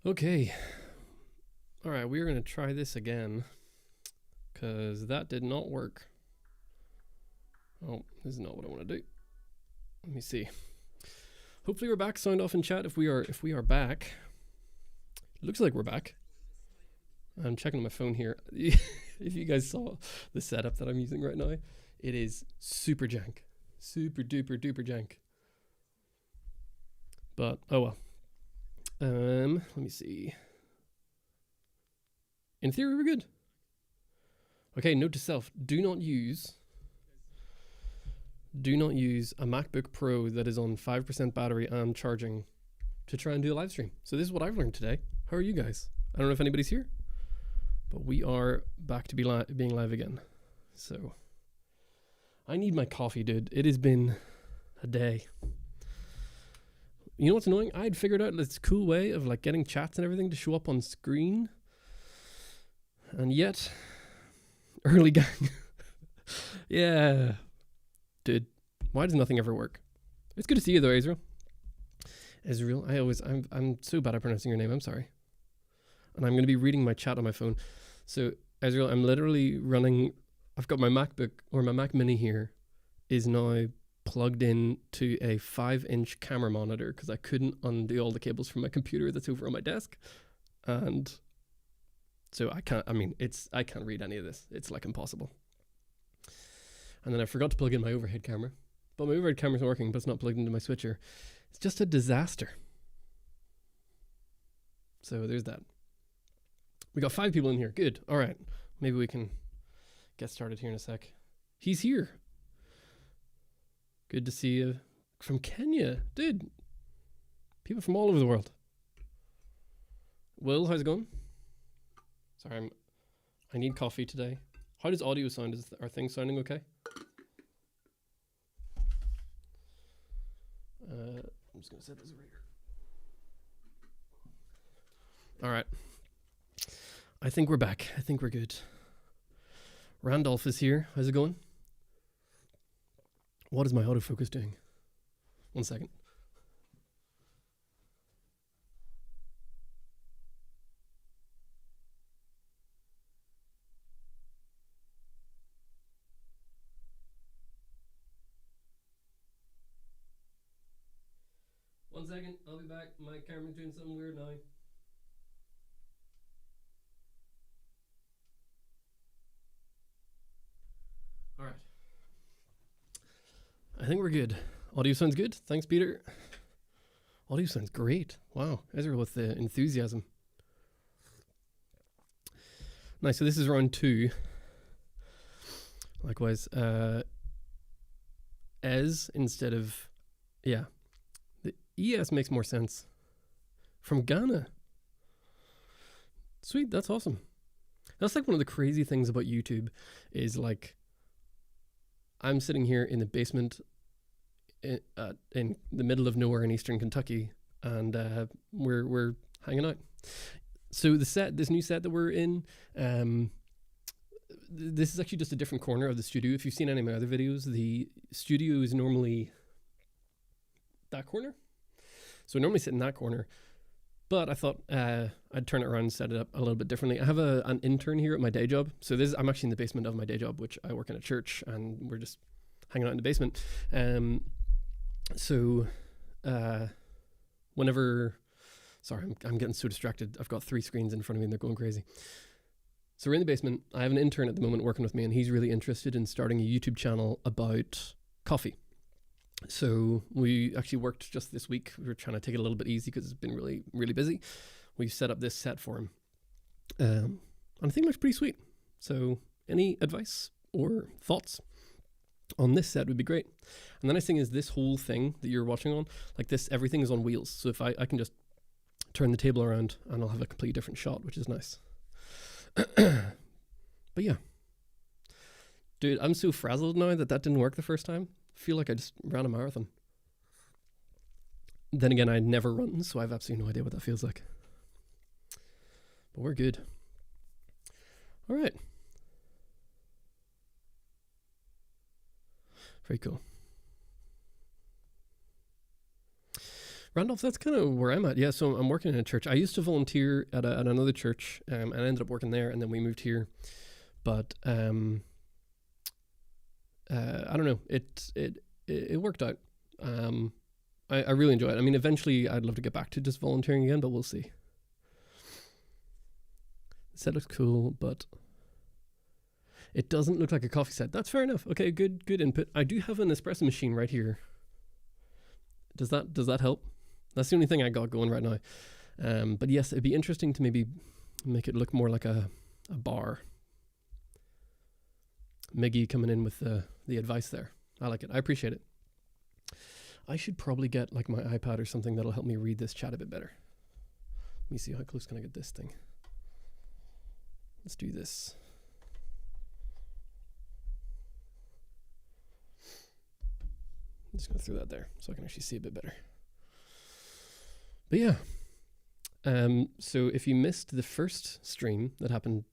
Okay. All right, we're going to try this again because that did not work. Oh, this is not what I want to do. Let me see. Hopefully we're back. Sound off in chat if we are back. It looks like we're back. I'm checking my phone here. If you guys saw the setup that I'm using right now, it is super jank. Super duper duper jank. But oh well. Let me see. In theory, we're good. Okay, note to self: do not use a MacBook Pro that is on 5% battery and charging to try and do a live stream. So this is what I've learned today. How are you guys? I don't know if anybody's here, but we are back to being live again. So I need my coffee, dude. It has been a day. You know what's annoying? I'd figured out this cool way of like getting chats and everything to show up on screen. And yet, early gang. Yeah. Dude, why does nothing ever work? It's good to see you though, Ezreal. Ezreal, I'm so bad at pronouncing your name, I'm sorry. And I'm going to be reading my chat on my phone. So, Ezreal, I'm literally running, I've got my MacBook, or my Mac Mini here, is now plugged in to a 5-inch camera monitor because I couldn't undo all the cables from my computer that's over on my desk. And so I can't read any of this. It's like impossible. And then I forgot to plug in my overhead camera. But my overhead camera's working, but it's not plugged into my switcher. It's just a disaster. So there's that. We got 5 people in here. Good. All right. Maybe we can get started here in a sec. He's here. Good to see you from Kenya. Dude. People from all over the world. Will, how's it going? Sorry, I need coffee today. How does audio sound? Are things sounding okay? I'm just going to set this over here. All right. I think we're back. I think we're good. Randolph is here. How's it going? What is my autofocus doing? 1 second. One second, I'll be back. My camera's doing something weird now. All right. I think we're good. Audio sounds good. Thanks, Peter. Audio sounds great. Wow, Ezra with the enthusiasm. Nice, so this is round 2. Likewise, Ez instead of, yeah. The ES makes more sense. From Ghana. Sweet, that's awesome. That's like one of the crazy things about YouTube is like, I'm sitting here in the basement in the middle of nowhere in eastern Kentucky, and we're hanging out. So this new set that we're in, this is actually just a different corner of the studio. If you've seen any of my other videos, the studio is normally that corner. So I normally sit in that corner, but I thought I'd turn it around and set it up a little bit differently. I have an intern here at my day job. So I'm actually in the basement of my day job, which I work in a church, and we're just hanging out in the basement. Sorry, I'm getting so distracted. I've got 3 screens in front of me and they're going crazy. So we're in the basement. I have an intern at the moment working with me, and he's really interested in starting a YouTube channel about coffee. So we actually worked just this week. We were trying to take it a little bit easy because it's been really, really busy. We've set up this set for him. And I think it looks pretty sweet. So any advice or thoughts on this set would be great. And the nice thing is this whole thing that you're watching on, like this, everything is on wheels. So if I can just turn the table around and I'll have a completely different shot, which is nice. But yeah. Dude, I'm so frazzled now that didn't work the first time. I feel like I just ran a marathon. Then again, I never run, so I have absolutely no idea what that feels like. But we're good. All right. Very cool. Randolph, that's kind of where I'm at. Yeah, so I'm working in a church. I used to volunteer at another church, and I ended up working there, and then we moved here. But I don't know. It worked out. I really enjoy it. I mean, eventually I'd love to get back to just volunteering again, but we'll see. The set looks cool, but it doesn't look like a coffee set. That's fair enough. Okay, good input. I do have an espresso machine right here. Does that help? That's the only thing I got going right now. But yes, it'd be interesting to maybe make it look more like a bar. Miggy coming in with the advice there. I like it. I appreciate it. I should probably get like my iPad or something that'll help me read this chat a bit better. Let me see, how close can I get this thing? Let's do this. I'm just going to throw that there so I can actually see a bit better. But yeah. So if you missed the first stream that happened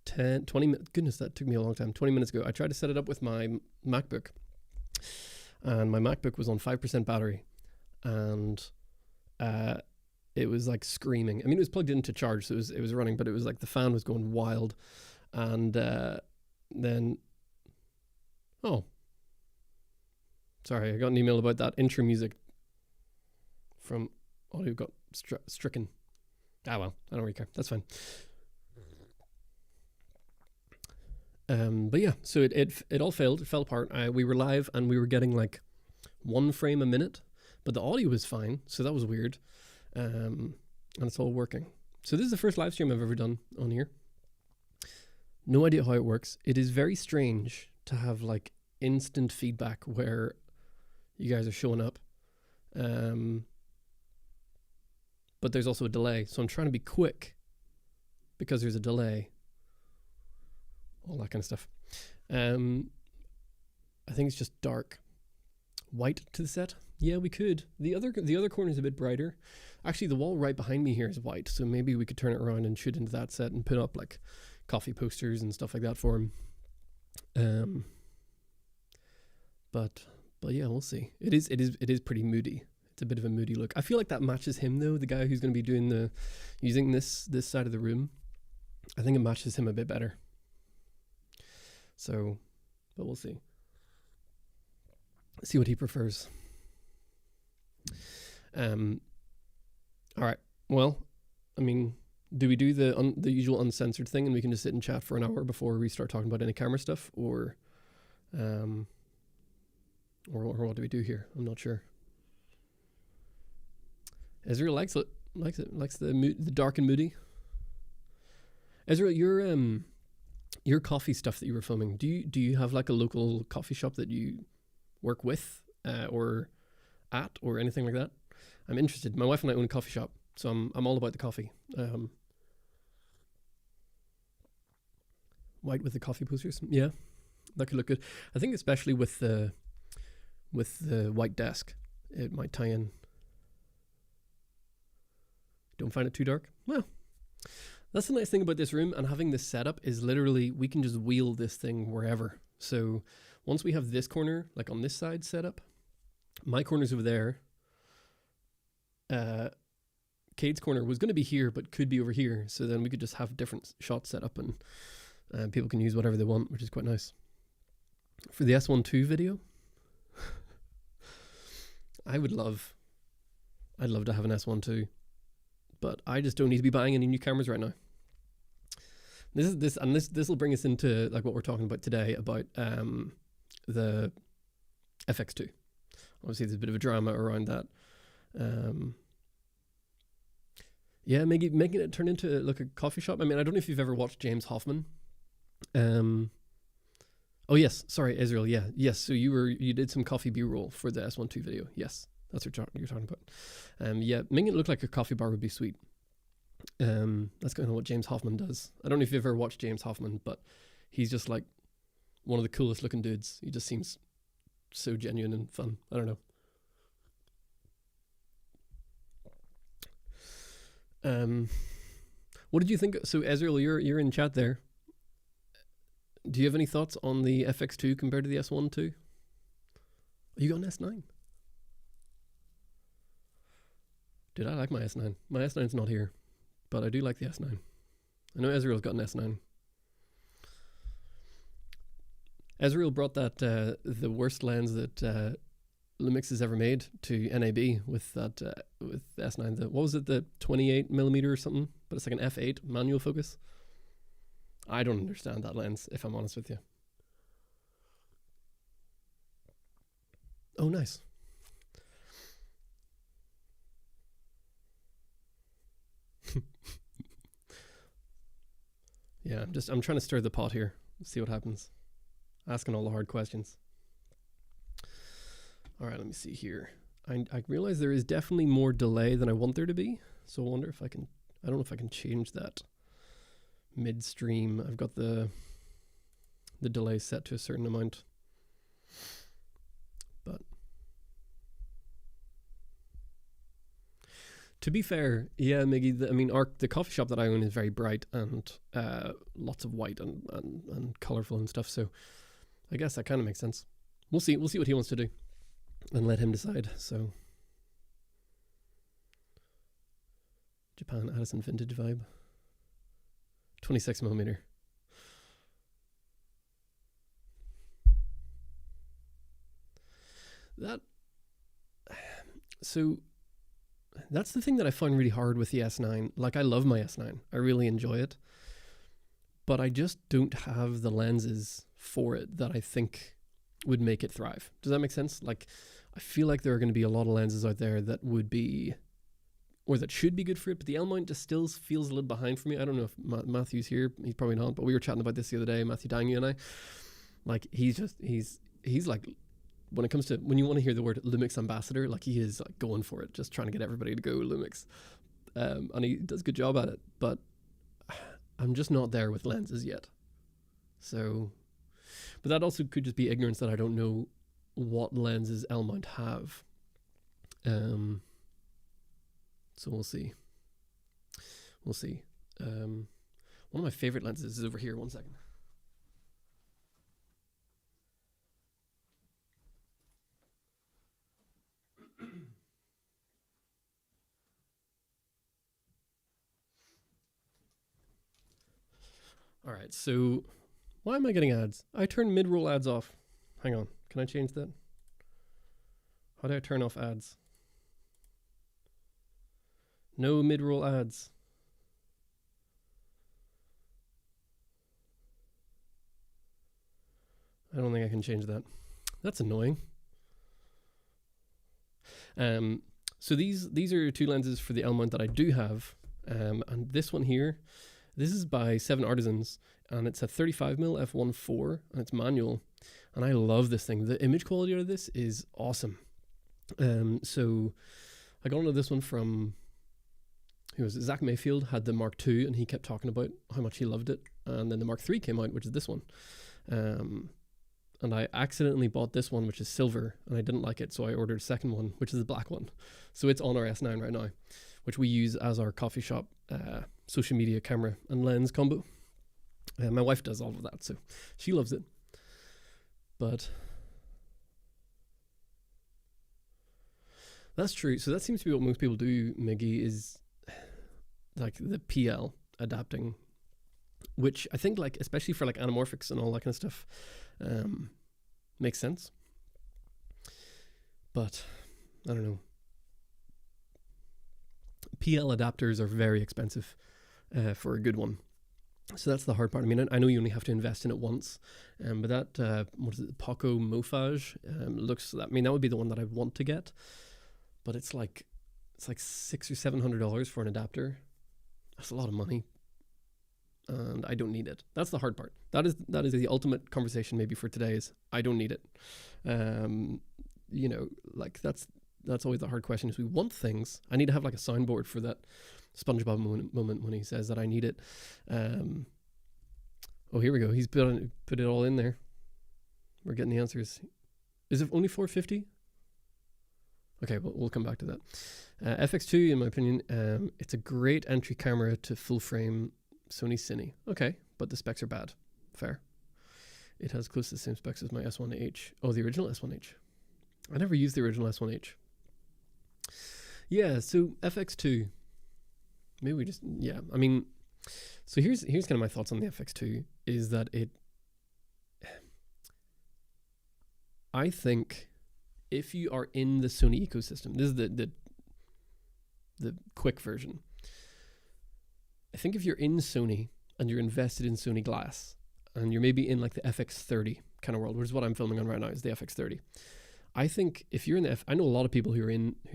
20 minutes, goodness, that took me a long time, 20 minutes ago, I tried to set it up with my MacBook. And my MacBook was on 5% battery. And it was like screaming. I mean, it was plugged into charge, so it was running, but it was like the fan was going wild. And then, oh, sorry, I got an email about that intro music from audio got stricken. Ah, well, I don't really care. That's fine. But yeah, so it all failed. It fell apart. We were live and we were getting like 1 frame a minute, but the audio was fine, so that was weird. And it's all working. So this is the first live stream I've ever done on here. No idea how it works. It is very strange to have like instant feedback where you guys are showing up. But there's also a delay. So I'm trying to be quick because there's a delay. All that kind of stuff. I think it's just dark. White to the set? Yeah, we could. The other corner is a bit brighter. Actually, the wall right behind me here is white, so maybe we could turn it around and shoot into that set and put up like coffee posters and stuff like that for him. But yeah, we'll see. It is pretty moody. It's a bit of a moody look. I feel like that matches him though, the guy who's going to be using this side of the room. I think it matches him a bit better. So, but we'll see. See what he prefers. All right. Well, I mean, do we do the usual uncensored thing and we can just sit and chat for an hour before we start talking about any camera stuff, or what do we do here? I'm not sure. Ezreal likes the dark and moody. Ezreal, your coffee stuff that you were filming, do you have like a local coffee shop that you work with or at or anything like that? I'm interested. My wife and I own a coffee shop, so I'm all about the coffee. White with the coffee posters, yeah, that could look good. I think especially with the white desk, it might tie in. Don't find it too dark? Well, that's the nice thing about this room and having this setup is literally we can just wheel this thing wherever. So once we have this corner, like on this side set up, my corner's over there. Cade's corner was going to be here, but could be over here. So then we could just have different shots set up and people can use whatever they want, which is quite nice. For the S12 video, I'd love to have an S12, but I just don't need to be buying any new cameras right now. This will bring us into like what we're talking about today about the FX2. Obviously, there's a bit of a drama around that. Yeah, making it turn into like a coffee shop. I mean, I don't know if you've ever watched James Hoffman. Oh yes, sorry, Israel. Yeah, yes. So you did some coffee B-roll for the S12 video. Yes, that's what you're talking about. Yeah, making it look like a coffee bar would be sweet. That's kind of what James Hoffman does. I don't know if you've ever watched James Hoffman, but he's just like one of the coolest looking dudes. He just seems so genuine and fun. I don't know. What did you think? So Ezreal, you're in chat there. Do you have any thoughts on the FX2 compared to the S12? You got an S9? Dude, I like my S9. My S9's not here, but I do like the S9. I know Ezreal's got an S9. Ezreal brought that the worst lens that Lumix has ever made to NAB with that with the S9. What was it, the 28mm or something? But it's like an f8 manual focus. I don't understand that lens, if I'm honest with you. Oh, nice. Yeah, I'm trying to stir the pot here. See what happens. Asking all the hard questions. All right, let me see here. I realize there is definitely more delay than I want there to be. So I wonder if I can, I don't know if I can change that midstream. I've got the delay set to a certain amount. But to be fair, yeah, Miggy, the coffee shop that I own is very bright and lots of white and colorful and stuff. So I guess that kind of makes sense. We'll see what he wants to do and let him decide. So Japan Addison vintage vibe. 26mm. That's the thing that I find really hard with the S9. Like, I love my S9. I really enjoy it. But I just don't have the lenses for it that I think would make it thrive. Does that make sense? Like, I feel like there are going to be a lot of lenses out there that would be, or that should be good for it, but the L mount just still feels a little behind for me. I don't know if Matthew's here. He's probably not, but we were chatting about this the other day, Matthew Dangu and I. Like, he's like, when you want to hear the word Lumix ambassador, like, he is like going for it, just trying to get everybody to go Lumix. And he does a good job at it, but I'm just not there with lenses yet. So, but that also could just be ignorance that I don't know what lenses L mount have. So we'll see. One of my favorite lenses is over here. One second. All right, so why am I getting ads? I turn mid-roll ads off. Hang on, can I change that? How do I turn off ads? No mid-roll ads. I don't think I can change that. That's annoying. So these are two lenses for the L mount that I do have. And this one here, this is by 7 Artisans, and it's a 35mm f1.4, and it's manual. And I love this thing. The image quality out of this is awesome. So I got into this one from, who was it? Zach Mayfield had the Mark II, and he kept talking about how much he loved it. And then the Mark III came out, which is this one. And I accidentally bought this one, which is silver, and I didn't like it, so I ordered a second one, which is the black one. So it's on our S9 right now, which we use as our coffee shop social media camera and lens combo. My wife does all of that, so she loves it. But that's true. So that seems to be what most people do, Miggy, is like the PL adapting, which I think, like, especially for like anamorphics and all that kind of stuff, makes sense. But I don't know. PL adapters are very expensive for a good one. So that's the hard part. I mean, I know you only have to invest in it once, but that, what is it, Poco Mofage, looks, I mean, that would be the one that I want to get, but it's like $600 or $700 for an adapter. That's a lot of money, and I don't need it. That's the hard part. That is the ultimate conversation maybe for today, is I don't need it. You know, like that's always the hard question, is we want things. I need to have like a soundboard for that SpongeBob moment when he says that I need it. Oh, here we go. He's put it all in there. We're getting the answers. Is it only $450? Okay, we'll come back to that. FX2, in my opinion, it's a great entry camera to full frame Sony Cine. Okay, but the specs are bad. Fair. It has close to the same specs as my S1H. Oh, the original S1H. I never used the original S1H. Yeah, so FX2. Maybe we just, yeah. I mean, so here's kind of my thoughts on the FX2 is that I think if you are in the Sony ecosystem, this is the quick version. I think if you're in Sony and you're invested in Sony glass and you're maybe in like the FX30 kind of world, which is what I'm filming on right now, is the FX30. I think if you're in the I know a lot of people who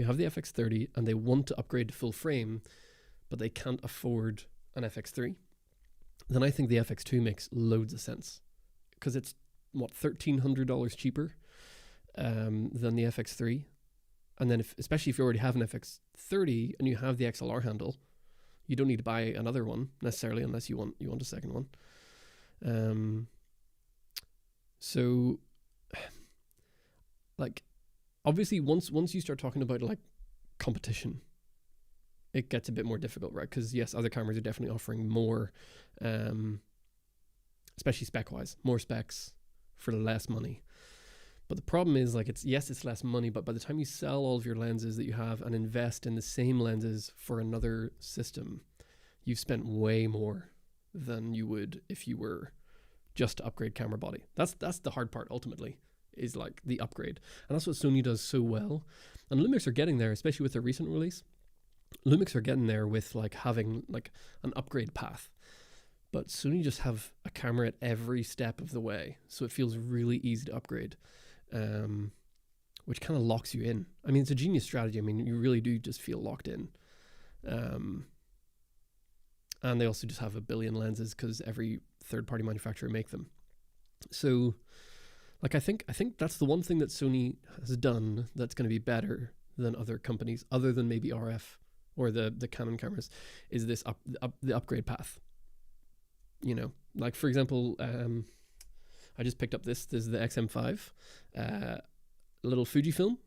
have the FX30 and they want to upgrade to full frame, but they can't afford an FX3. Then I think the FX2 makes loads of sense because it's what $1,300 cheaper than the FX3, and then especially if you already have an FX30 and you have the XLR handle, you don't need to buy another one necessarily unless you want a second one. So like obviously once you start talking about like competition, it gets a bit more difficult, right? Because yes, other cameras are definitely offering more, especially spec wise, more specs for less money. But the problem is like it's less money, but by the time you sell all of your lenses that you have and invest in the same lenses for another system, you've spent way more than you would if you were just to upgrade camera body. That's the hard part ultimately, is like the upgrade. And that's what Sony does so well. And Lumix are getting there, especially with their recent release. Lumix are getting there with like having like an upgrade path. But Sony just have a camera at every step of the way. So it feels really easy to upgrade. Which kind of locks you in. I mean, it's a genius strategy. I mean, you really do just feel locked in. And they also just have a billion lenses because every third-party manufacturer make them. So, like, I think that's the one thing that Sony has done that's going to be better than other companies, other than maybe RF or the Canon cameras, is this the upgrade path. You know, like for example, I just picked up this is the XM5, little Fujifilm.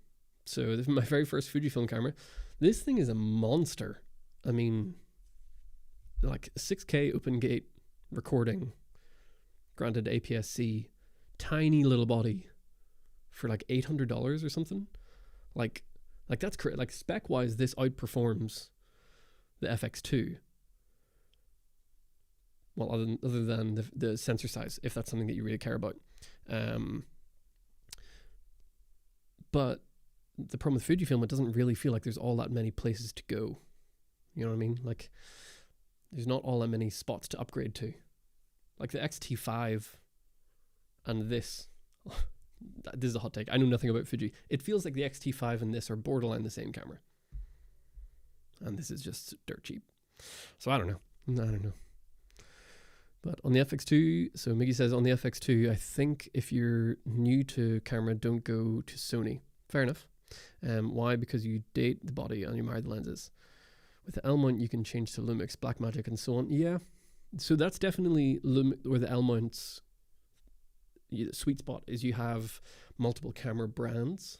So this is my very first Fujifilm camera. This thing is a monster. I mean, like 6K open gate recording, granted APS-C, tiny little body for like $800 or something. Like that's crazy. Like spec wise, this outperforms the FX2. Well, other than the sensor size, if that's something that you really care about. But the problem with Fujifilm, it doesn't really feel like there's all that many places to go. You know what I mean? Like, there's not all that many spots to upgrade to. Like the X-T5 and this is a hot take. I know nothing about Fuji. It feels like the X-T5 and this are borderline the same camera. And this is just dirt cheap. So I don't know. But on the FX2, so Miggy says on the FX2, I think if you're new to camera, don't go to Sony. Fair enough. Why? Because you date the body and you marry the lenses. With the L mount, you can change to Lumix, Blackmagic, and so on. Yeah. So that's definitely where the L mount's sweet spot is. You have multiple camera brands.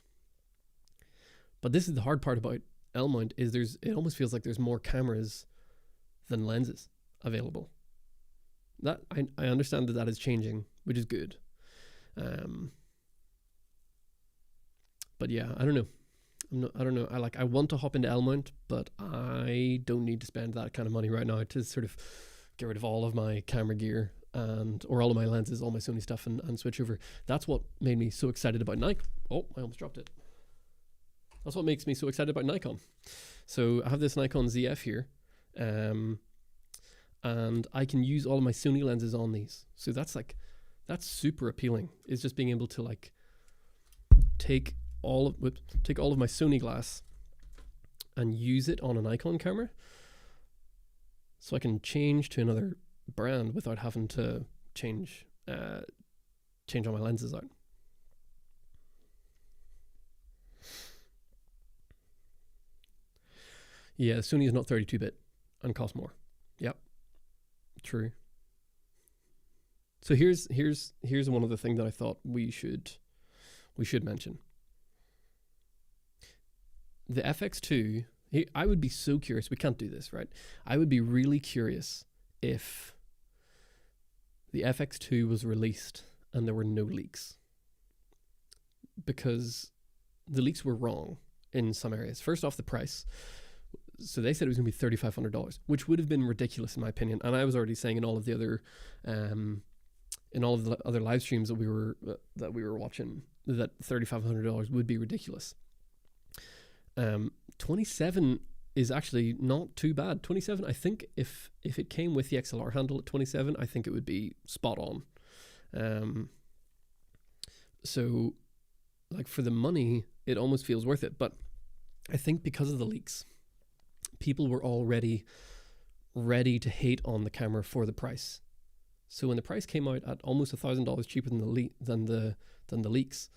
But this is the hard part about L mount is it almost feels like there's more cameras than lenses available. That I understand that is changing, which is good. But yeah, I don't know. I don't know. I want to hop into L mount, but I don't need to spend that kind of money right now to sort of get rid of all of my camera gear or all of my lenses, all my Sony stuff, and switch over. That's what made me so excited about Nikon. Oh, I almost dropped it. That's what makes me so excited about Nikon. So I have this Nikon ZF here. And I can use all of my Sony lenses on these. So that's super appealing. Is just being able to like take all of my Sony glass and use it on a Nikon camera. So I can change to another brand without having to change all my lenses out. Yeah, Sony is not 32-bit and costs more. Yep. True. So here's one other thing that I thought we should mention. The FX2, I would be so curious. We can't do this, right? I would be really curious if the FX2 was released and there were no leaks. Because the leaks were wrong in some areas. First off, the price. So they said it was going to be $3,500, which would have been ridiculous in my opinion. And I was already saying in all of the other live streams that we were watching that $3,500 would be ridiculous. 27 is actually not too bad. 27, I think if it came with the XLR handle at 27, I think it would be spot on. So like for the money, it almost feels worth it. But I think because of the leaks, people were already ready to hate on the camera for the price. So when the price came out at almost $1,000 cheaper than the leaks,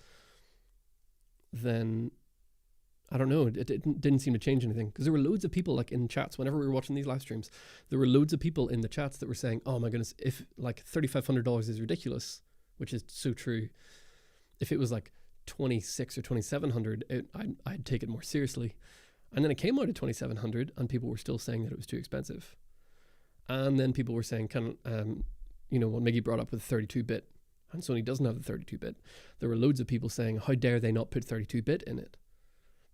then I don't know, it didn't seem to change anything, because there were loads of people like in chats whenever we were watching these live streams. There were loads of people in the chats that were saying, "Oh my goodness, if like $3,500 is ridiculous," which is so true. If it was like 26 or 2,700, I'd take it more seriously. And then it came out at 2,700 and people were still saying that it was too expensive. And then people were saying, what Miggy brought up with 32-bit, and Sony doesn't have the 32-bit. There were loads of people saying, how dare they not put 32-bit in it?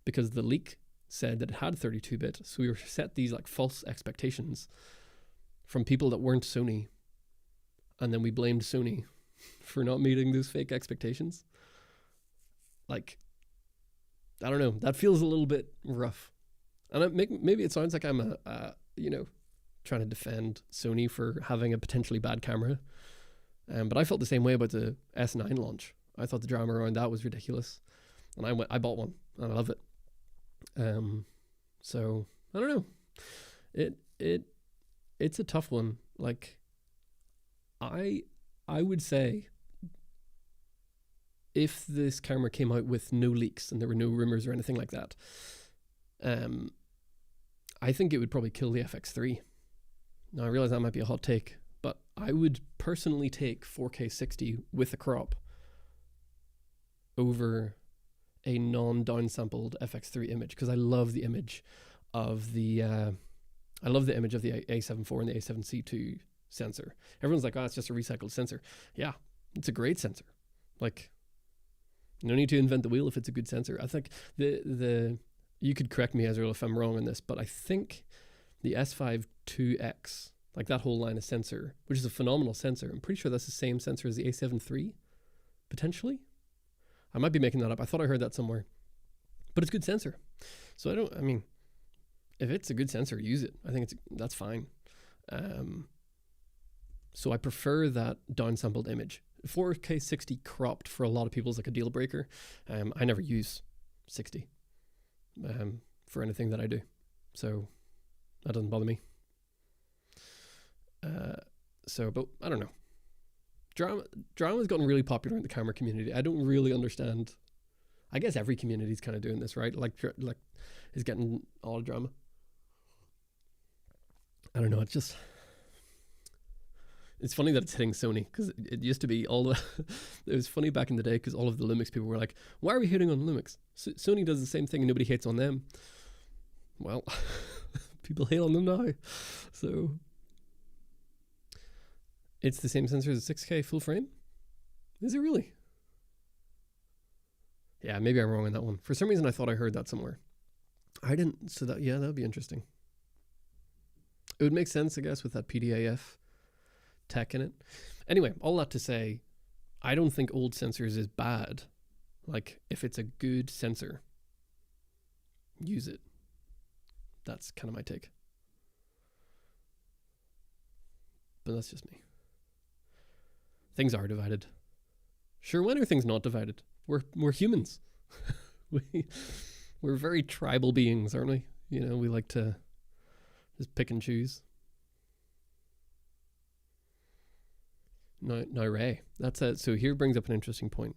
Because the leak said that it had 32-bit. So we were set these like false expectations from people that weren't Sony. And then we blamed Sony for not meeting those fake expectations. Like, I don't know, that feels a little bit rough. And maybe it sounds like I'm trying to defend Sony for having a potentially bad camera. But I felt the same way about the S9 launch. I thought the drama around that was ridiculous. And I bought one and I love it. So I don't know. It's a tough one. Like I would say if this camera came out with no leaks and there were no rumors or anything like that, I think it would probably kill the FX3. Now I realize that might be a hot take, but I would personally take 4K 60 with a crop over a non-downsampled FX3 image, because I love the image of the A7 IV and the A7C2 sensor. Everyone's like, oh, it's just a recycled sensor. Yeah, it's a great sensor. Like, no need to invent the wheel if it's a good sensor. I think you could correct me, Ezreal, if I'm wrong on this, but I think the S5 IIX, like that whole line of sensor, which is a phenomenal sensor, I'm pretty sure that's the same sensor as the A7 III, potentially. I might be making that up. I thought I heard that somewhere. But it's a good sensor. So if it's a good sensor, use it. I think that's fine. So I prefer that downsampled image. 4K 60 cropped for a lot of people is like a deal breaker. I never use 60 for anything that I do. So that doesn't bother me. But I don't know. Drama's gotten really popular in the camera community. I don't really understand. I guess every community is kind of doing this, right? Like is getting all drama. I don't know. It's funny that it's hitting Sony, because it used to be it was funny back in the day because all of the Lumix people were like, why are we hating on Lumix? Sony does the same thing and nobody hates on them. Well, people hate on them now. So it's the same sensor as a 6K full frame? Is it really? Yeah, maybe I'm wrong on that one. For some reason, I thought I heard that somewhere. I didn't. So that would be interesting. It would make sense, I guess, with that PDAF tech in it. Anyway, all that to say, I don't think old sensors is bad. Like, if it's a good sensor, use it. That's kind of my take. But that's just me. Things are divided. Sure, when are things not divided? We're humans. We're very tribal beings, aren't we? We like to just pick and choose. Now, Ray, that's it. So here brings up an interesting point.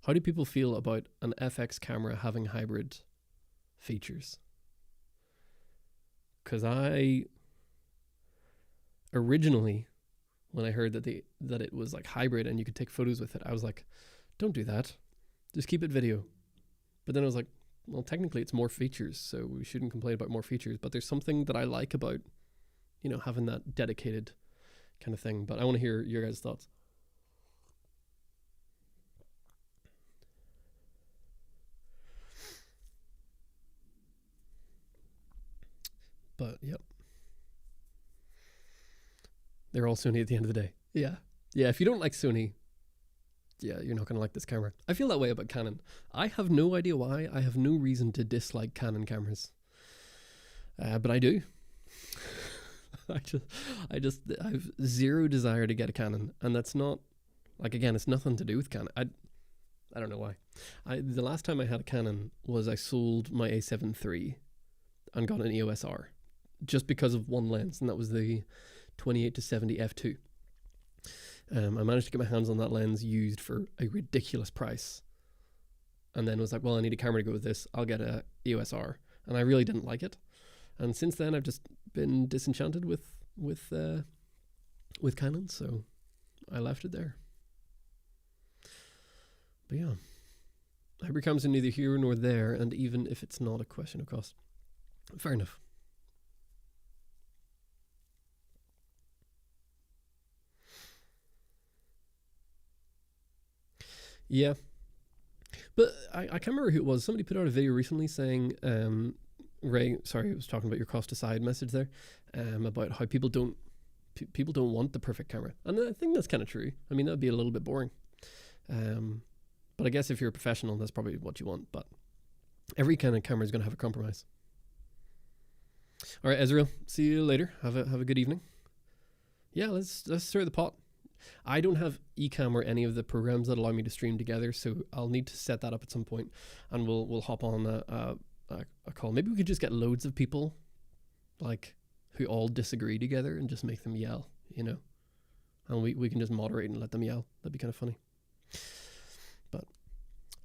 How do people feel about an FX camera having hybrid features? Because originally, when I heard that it was like hybrid and you could take photos with it, I was like, don't do that. Just keep it video. But then I was like, well, technically it's more features, so we shouldn't complain about more features. But there's something that I like about, having that dedicated kind of thing. But I want to hear your guys' thoughts. But yep, they're all Sony at the end of the day. Yeah. Yeah, if you don't like Sony, yeah, you're not going to like this camera. I feel that way about Canon. I have no idea why. I have no reason to dislike Canon cameras. But I do. I have zero desire to get a Canon. And that's not, like, again, it's nothing to do with Canon. I don't know why. The last time I had a Canon was I sold my A7 III and got an EOS R just because of one lens, and that was the 28-70 f2. I managed to get my hands on that lens used for a ridiculous price, and then was like, well, I need a camera to go with this. I'll get a EOS R, and I really didn't like it. And since then, I've just been disenchanted with Canon, so I left it there. But yeah, hybrid cameras are neither here nor there, and even if it's not a question of cost, fair enough. Yeah, but I can't remember who it was. Somebody put out a video recently saying, Ray, sorry, I was talking about your cost aside message there, about how people don't want the perfect camera, and I think that's kind of true. I mean, that'd be a little bit boring. But I guess if you're a professional, that's probably what you want. But every kind of camera is going to have a compromise. All right, Ezreal, see you later. Have a good evening. Yeah, let's stir the pot. I don't have Ecamm or any of the programs that allow me to stream together, so I'll need to set that up at some point, and we'll hop on a call. Maybe we could just get loads of people, like, who all disagree together and just make them yell, you know, and we can just moderate and let them yell. That'd be kind of funny. But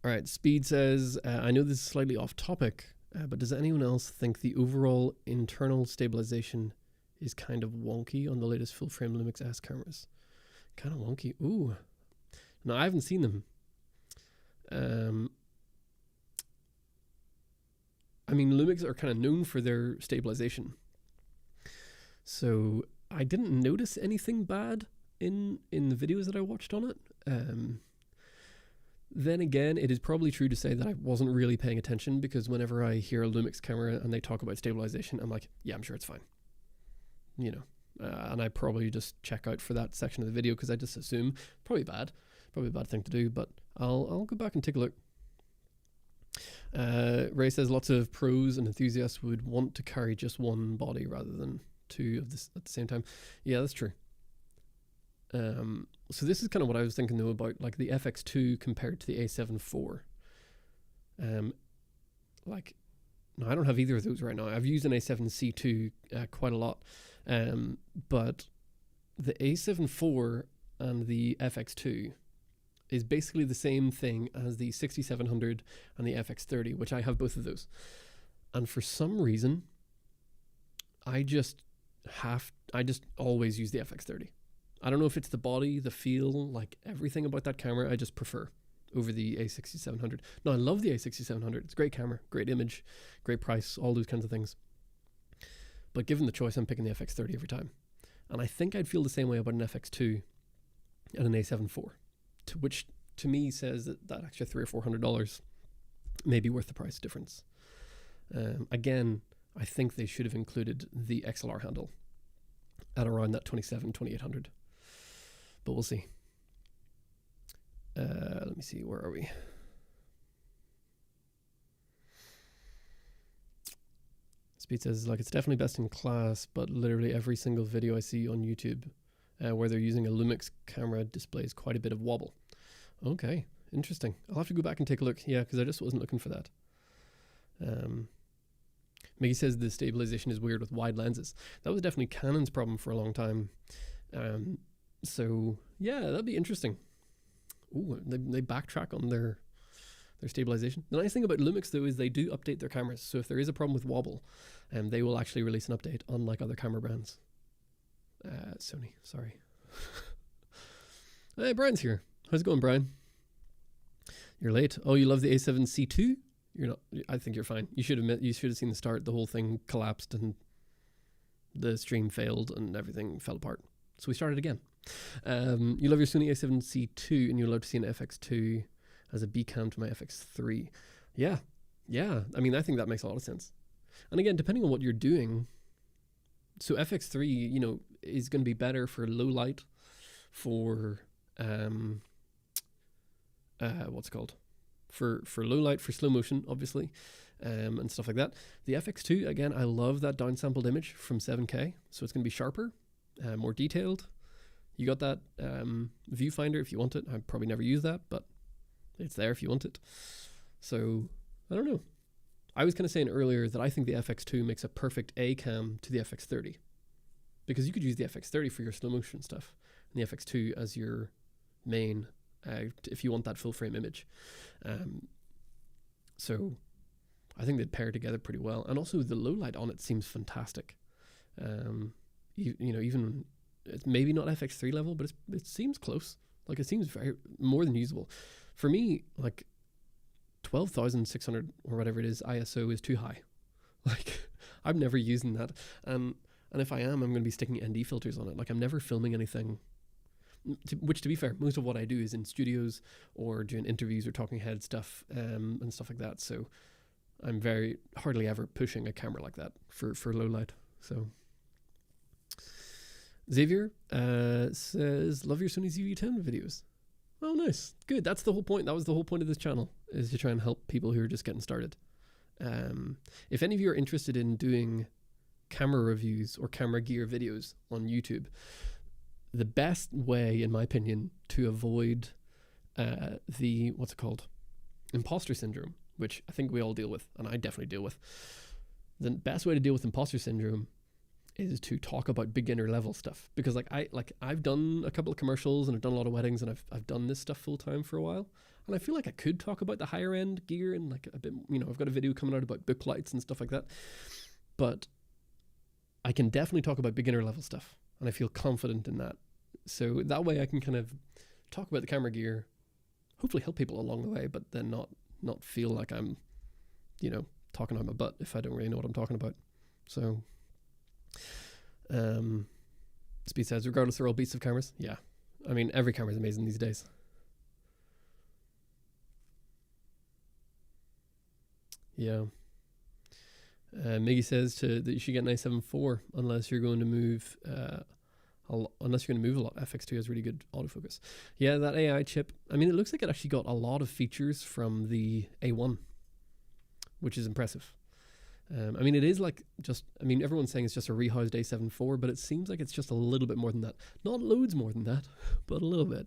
all right, Speed says, I know this is slightly off topic, but does anyone else think the overall internal stabilization is kind of wonky on the latest full frame Lumix S cameras? Kind of wonky. Ooh. No, I haven't seen them. I mean, Lumix are kind of known for their stabilization. So I didn't notice anything bad in the videos that I watched on it. Then again, it is probably true to say that I wasn't really paying attention, because whenever I hear a Lumix camera and they talk about stabilization, I'm like, yeah, I'm sure it's fine. You know. And I probably just check out for that section of the video because I just assume probably a bad thing to do, but I'll go back and take a look. Ray says lots of pros and enthusiasts would want to carry just one body rather than two of this at the same time. Yeah, that's true. So this is kind of what I was thinking though about, like, the FX2 compared to the A7 IV. Like, no, I don't have either of those right now. I've used an A7C2 quite a lot. But the A7 IV and the FX2 is basically the same thing as the 6700 and the FX30, which I have both of those. And for some reason, I just always use the FX30. I don't know if it's the body, the feel, like everything about that camera I just prefer over the A6700. No, I love the A6700. It's a great camera, great image, great price, all those kinds of things. But given the choice, I'm picking the FX30 every time. And I think I'd feel the same way about an FX2 and an A7 IV, which to me says that extra $300 or $400 may be worth the price difference. Again, I think they should have included the XLR handle at around that 2800. But we'll see. Let me see, where are we? Speed says, like, it's definitely best in class, but literally every single video I see on YouTube where they're using a Lumix camera displays quite a bit of wobble. Okay, interesting. I'll have to go back and take a look. Yeah, because I just wasn't looking for that. Mickey says the stabilization is weird with wide lenses. That was definitely Canon's problem for a long time. So yeah, that'd be interesting. Ooh, they backtrack on their stabilization. The nice thing about Lumix though is they do update their cameras. So if there is a problem with wobble, they will actually release an update, unlike other camera brands. Sony, sorry. Hey, Brian's here. How's it going, Brian? You're late. Oh, you love the A7C2? You're not. I think you're fine. You should have seen the start. The whole thing collapsed and the stream failed and everything fell apart. So we started again. You love your Sony A7C2 and you'd love to see an FX2 as a B cam to my FX3. Yeah. I mean, I think that makes a lot of sense. And again, depending on what you're doing, So FX3, you know, is going to be better for low light, for what's it called? For low light, for slow motion, obviously, and stuff like that. The FX2, again, I love that downsampled image from 7K, so it's going to be sharper, more detailed. You got that viewfinder if you want it. I probably never use that, but it's there if you want it. So, I don't know. I was kind of saying earlier that I think the FX2 makes a perfect A cam to the FX30, because you could use the FX30 for your slow motion stuff and the FX2 as your main if you want that full frame image. So I think they'd pair together pretty well, and also the low light on it seems fantastic. You know, even it's maybe not FX3 level, but it seems close. Like, it seems very more than usable for me. Like 12,600 or whatever it is ISO is too high. Like, I'm never using that, and if I am, I'm going to be sticking ND filters on it. Like, I'm never filming anything. Which, to be fair, most of what I do is in studios or doing interviews or talking head stuff and stuff like that. So I'm very hardly ever pushing a camera like that for low light. So Xavier says, love your Sony ZV-10 videos. Oh, nice. Good. That's the whole point. That was the whole point of this channel, is to try and help people who are just getting started. If any of you are interested in doing camera reviews or camera gear videos on YouTube, the best way, in my opinion, to avoid the, what's it called, imposter syndrome, which I think we all deal with, and I definitely deal with. The best way to deal with imposter syndrome is to talk about beginner level stuff, because I've done a couple of commercials and I've done a lot of weddings, and I've done this stuff full time for a while, and I feel like I could talk about the higher end gear and like a bit, you know, I've got a video coming out about book lights and stuff like that, but I can definitely talk about beginner level stuff, and I feel confident in that. So that way I can kind of talk about the camera gear, hopefully help people along the way, but then not feel like I'm, you know, talking out my butt if I don't really know what I'm talking about. So Speed says, regardless, they're all beasts of cameras. Yeah, I mean, every camera is amazing these days. Yeah. Miggy says that you should get an i7 IV unless you're going to move a lot. FX2 has really good autofocus. Yeah, that AI chip, I mean, it looks like it actually got a lot of features from the A1, which is impressive. I mean, it is like just, I mean, everyone's saying it's just a rehoused A7 IV, but it seems like it's just a little bit more than that. Not loads more than that, but a little bit.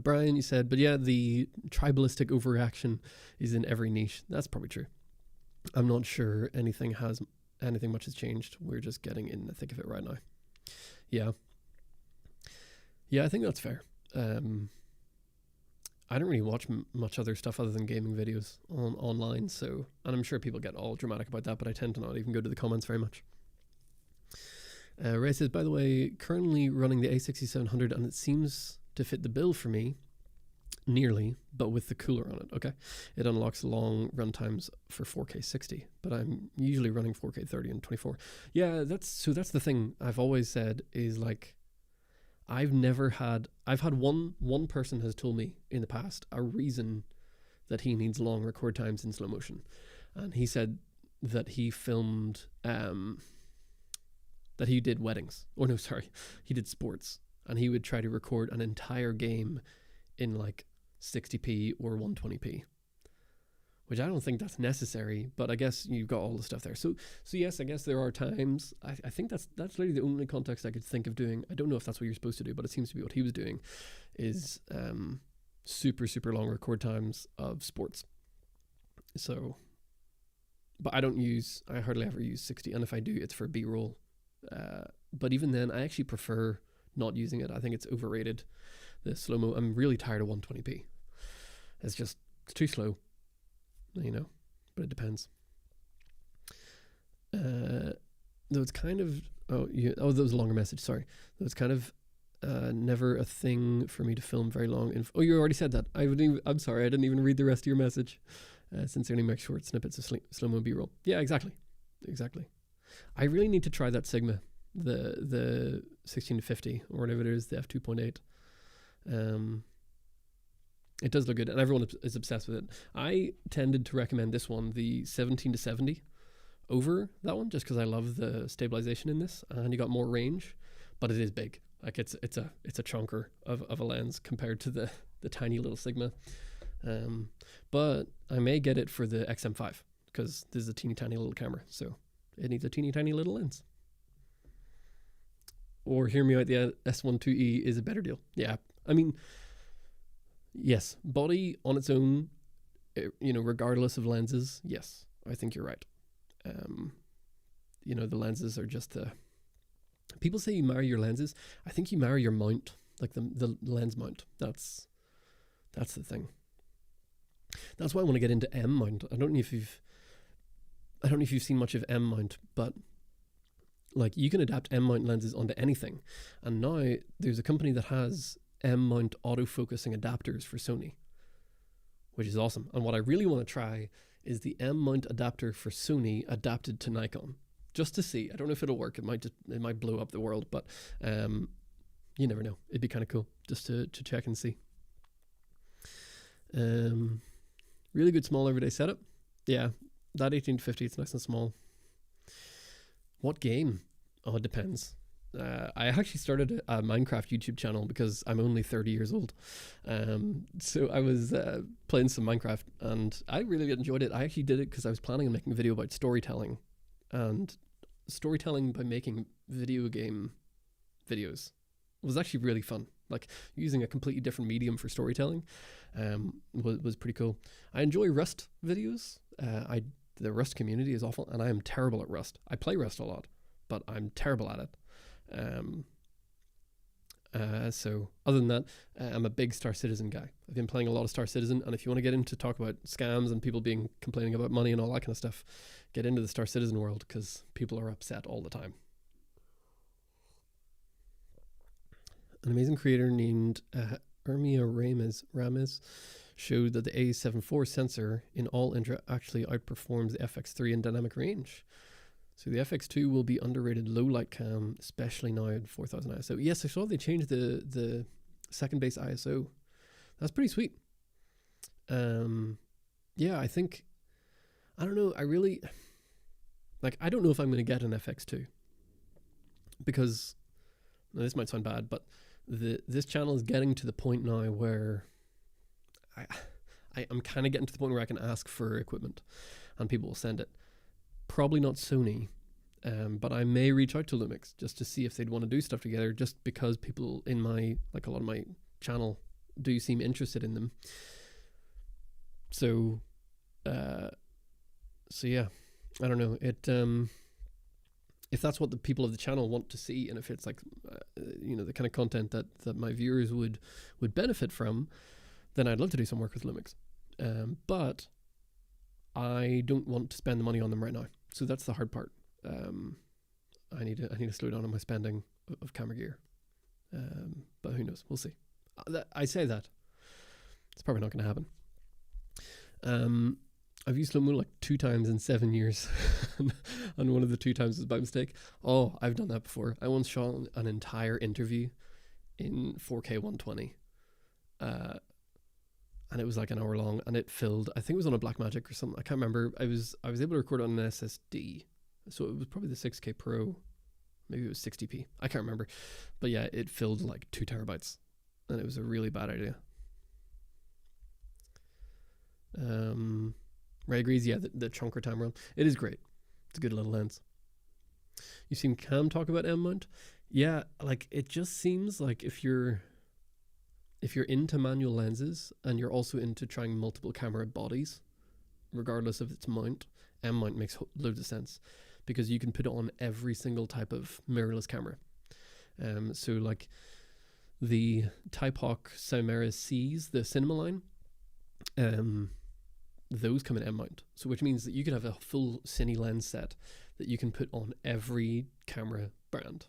Brian, you said, but yeah, the tribalistic overreaction is in every niche. That's probably true. I'm not sure anything much has changed. We're just getting in the thick of it right now. Yeah, I think that's fair. I don't really watch much other stuff other than gaming videos online, so, and I'm sure people get all dramatic about that, but I tend to not even go to the comments very much. Ray says, by the way, currently running the A6700 and it seems to fit the bill for me, nearly, but with the cooler on it. Okay, it unlocks long run times for 4K 60, but I'm usually running 4K 30 and 24. Yeah, that's the thing I've always said is, like, I've had one person has told me in the past a reason that he needs long record times in slow motion, and he said that he filmed that he did weddings, or no, sorry, he did sports, and he would try to record an entire game in like 60p or 120p, which I don't think that's necessary, but I guess you've got all the stuff there. So yes, I guess there are times, I think that's literally the only context I could think of doing. I don't know if that's what you're supposed to do, but it seems to be what he was doing, is super, super long record times of sports. So, but I hardly ever use 60, and if I do, it's for B-roll. But even then, I actually prefer not using it. I think it's overrated. The slow-mo, I'm really tired of 120p. It's too slow, you know, but it depends. Though it's kind of, that was a longer message, sorry. Though it's kind of never a thing for me to film very long. You already said that. I'm sorry, I didn't even read the rest of your message. Since they only make short snippets of slow-mo B-roll. Yeah, exactly. I really need to try that Sigma, the 16-50 or whatever it is, the f2.8. It does look good, and everyone is obsessed with it. I tended to recommend this one, the 17-70, over that one just because I love the stabilization in this, and you got more range, but it is big. Like it's a chunker of a lens compared to the tiny little Sigma. But I may get it for the XM5 because this is a teeny tiny little camera, so it needs a teeny tiny little lens. Or hear me out, the S12E is a better deal. Yeah, I mean, yes, body on its own, regardless of lenses, yes, I think you're right. The lenses are just the... People say you marry your lenses. I think you marry your mount, like the lens mount. That's the thing. That's why I want to get into M mount. I don't know if you've seen much of M mount, but like you can adapt M mount lenses onto anything. And now there's a company that has M mount autofocusing adapters for Sony, which is awesome. And what I really want to try is the M mount adapter for Sony adapted to Nikon, just to see. I don't know if it'll work. It might blow up the world, but you never know. It'd be kind of cool just to check and see. Really good small everyday setup. Yeah, that 18-50, it's nice and small. What game? Oh, it depends. I actually started a Minecraft YouTube channel because I'm only 30 years old. So I was playing some Minecraft and I really enjoyed it. I actually did it because I was planning on making a video about storytelling, and storytelling by making video game videos was actually really fun. Like using a completely different medium for storytelling was pretty cool. I enjoy Rust videos. The Rust community is awful, and I am terrible at Rust. I play Rust a lot, but I'm terrible at it. So other than that, I'm a big Star Citizen guy. I've been playing a lot of Star Citizen, and if you want to get into talk about scams and people complaining about money and all that kind of stuff, get into the Star Citizen world because people are upset all the time. An amazing creator named Ermia Rames showed that the A7 IV sensor in all Indra actually outperforms the FX3 in dynamic range. So the FX2 will be underrated low light cam, especially now at 4000 ISO. Yes, I saw they changed the second base ISO. That's pretty sweet. Yeah, I think, I don't know, I don't know if I'm going to get an FX2 because, now this might sound bad, but this channel is getting to the point now where I'm kind of getting to the point where I can ask for equipment and people will send it. Probably not Sony, but I may reach out to Lumix just to see if they'd want to do stuff together, just because people in a lot of my channel do seem interested in them. So yeah, I don't know. If that's what the people of the channel want to see, and if it's like, the kind of content that my viewers would benefit from, then I'd love to do some work with Lumix. But I don't want to spend the money on them right now. So that's the hard part. I need to slow down on my spending of camera gear. But who knows? We'll see. I say that. It's probably not going to happen. I've used slow mo like 2 times in 7 years, and one of the 2 times was by mistake. Oh, I've done that before. I once shot an entire interview in 4K 120, and it was like an hour long, and it filled. I think it was on a Blackmagic or something. I can't remember. I was able to record on an SSD, so it was probably the 6K Pro. Maybe it was 60p. I can't remember, but yeah, it filled like 2 terabytes, and it was a really bad idea. Ray agrees, yeah, the chunker time run. It is great. It's a good little lens. You've seen Cam talk about M mount? Yeah, like it just seems like if you're into manual lenses and you're also into trying multiple camera bodies, regardless of its mount, M mount makes loads of sense because you can put it on every single type of mirrorless camera. So like the Typhawk Chimera C's, the cinema line, those come in M mount, so which means that you can have a full cine lens set that you can put on every camera brand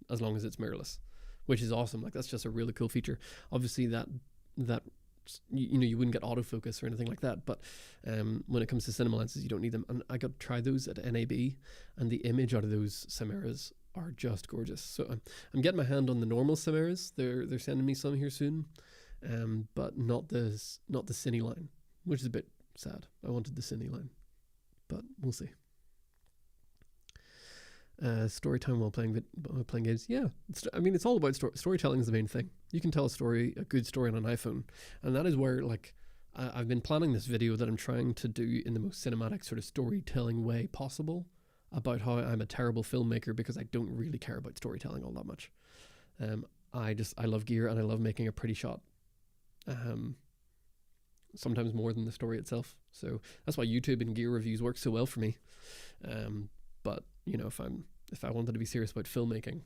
as long as it's mirrorless, which is awesome. Like that's just a really cool feature. Obviously that you wouldn't get autofocus or anything like that, but when it comes to cinema lenses, you don't need them. And I got to try those at NAB, and the image out of those Chimeras are just gorgeous. So I'm getting my hand on the normal Chimeras. They're sending me some here soon, but not the cine line, which is a bit sad. I wanted the cine line, but we'll see. Storytime while playing games. Yeah, I mean, it's all about storytelling is the main thing. You can tell a good story on an iPhone, and that is where like I've been planning this video that I'm trying to do in the most cinematic sort of storytelling way possible about how I'm a terrible filmmaker because I don't really care about storytelling all that much. I love gear and I love making a pretty shot. Sometimes more than the story itself. So that's why YouTube and gear reviews work so well for me. But you know, if I wanted to be serious about filmmaking,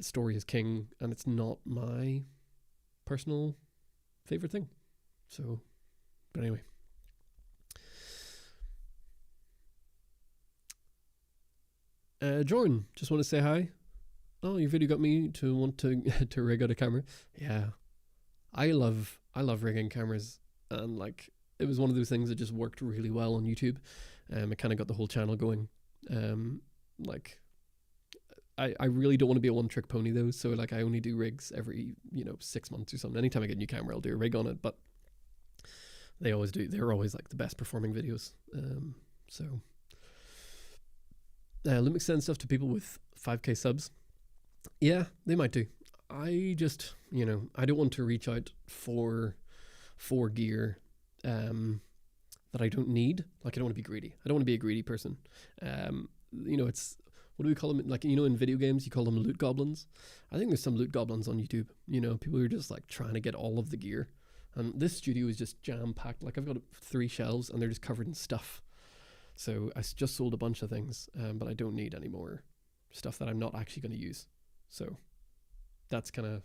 story is king, and it's not my personal favorite thing. So, but anyway. Jordan, just want to say hi. Oh, your video got me to want to to rig out a camera. Yeah, I love rigging cameras, and like it was one of those things that just worked really well on YouTube. It kind of got the whole channel going. Like I really don't want to be a one-trick pony though, so like I only do rigs every 6 months or something. Anytime I get a new camera, I'll do a rig on it, but they're always like the best performing videos. So Lumix sends stuff to people with 5k subs. Yeah, they might do. I just I don't want to reach out for gear that I don't need. Like, I don't want to be greedy. I don't want to be a greedy person. It's, what do we call them? Like, in video games, you call them loot goblins. I think there's some loot goblins on YouTube. People who are just like trying to get all of the gear. And this studio is just jam packed. Like, I've got 3 shelves and they're just covered in stuff. So I just sold a bunch of things, but I don't need any more stuff that I'm not actually going to use. So that's kind of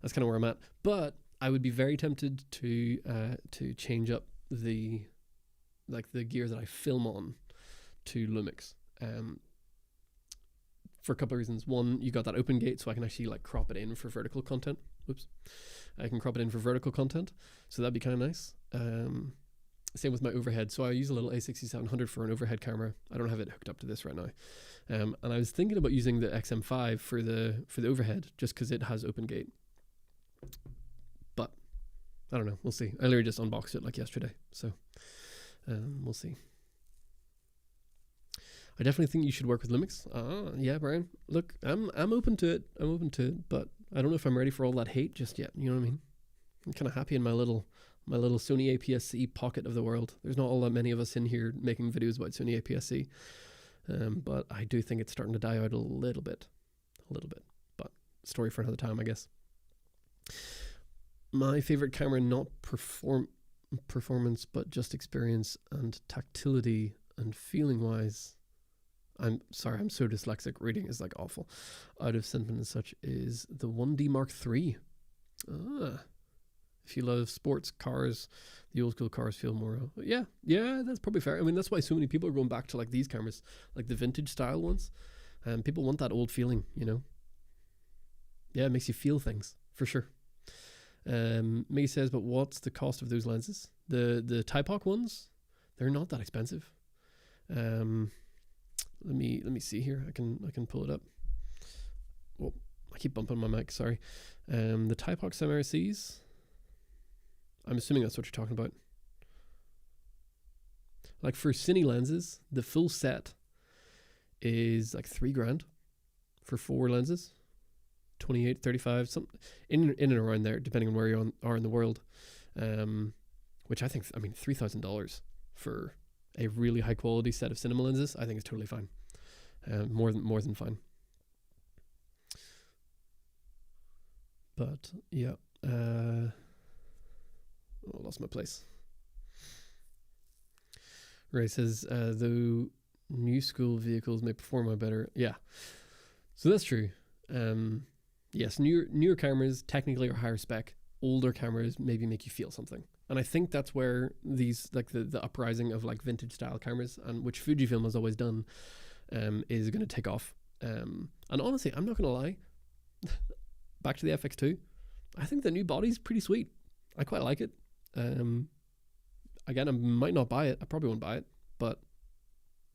where I'm at. But I would be very tempted to change up the gear that I film on to Lumix, for a couple of reasons. One, you got that open gate, so I can actually like crop it in for vertical content. Whoops, I can crop it in for vertical content, so that'd be kind of nice. Same with my overhead. So I use a little A6700 for an overhead camera. I don't have it hooked up to this right now, and I was thinking about using the XM5 for the overhead just because it has open gate. But I don't know. We'll see. I literally just unboxed it like yesterday, so we'll see. I definitely think you should work with Lumix. Yeah, Brian. Look, I'm open to it. But I don't know if I'm ready for all that hate just yet. You know what I mean? I'm kind of happy in my little Sony APS-C pocket of the world. There's not all that many of us in here making videos about Sony APS-C, but I do think it's starting to die out a little bit. But story for another time, I guess. My favorite camera, not performance, but just experience and tactility and feeling wise. I'm sorry, I'm so dyslexic. Reading is like awful. Out of sentiment and such is the 1D Mark III. If you love sports cars, the old school cars feel more. Yeah, that's probably fair. I mean, that's why so many people are going back to like these cameras, like the vintage style ones. And people want that old feeling, Yeah, it makes you feel things for sure. May says, but what's the cost of those lenses? The Typoc ones, they're not that expensive. Let me see here. I can pull it up. Oh, I keep bumping my mic. Sorry. The Typoc MRCs. I'm assuming that's what you're talking about. Like for cine lenses, the full set is like $3,000 for 4 lenses. 28, 35, something in and around there, depending on where you are in the world. Which I think, $3,000 for a really high quality set of cinema lenses, I think is totally fine. More than fine. But yeah, I lost my place. Ray says, though new school vehicles may perform better. Yeah, so that's true. Yes, newer cameras technically are higher spec. Older cameras maybe make you feel something. And I think that's where these, like the uprising of like vintage style cameras, and which Fujifilm has always done, is going to take off. And honestly, I'm not going to lie. Back to the FX2, I think the new body's pretty sweet. I quite like it. Again, I might not buy it. I probably won't buy it, but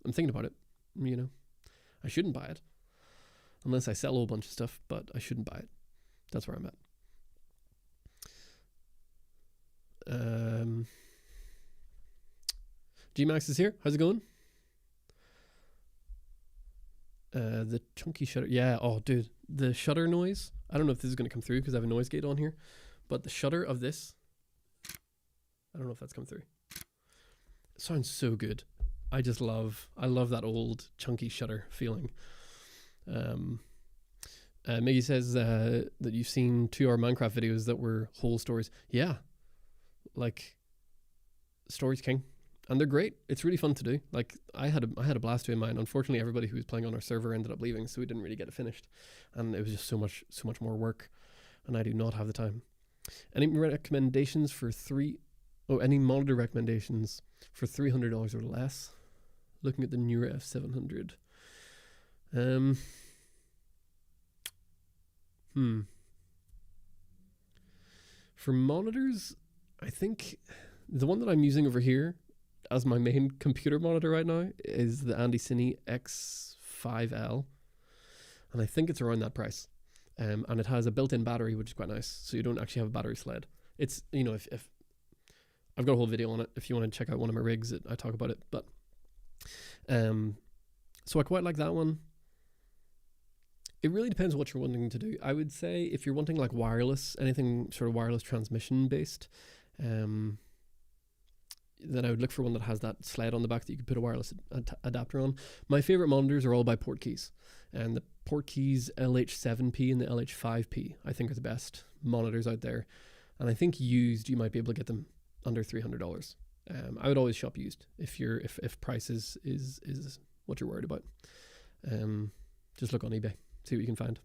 I'm thinking about it. I shouldn't buy it unless I sell a whole bunch of stuff, but I shouldn't buy it. That's where I'm at. Gmax is here. How's it going? The chunky shutter. Yeah. Oh, dude, the shutter noise. I don't know if this is going to come through because I have a noise gate on here, but the shutter of this, I don't know if that's come through. It sounds so good. I love that old chunky shutter feeling. Miggy says that you've seen 2-hour Minecraft videos that were whole stories. Yeah, like Story's king, and they're great. It's really fun to do. Like I had a blast doing mine. Unfortunately, everybody who was playing on our server ended up leaving, so we didn't really get it finished, and it was just so much more work, and I do not have the time. Any recommendations for any monitor recommendations for $300 or less? Looking at the newer F700. For monitors, I think the one that I'm using over here as my main computer monitor right now is the Andy Cine X5L, and I think it's around that price. And it has a built-in battery, which is quite nice, so you don't actually have a battery sled. It's, if I've got a whole video on it if you want to check out one of my rigs, I talk about it, but so I quite like that one. It really depends what you're wanting to do. I would say if you're wanting like wireless, anything sort of wireless transmission based, then I would look for one that has that sled on the back that you can put a wireless adapter on. My favorite monitors are all by Portkeys, and the Portkeys LH7P and the LH5P I think are the best monitors out there, and I think used you might be able to get them under $300. I would always shop used if price is what you're worried about. Just look on eBay, see what you can find.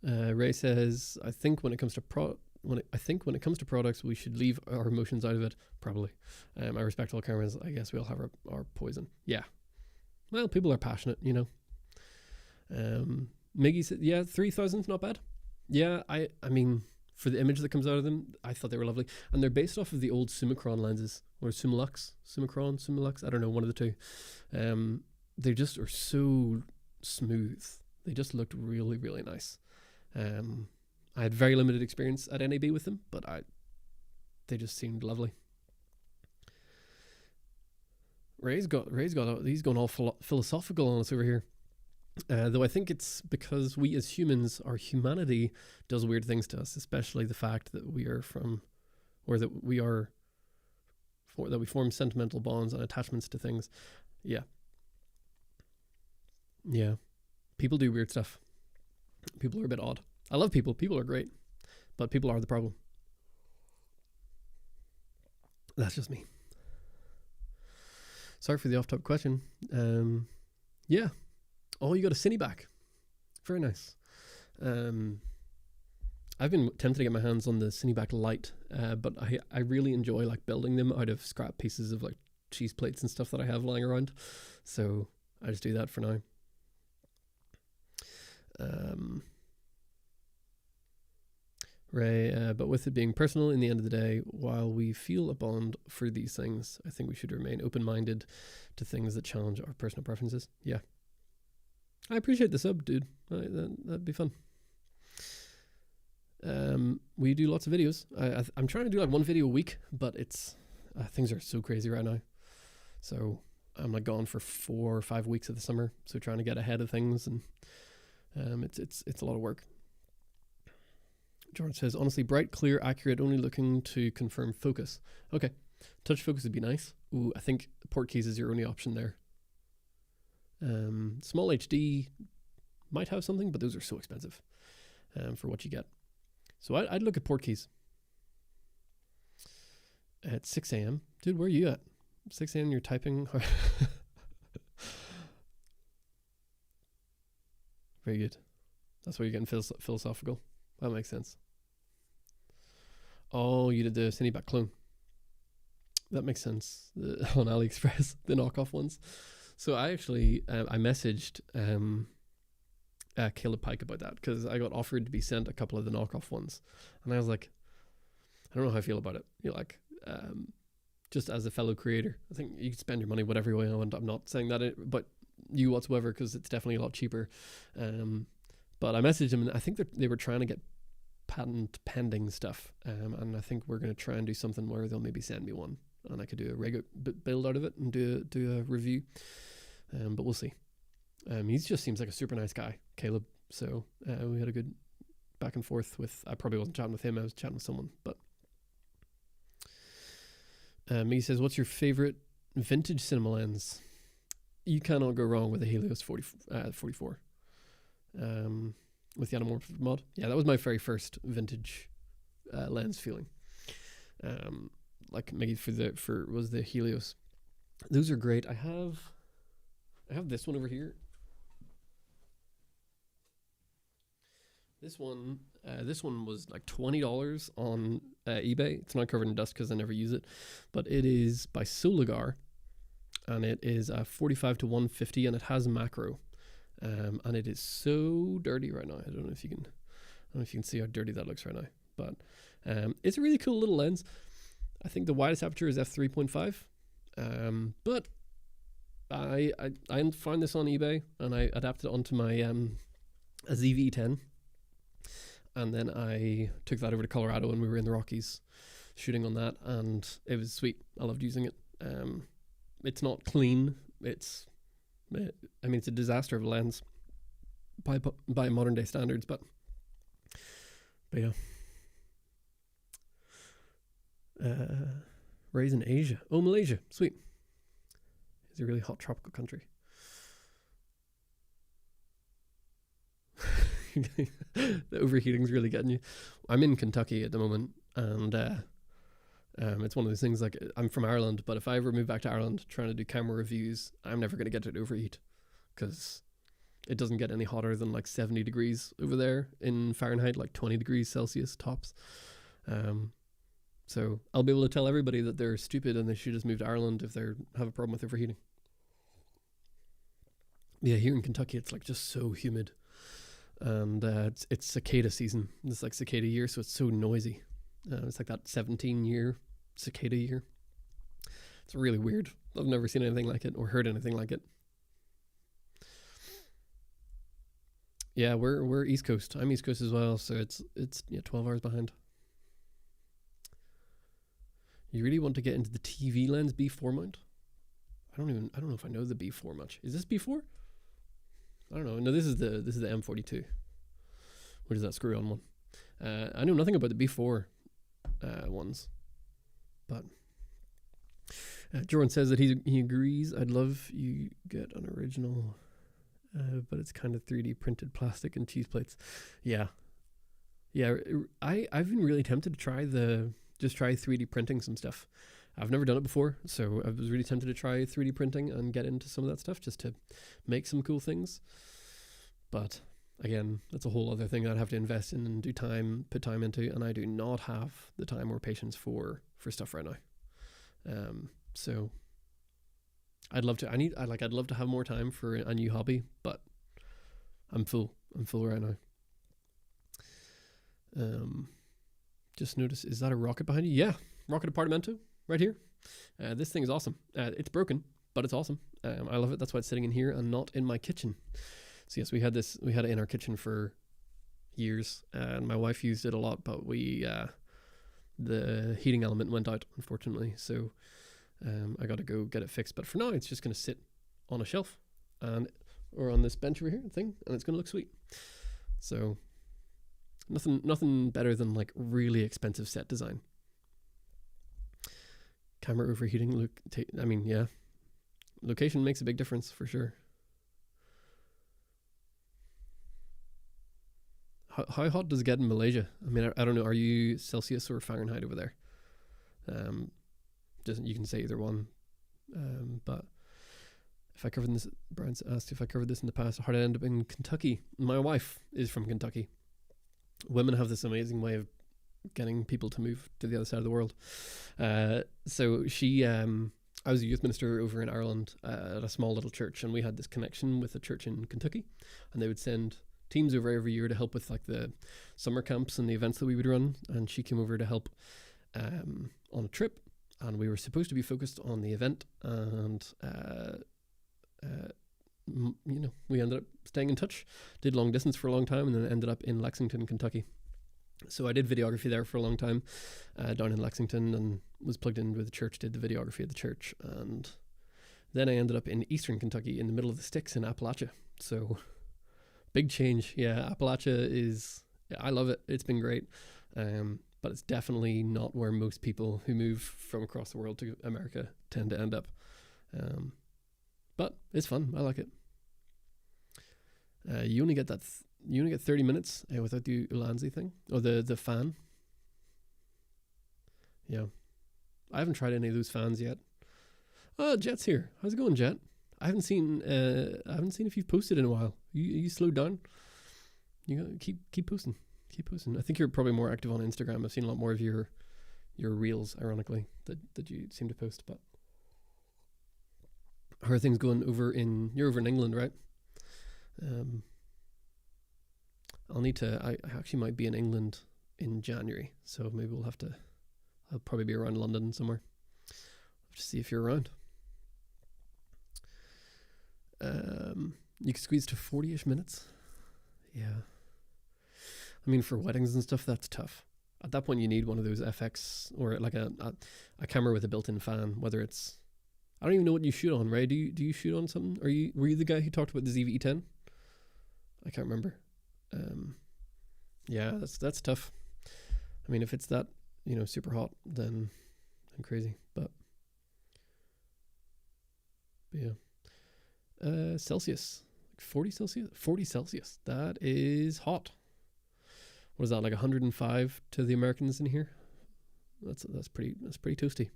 Ray says, I think when it comes to products, we should leave our emotions out of it. Probably. I respect all cameras. I guess we all have our poison. Yeah. Well, people are passionate, Miggy said, yeah, 3,000's not bad. Yeah, I mean, for the image that comes out of them, I thought they were lovely. And they're based off of the old Summicron lenses, or Summilux, I don't know, one of the two. They just are so smooth. They just looked really, really nice. I had very limited experience at NAB with them, but they just seemed lovely. He's gone all philosophical on us over here. Though I think it's because we as humans, our humanity does weird things to us, especially the fact that we form sentimental bonds and attachments to things. Yeah. Yeah. People do weird stuff. People are a bit odd. I love people. People are great, but people are the problem. That's just me. Sorry for the off-topic question. Yeah. Oh, you got a Cine back. Very nice. I've been tempted to get my hands on the Cineback Lite, but I really enjoy like building them out of scrap pieces of like cheese plates and stuff that I have lying around. So I just do that for now. Ray, but with it being personal, in the end of the day, while we feel a bond for these things, I think we should remain open-minded to things that challenge our personal preferences. Yeah. I appreciate the sub, dude. That'd be fun. We do lots of videos. I'm trying to do like one video a week, but things are so crazy right now. So I'm like gone for 4 or 5 weeks of the summer. So trying to get ahead of things, and it's a lot of work. George says, honestly, bright, clear, accurate, only looking to confirm focus. Okay. Touch focus would be nice. Ooh, I think Portkeys is your only option there. Small HD might have something, but those are so expensive for what you get. So I'd look at Portkeys. At 6 a.m. Dude, where are you at? 6 a.m. you're typing. Very good. That's why you're getting philosophical. That makes sense. Oh, you did the Cineback clone. That makes sense. On AliExpress, the knockoff ones. So I actually, I messaged Caleb Pike about that, because I got offered to be sent a couple of the knockoff ones. And I was like, I don't know how I feel about it. Just as a fellow creator, I think you can spend your money whatever way you want. I'm not saying that but you whatsoever, because it's definitely a lot cheaper. But I messaged him, and I think they were trying to get patent pending stuff. And I think we're going to try and do something where they'll maybe send me one, and I could do a regular build out of it and do a review. But we'll see. He just seems like a super nice guy, Caleb. So we had a good back and forth with. I probably wasn't chatting with him. I was chatting with someone. But he says, "What's your favorite vintage cinema lens?" You cannot go wrong with a Helios 44. With the anamorphic mod. Yeah, that was my very first vintage lens feeling. Like maybe was the Helios. Those are great. I have this one over here. This one was like $20 on eBay. It's not covered in dust because I never use it, but it is by Soligar, and it is 45-150, and it has macro, and it is so dirty right now. I don't know if you can see how dirty that looks right now, but it's a really cool little lens. I think the widest aperture is f3.5, but I found this on eBay and I adapted it onto my a ZV-10. And then I took that over to Colorado and we were in the Rockies shooting on that, and it was sweet. I loved using it. It's not clean. It's a disaster of a lens by modern day standards, but yeah. Raised in Asia. Oh, Malaysia. Sweet. It's a really hot tropical country. The overheating's really getting you. I'm in Kentucky at the moment, and it's one of those things, like, I'm from Ireland, but if I ever move back to Ireland trying to do camera reviews, I'm never going to get it to overheat, because it doesn't get any hotter than like 70 degrees over there in Fahrenheit, like 20 degrees Celsius tops. So I'll be able to tell everybody that they're stupid and they should just move to Ireland if they have a problem with overheating. Yeah, here in Kentucky, it's like just so humid. And it's cicada season. It's like cicada year, so it's so noisy. It's like that 17-year cicada year. It's really weird. I've never seen anything like it or heard anything like it. Yeah, we're East Coast. I'm East Coast as well, so it's 12 hours behind. You really want to get into the TV lens B4 mount? I don't know if I know the B4 much. Is this B4? I don't know. No, this is the M42, which is that screw-on one. I know nothing about the B4 ones, but Jordan says that he agrees. I'd love you get an original, but it's kind of 3D printed plastic and cheese plates. Yeah. I've been really tempted to try 3D printing some stuff. I've never done it before, so I was really tempted to try 3D printing and get into some of that stuff just to make some cool things. But again, that's a whole other thing I'd have to invest in and put time into, and I do not have the time or patience for stuff right now. So I'd love to. I'd love to have more time for a new hobby, but I'm full right now. Just notice, is that a rocket behind you? Yeah, rocket apartamento. Right here. This thing is awesome. It's broken, but it's awesome. I love it. That's why it's sitting in here and not in my kitchen. So yes, we had it in our kitchen for years, and my wife used it a lot, but the heating element went out, unfortunately. So I got to go get it fixed. But for now, it's just going to sit on a shelf or on this bench over here and it's going to look sweet. So nothing better than like really expensive set design. Camera overheating, location makes a big difference for sure. How hot does it get in Malaysia? I mean, I don't know. Are you Celsius or Fahrenheit over there? You can say either one. But if I covered this, Brian's asked if I covered this in the past. How did I end up in Kentucky? My wife is from Kentucky. Women have this amazing way of getting people to move to the other side of the world. So she, I was a youth minister over in Ireland at a small little church, and we had this connection with a church in Kentucky, and they would send teams over every year to help with like the summer camps and the events that we would run. And she came over to help on a trip, and we were supposed to be focused on the event, and we ended up staying in touch, did long distance for a long time, and then ended up in Lexington, Kentucky. So I did videography there for a long time, down in Lexington, and was plugged in with the church, did the videography at the church, and Then I ended up in eastern Kentucky in the middle of the sticks in Appalachia. So big change. Yeah, Appalachia is, I love it. It's been great. But it's definitely not where most people who move from across the world to America tend to end up. But it's fun. I like it. You only get you only get 30 minutes without the Ulanzi thing or the fan. Yeah, I haven't tried any of those fans yet. Oh, Jet's here. How's it going, Jet? I haven't seen if you've posted in a while. You slowed down. You gotta keep posting. Keep posting. I think you're probably more active on Instagram. I've seen a lot more of your reels, ironically, that you seem to post. But how are things going you're over in England, right? I'll need to, I actually might be in England in January, so maybe I'll probably be around London somewhere. I'll have to see if you're around. You could squeeze to 40-ish minutes. Yeah. I mean, for weddings and stuff, that's tough. At that point, you need one of those FX or like a camera with a built-in fan, whether it's, I don't even know what you shoot on, Ray. Do you shoot on something? Were you the guy who talked about the ZV-E10? I can't remember. Yeah, that's tough. I mean, if it's that, super hot, then I'm crazy. But yeah. Celsius. 40 Celsius. That is hot. What is that, like 105 to the Americans in here? That's pretty toasty.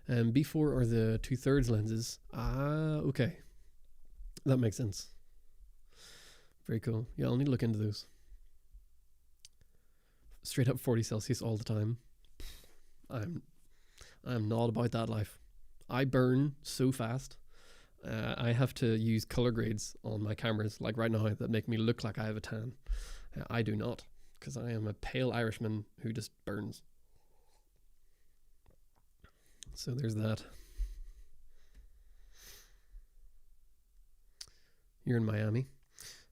B4 are the 2/3 lenses. Okay. That makes sense. Very cool. Yeah, I'll need to look into those. Straight up 40 Celsius all the time. I'm not about that life. I burn so fast. I have to use color grades on my cameras, like right now, that make me look like I have a tan. I do not, because I am a pale Irishman who just burns. So there's that. You're in Miami.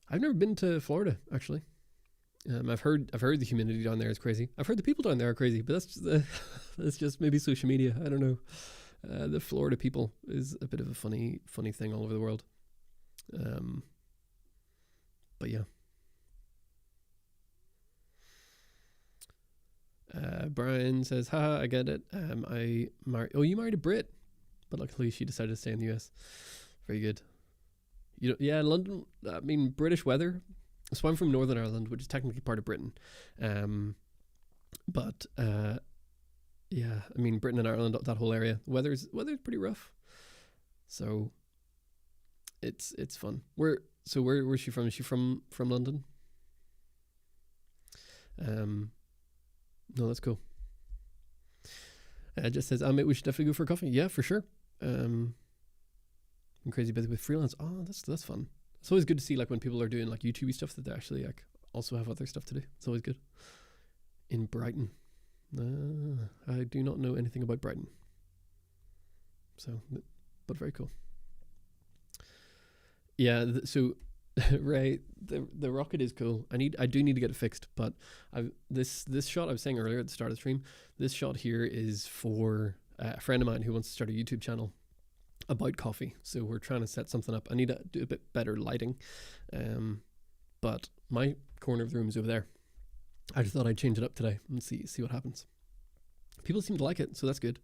I've never been to Florida, actually. I've heard the humidity down there is crazy. I've heard the people down there are crazy, but that's just maybe social media. I don't know. The Florida people is a bit of a funny thing all over the world. But yeah. Brian says, haha, I get it. You married a Brit, but luckily she decided to stay in the US. Very good. Yeah, London, I mean, British weather. So I'm from Northern Ireland, which is technically part of Britain. But yeah, I mean, Britain and Ireland, that whole area, weather's pretty rough. So it's fun. Where's she from? Is she from London? No, that's cool. It just says, mate, we should definitely go for a coffee. Yeah, for sure. I'm crazy busy with freelance. Oh, that's fun. It's always good to see, like, when people are doing like YouTube stuff, that they actually like also have other stuff to do. It's always good. In Brighton. I do not know anything about Brighton. So, but very cool. Yeah, so Ray, the rocket is cool. I do need to get it fixed, but this shot I was saying earlier at the start of the stream, this shot here is for a friend of mine who wants to start a YouTube channel about coffee. So we're trying to set something up. I need to do a bit better lighting, but my corner of the room is over there. I just thought I'd change it up today and see what happens. People seem to like it, so that's good.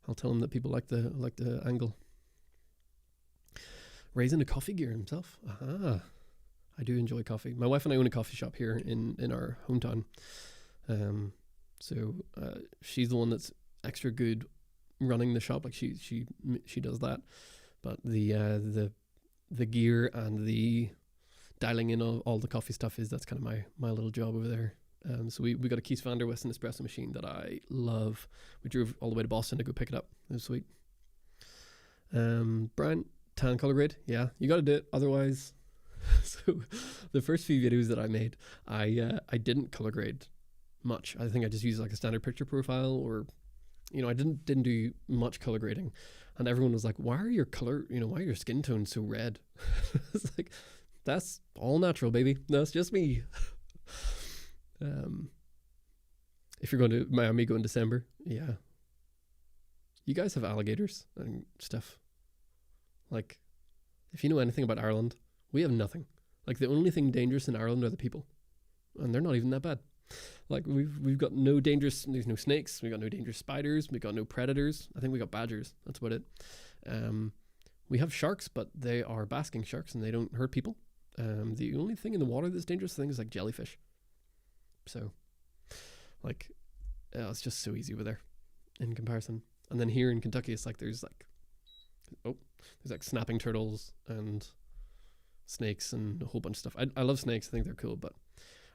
I'll tell them that people like the angle. Ray's into coffee gear himself. Aha. I do enjoy coffee. My wife and I own a coffee shop here in our hometown. So she's the one that's extra good running the shop. Like she does that. But the gear and the dialing in all the coffee stuff that's kind of my little job over there. So we got a Keith Van der Westen espresso machine that I love. We drove all the way to Boston to go pick it up. It was sweet. Brian, tan color grade, yeah, you got to do it. Otherwise, so the first few videos that I made, I didn't color grade much. I think I just used like a standard picture profile, or I didn't do much color grading, and everyone was like, "Why are your skin tones so red?" It's like, that's all natural, baby. That's just me. If you're going to Miami, go in December. Yeah. You guys have alligators and stuff. Like, if you know anything about Ireland, we have nothing. Like, the only thing dangerous in Ireland are the people, and they're not even that bad. Like, we've got no dangerous. There's no snakes. We got no dangerous spiders. We got no predators. I think we got badgers. That's about it. We have sharks, but they are basking sharks and they don't hurt people. The only thing in the water that's dangerous, I think, is like jellyfish. So, like, it's just so easy over there in comparison. And then here in Kentucky, it's like there's like snapping turtles and snakes and a whole bunch of stuff. I love snakes. I think they're cool, but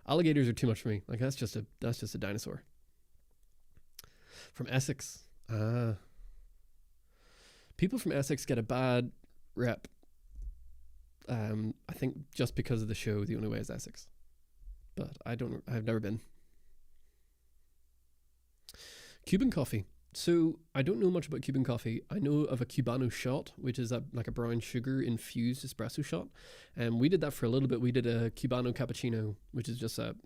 alligators are too much for me. Like, that's just a dinosaur. From Essex. People from Essex get a bad rep. I think just because of the show, The Only Way is Essex. But I've never been. Cuban coffee. So I don't know much about Cuban coffee. I know of a Cubano shot, which is like a brown sugar infused espresso shot. And we did that for a little bit. We did a Cubano cappuccino, which is just a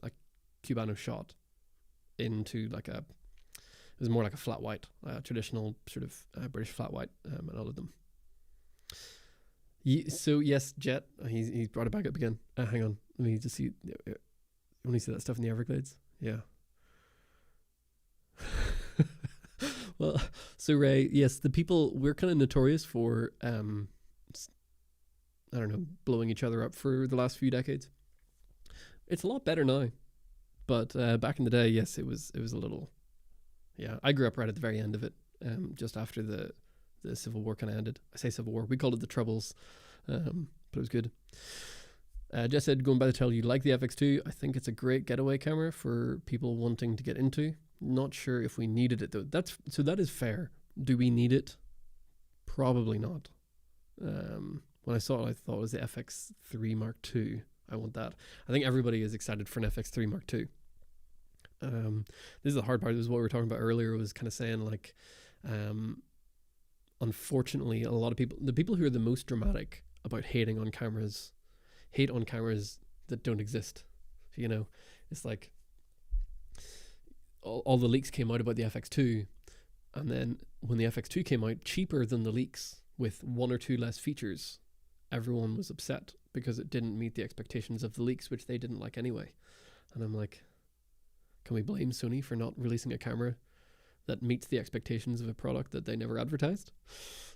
Cubano shot into like it was more like a flat white, traditional sort of British flat white, and all of them. So yes, Jet, he's brought it back up again. Hang on, let me just see. When you see that stuff in the Everglades, yeah. Well, so Ray, yes, the people, we're kind of notorious for, I don't know, blowing each other up for the last few decades. It's a lot better now, but back in the day, yes, it was a little. Yeah, I grew up right at the very end of it, just after the Civil War kind of ended. I say Civil War, we called it the Troubles, but it was good. Jess said, going by the tail, you like the FX2. I think it's a great getaway camera for people wanting to get into. Not sure if we needed it though. That is fair. Do we need it? Probably not. When I saw it, I thought it was the FX3 Mark II. I want that. I think everybody is excited for an FX3 Mark II. This is the hard part. This is what we were talking about earlier, was kind of saying like, unfortunately, a lot of people, the people who are the most dramatic about hating on cameras, hate on cameras that don't exist. You know, it's like all the leaks came out about the FX2, and then when the FX2 came out cheaper than the leaks with one or two less features, everyone was upset because it didn't meet the expectations of the leaks, which they didn't like anyway. And I'm like, can we blame Sony for not releasing a camera that meets the expectations of a product that they never advertised?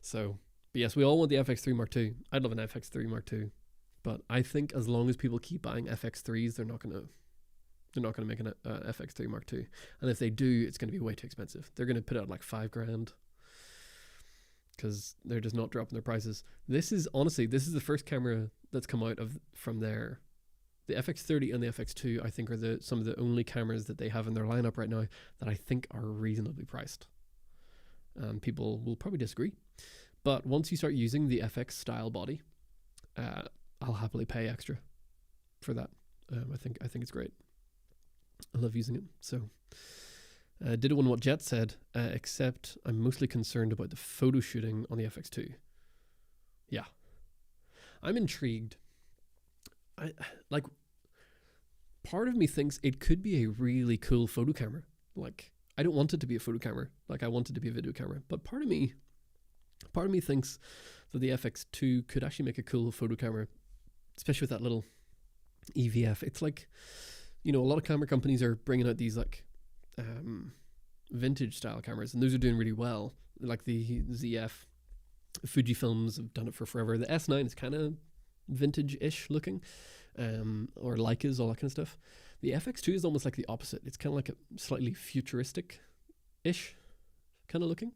So, but yes, we all want the FX3 Mark II. I'd love an FX3 Mark II, but I think as long as people keep buying FX3s, they're not going to make an FX3 Mark II. And if they do, it's going to be way too expensive. They're going to put out like $5,000 because they're just not dropping their prices. This is the first camera that's come out from there. The FX30 and the FX2, I think, are some of the only cameras that they have in their lineup right now that I think are reasonably priced. And people will probably disagree. But once you start using the FX style body, I'll happily pay extra for that. I think it's great. I love using it. So did it on what Jet said, except I'm mostly concerned about the photo shooting on the FX2. Yeah. I'm intrigued. Part of me thinks it could be a really cool photo camera. Like, I don't want it to be a photo camera. Like, I want it to be a video camera. But part of me thinks that the FX2 could actually make a cool photo camera, especially with that little EVF. It's like, you know, a lot of camera companies are bringing out these like vintage style cameras, and those are doing really well. Like the ZF, Fujifilms have done it for forever. The S9 is kind of vintage-ish looking, or Leicas, all that kind of stuff. The FX2 is almost like the opposite. It's kind of like a slightly futuristic-ish kind of looking,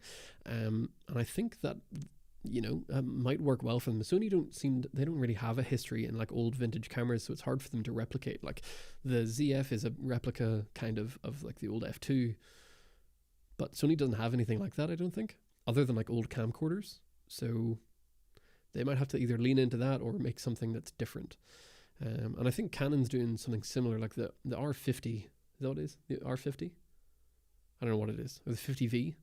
and I think that, you know, might work well for them. Sony they don't really have a history in like old vintage cameras, so it's hard for them to replicate. Like the ZF is a replica kind of like the old F2, but Sony doesn't have anything like that, I don't think, other than like old camcorders. So they might have to either lean into that or make something that's different. And I think Canon's doing something similar, like the R50. Is that what it is? The R50? I don't know what it is. Or the 50V.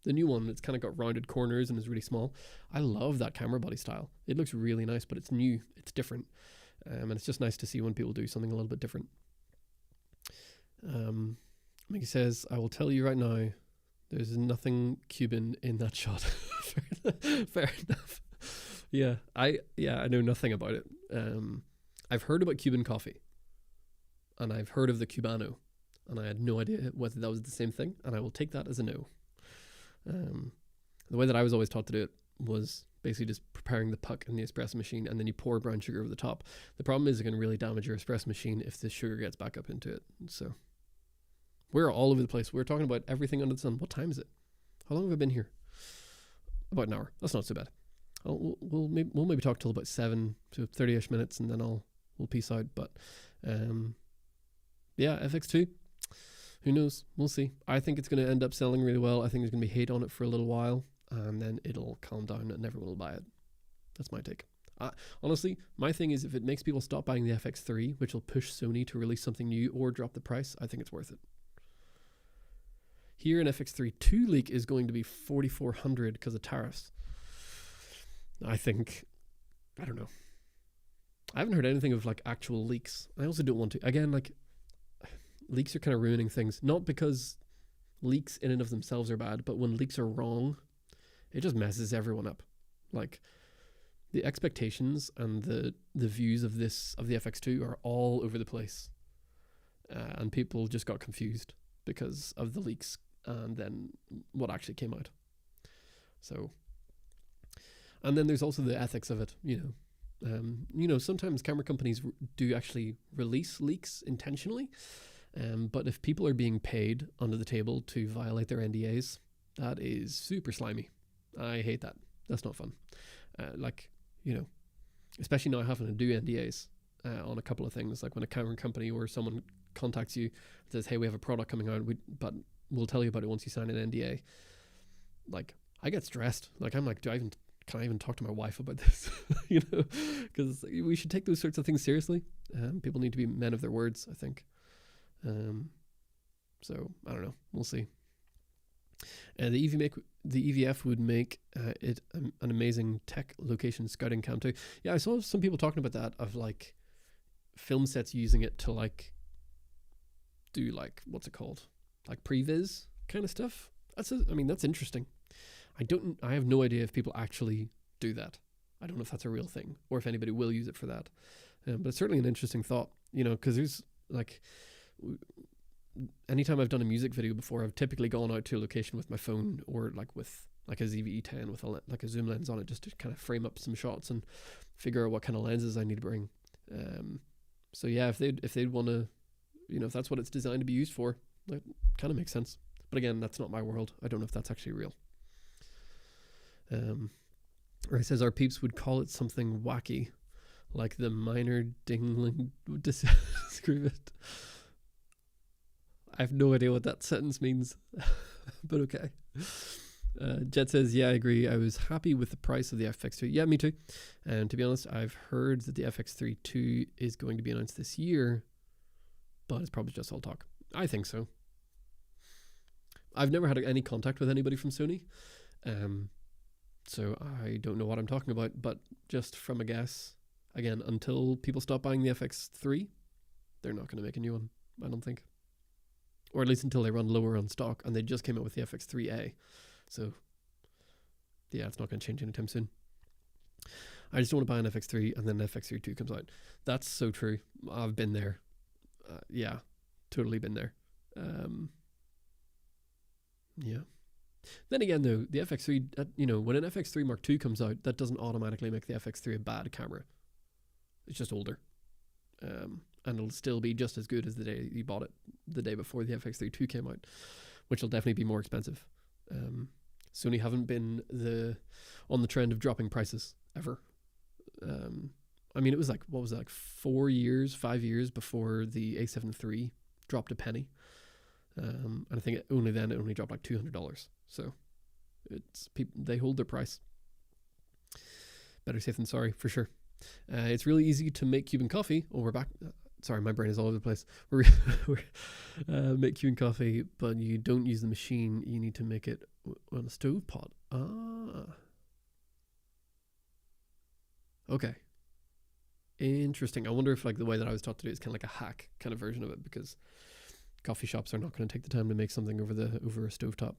The new one that's kind of got rounded corners and is really small. I love that camera body style. It looks really nice, but it's new. It's different. And it's just nice to see when people do something a little bit different. Mickey says, I will tell you right now, there's nothing Cuban in that shot. Fair enough. I know nothing about it. I've heard about Cuban coffee, and I've heard of the Cubano, and I had no idea whether that was the same thing, and I will take that as a no. The way that I was always taught to do it was basically just preparing the puck in the espresso machine, and then you pour brown sugar over the top. The problem is it can really damage your espresso machine if the sugar gets back up into it. So we're all over the place. We're talking about everything under the sun. What time is it? How long have I been here? About an hour. That's not so bad. We'll maybe talk till about 7 to 30ish minutes, and then we'll peace out. But yeah, FX2. Who knows? We'll see. I think it's going to end up selling really well. I think there's going to be hate on it for a little while, and then it'll calm down and everyone will buy it. That's my take. Honestly, my thing is if it makes people stop buying the FX3, which will push Sony to release something new or drop the price, I think it's worth it. Here an FX32 leak is going to be 4,400 because of tariffs. I don't know. I haven't heard anything of like actual leaks. I also don't want to. Again, like leaks are kind of ruining things. Not because leaks in and of themselves are bad, but when leaks are wrong, it just messes everyone up. Like the expectations and the views of the FX2 are all over the place. And people just got confused because of the leaks and then what actually came out. So, and then there's also the ethics of it, sometimes camera companies do actually release leaks intentionally. But if people are being paid under the table to violate their NDAs, that is super slimy. I hate that. That's not fun. Especially now having to do NDAs on a couple of things, like when a camera company or someone contacts you and says, hey, we have a product coming out, but we'll tell you about it once you sign an NDA. Like, I get stressed. Like, I'm like, can I even talk to my wife about this? Because we should take those sorts of things seriously. People need to be men of their words, I think. So I don't know. We'll see. The EVF would make it an amazing tech location scouting cam too. Yeah, I saw some people talking about that, of like film sets using it to like do like, what's it called, like previs kind of stuff. That's interesting. I have no idea if people actually do that. I don't know if that's a real thing or if anybody will use it for that. But it's certainly an interesting thought, because there's like, anytime I've done a music video before, I've typically gone out to a location with my phone or like with like a ZV-E10 with a zoom lens on it, just to kind of frame up some shots and figure out what kind of lenses I need to bring. So yeah, if they'd want to, if that's what it's designed to be used for, that kind of makes sense. But again, that's not my world. I don't know if that's actually real. Or it says our peeps would call it something wacky, like the minor dingling would describe it. I have no idea what that sentence means, but okay. Jet says, yeah, I agree. I was happy with the price of the FX2. Yeah, me too. And to be honest, I've heard that the FX32 is going to be announced this year, but it's probably just all talk. I think so. I've never had any contact with anybody from Sony, so I don't know what I'm talking about, but just from a guess, again, until people stop buying the FX3, they're not going to make a new one, I don't think. Or at least until they run lower on stock, and they just came out with the FX3A. So, yeah, it's not going to change anytime soon. I just don't want to buy an FX3 and then an FX32 comes out. That's so true. I've been there. Yeah, totally been there. Yeah. Then again, though, the FX3, when an FX3 Mark II comes out, that doesn't automatically make the FX3 a bad camera. It's just older. And it'll still be just as good as the day you bought it, the day before the FX32 came out, which will definitely be more expensive. Sony haven't been on the trend of dropping prices ever. It was like, 5 years before the A7 III dropped a penny. And I think it only dropped like $200. So they hold their price. Better safe than sorry, for sure. It's really easy to make Cuban coffee. Oh, we're back. Sorry, my brain is all over the place. We're make Cuban coffee, but you don't use the machine. You need to make it on a stove pot. Okay. Interesting. I wonder if like the way that I was taught to do it is kind of like a hack kind of version of it, because coffee shops are not going to take the time to make something over a stovetop.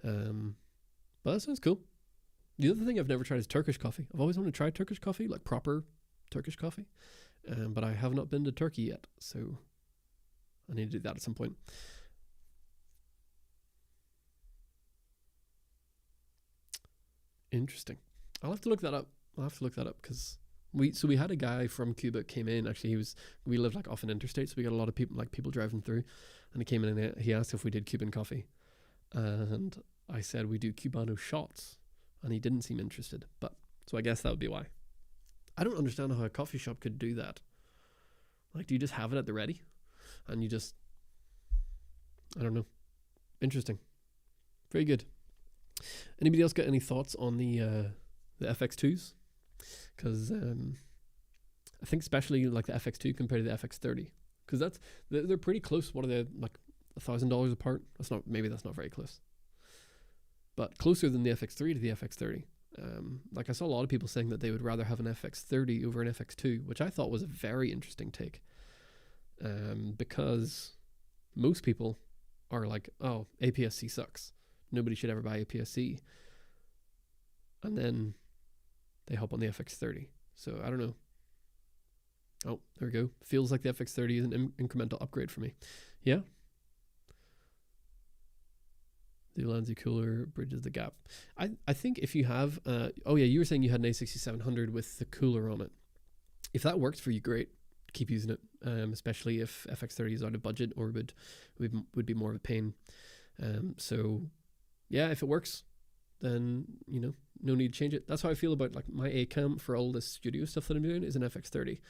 But that sounds cool. The other thing I've never tried is Turkish coffee. I've always wanted to try Turkish coffee, like proper Turkish coffee, but I have not been to Turkey yet, so I need to do that at some point. Interesting. I'll have to look that up. Because we had a guy from Cuba came in. Actually, we lived like off an interstate, so we got a lot of people driving through, and he came in and he asked if we did Cuban coffee, and I said we do Cubano shots, and he didn't seem interested. But so I guess that would be why. I don't understand how a coffee shop could do that. Like, do you just have it at the ready, and you just, I don't know. Interesting. Very good. Anybody else got any thoughts on the FX2s? Because I think especially like the FX2 compared to the FX30, because they're pretty close. What are they, like $1,000 apart? That's not very close, but closer than the FX3 to the FX30. Like I saw a lot of people saying that they would rather have an FX30 over an FX2, which I thought was a very interesting take, because most people are like, oh, APS-C sucks, nobody should ever buy APS-C, and then they hop on the FX30. So I don't know. Oh, there we go. Feels like the FX30 is an incremental upgrade for me. Yeah. The Ulanzi cooler bridges the gap. I think if you have, oh yeah, you were saying you had an A6700 with the cooler on it. If that works for you, great. Keep using it, especially if FX30 is out of budget or would be more of a pain. So yeah, if it works, then, you know, no need to change it. That's how I feel about like my A cam for all this studio stuff that I'm doing is an FX30,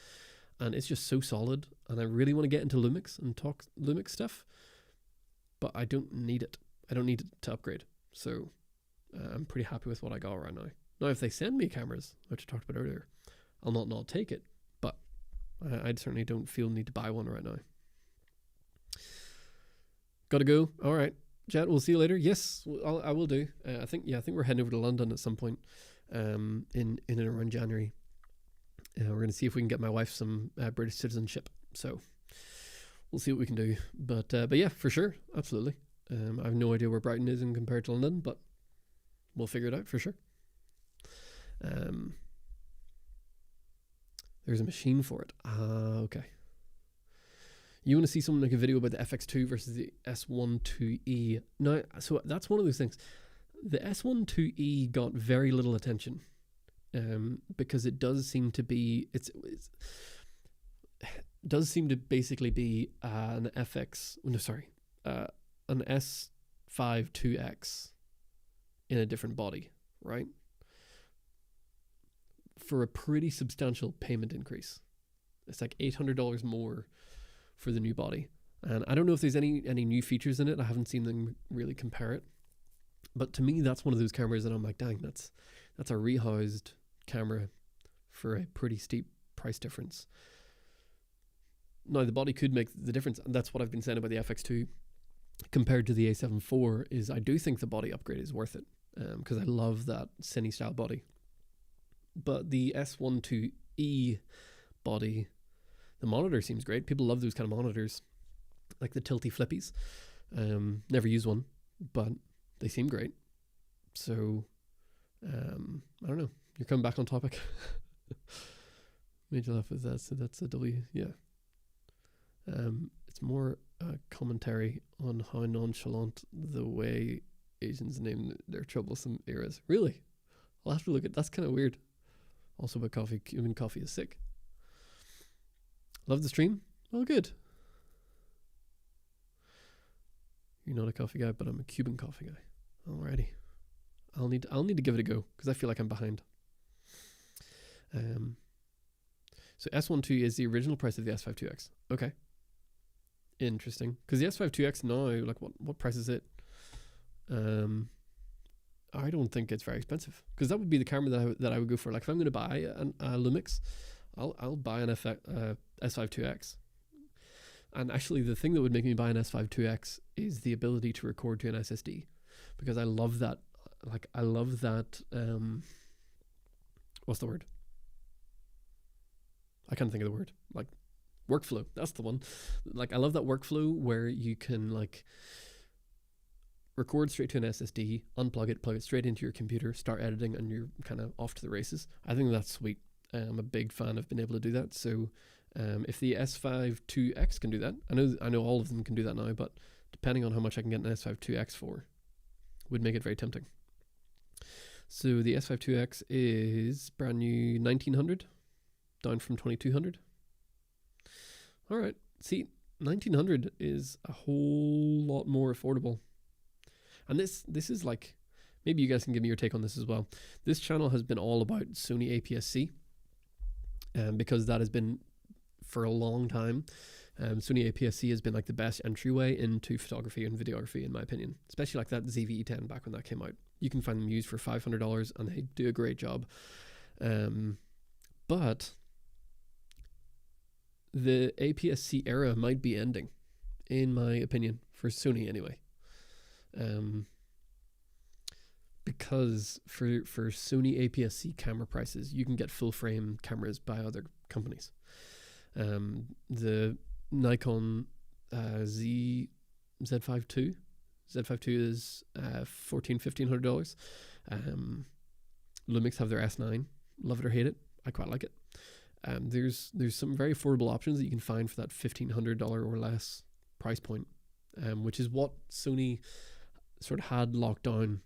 and it's just so solid, and I really want to get into Lumix and talk Lumix stuff, but I don't need it. I don't need it to upgrade. So I'm pretty happy with what I got right now. Now, if they send me cameras, which I talked about earlier, I'll not take it, but I certainly don't feel the need to buy one right now. Gotta go. All right. Jet, we'll see you later. Yes, I will do. I think we're heading over to London at some point, in and around January. We're going to see if we can get my wife some British citizenship. So we'll see what we can do. But yeah, for sure, absolutely. I have no idea where Brighton is in compared to London, but we'll figure it out for sure. There's a machine for it. Okay. You want to see someone make a video about the FX2 versus the S12E. Now, so that's one of those things. The S12E got very little attention, because it does seem to be, it does seem to basically be an S52X in a different body, right? For a pretty substantial payment increase. It's like $800 more for the new body, and I don't know if there's any new features in it. I haven't seen them really compare it, but to me that's one of those cameras that I'm like, dang, that's a rehoused camera for a pretty steep price difference. Now the body could make the difference, and that's what I've been saying about the FX2 compared to the A7 IV, is I do think the body upgrade is worth it, because I love that cine style body. But the S12E body, the monitor seems great. People love those kind of monitors, like the tilty flippies. Never use one, but they seem great. So, I don't know. You're coming back on topic. Made you laugh with that. So that's a W. Yeah. It's more a commentary on how nonchalant the way Asians name their troublesome eras. Really? I'll have to look at. That's kind of weird. Also about coffee. Cuban coffee is sick. Love the stream? Well, good. You're not a coffee guy, but I'm a Cuban coffee guy. Alrighty. I'll need to give it a go, because I feel like I'm behind. So S12 is the original price of the S52X. Okay. Interesting. Because the S52X now, like what price is it? I don't think it's very expensive, because that would be the camera that I would go for. Like if I'm going to buy a Lumix, I'll buy an S52X. And actually, the thing that would make me buy an S52X is the ability to record to an SSD, because I love that. Like I love that. What's the word? I can't think of the word. Like workflow. That's the one. Like I love that workflow where you can like record straight to an SSD, unplug it, plug it straight into your computer, start editing, and you're kind of off to the races. I think that's sweet. I'm a big fan of being able to do that. So if the S5 can do that, I know all of them can do that now, but depending on how much I can get an S5 for, would make it very tempting. So the S5 is brand new 1900, down from 2200. All right, see, 1900 is a whole lot more affordable. And this is like, maybe you guys can give me your take on this as well. This channel has been all about Sony APS-C, because that has been for a long time. Sony APS-C has been like the best entryway into photography and videography, in my opinion, especially like that ZV-E10 back when that came out. You can find them used for $500 and they do a great job. But the APS-C era might be ending, in my opinion, for Sony anyway. Because for Sony APS-C camera prices, you can get full frame cameras by other companies. The Nikon Z5 II is $1,400-$1,500. Lumix have their S9. Love it or hate it, I quite like it. There's some very affordable options that you can find for that $1,500 or less price point, which is what Sony sort of had locked down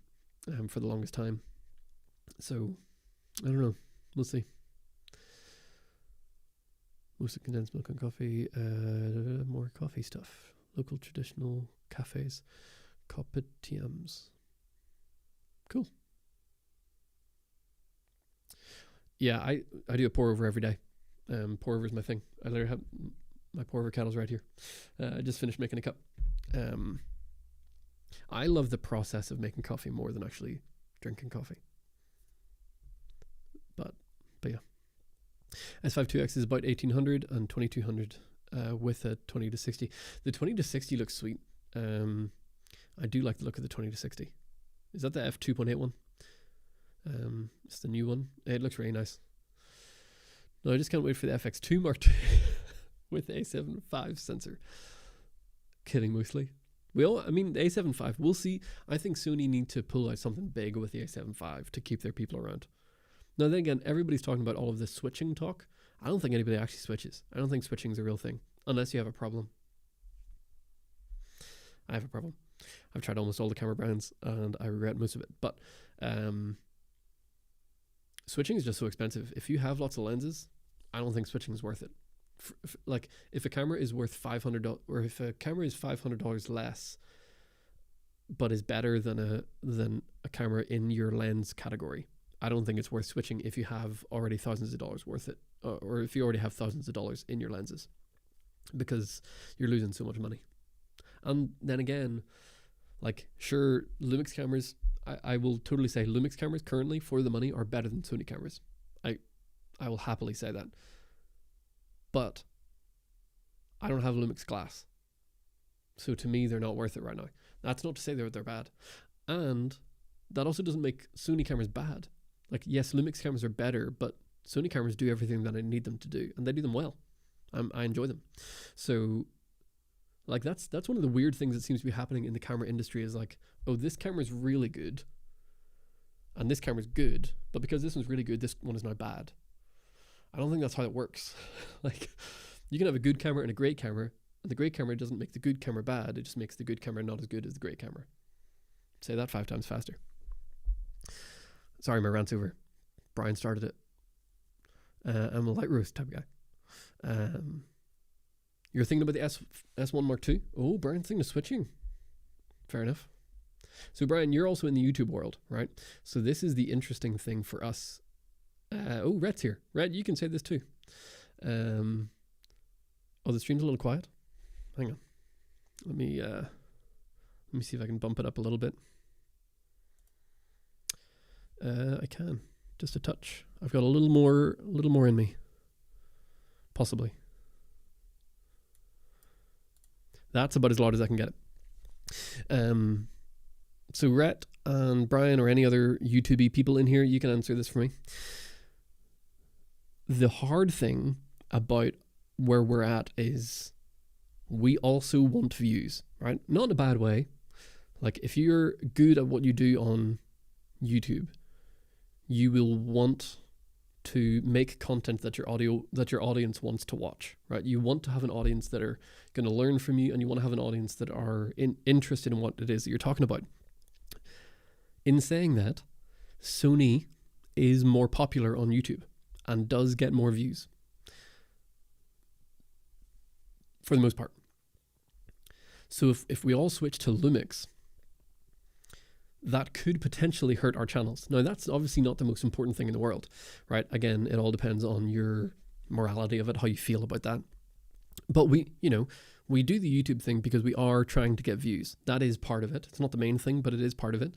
for the longest time. So I don't know, we'll see. Roasted condensed milk and coffee, more coffee stuff. Local traditional cafes, kopitiams. Cool. Yeah, I do a pour over every day. Pour over is my thing. I literally have my pour over kettle's right here. I just finished making a cup. I love the process of making coffee more than actually drinking coffee. But yeah. S5 IIX is about 1800 and 2200 with a 20-60. The 20-60 looks sweet. I do like the look of the 20-60. Is that the f2.8 one? It's the new one. It looks really nice. No, I just can't wait for the FX2 Mark II with the A7 V sensor. Kidding mostly. The A7 V, we'll see. I think Sony need to pull out something big with the A7 V to keep their people around. Now then again, everybody's talking about all of this switching talk. I don't think anybody actually switches. I don't think switching is a real thing, unless you have a problem. I have a problem. I've tried almost all the camera brands and I regret most of it. But switching is just so expensive. If you have lots of lenses, I don't think switching is worth it. Like if a camera is worth $500, or if a camera is $500 less, but is better than a camera in your lens category, I don't think it's worth switching if you have already thousands of dollars worth it, or if you already have thousands of dollars in your lenses, because you're losing so much money. And then again, like sure, Lumix cameras, I will totally say Lumix cameras currently for the money are better than Sony cameras. I will happily say that. But I don't have Lumix glass. So to me, they're not worth it right now. That's not to say they're bad. And that also doesn't make Sony cameras bad. Like, yes, Lumix cameras are better, but Sony cameras do everything that I need them to do, and they do them well. I enjoy them. So, like, that's one of the weird things that seems to be happening in the camera industry is like, oh, this camera is really good, and this camera is good, but because this one's really good, this one is now bad. I don't think that's how it works. Like, you can have a good camera and a great camera, and the great camera doesn't make the good camera bad, it just makes the good camera not as good as the great camera. Say that 5 times faster. Sorry, my rant's over. Brian started it. I'm a light roast type of guy. You're thinking about the S1 Mark II? Oh, Brian's thinking of switching. Fair enough. So Brian, you're also in the YouTube world, right? So this is the interesting thing for us. Oh, Rhett's here. Rhett, you can say this too. Oh, the stream's a little quiet. Hang on. Let me see if I can bump it up a little bit. I can, just a touch. I've got a little more in me, possibly. That's about as loud as I can get it. So Rhett and Brian or any other YouTube people in here, you can answer this for me. The hard thing about where we're at is we also want views, right? Not in a bad way. Like if you're good at what you do on YouTube, you will want to make content that your audience wants to watch, right? You want to have an audience that are going to learn from you, and you want to have an audience that are interested in what it is that you're talking about. In saying that, Sony is more popular on YouTube and does get more views for the most part. So if we all switch to Lumix, that could potentially hurt our channels. Now, that's obviously not the most important thing in the world, right? Again, it all depends on your morality of it, how you feel about that. But we do the YouTube thing because we are trying to get views. That is part of it. It's not the main thing, but it is part of it.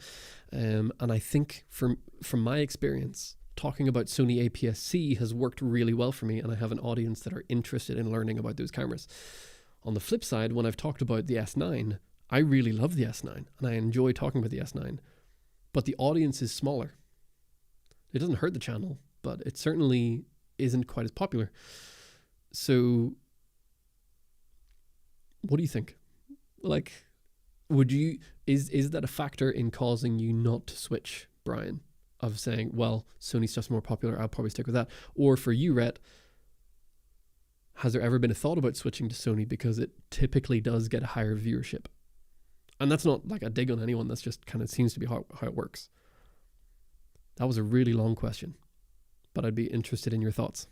And I think from my experience, talking about Sony APS-C has worked really well for me, and I have an audience that are interested in learning about those cameras. On the flip side, when I've talked about the S9, I really love the S9 and I enjoy talking about the S9, but the audience is smaller. It doesn't hurt the channel, but it certainly isn't quite as popular. So what do you think? Like, is that a factor in causing you not to switch, Brian, of saying, well, Sony stuff's more popular, I'll probably stick with that? Or for you, Rhett, has there ever been a thought about switching to Sony because it typically does get a higher viewership? And that's not like a dig on anyone. That's just kind of seems to be how it works. That was a really long question, but I'd be interested in your thoughts.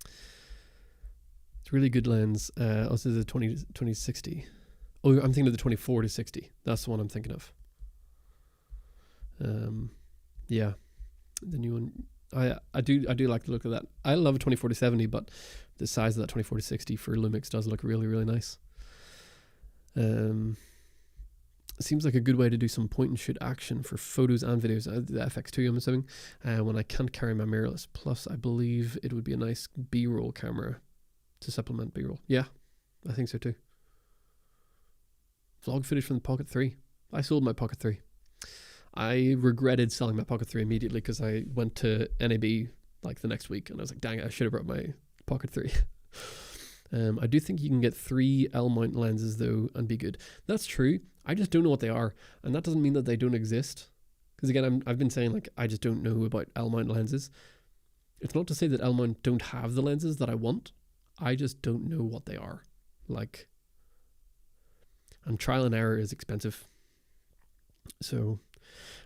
It's a really good lens. This is a 2060. Oh, I'm thinking of the 24-60. That's the one I'm thinking of. Yeah, the new one. I do like the look of that. I love a 24-70, but the size of that 24-60 for Lumix does look really, really nice. It seems like a good way to do some point and shoot action for photos and videos. The FX2, I'm assuming, when I can't carry my mirrorless. Plus, I believe it would be a nice B-roll camera to supplement B-roll. Yeah, I think so too. Vlog footage from the Pocket 3. I sold my Pocket 3. I regretted selling my Pocket 3 immediately because I went to NAB like the next week and I was like, dang it, I should have brought my Pocket 3. I do think you can get 3 L-mount lenses though and be good. That's true. I just don't know what they are, and that doesn't mean that they don't exist. Because again, I've been saying like I just don't know about L-mount lenses. It's not to say that L-mount don't have the lenses that I want. I just don't know what they are. Like, and trial and error is expensive. So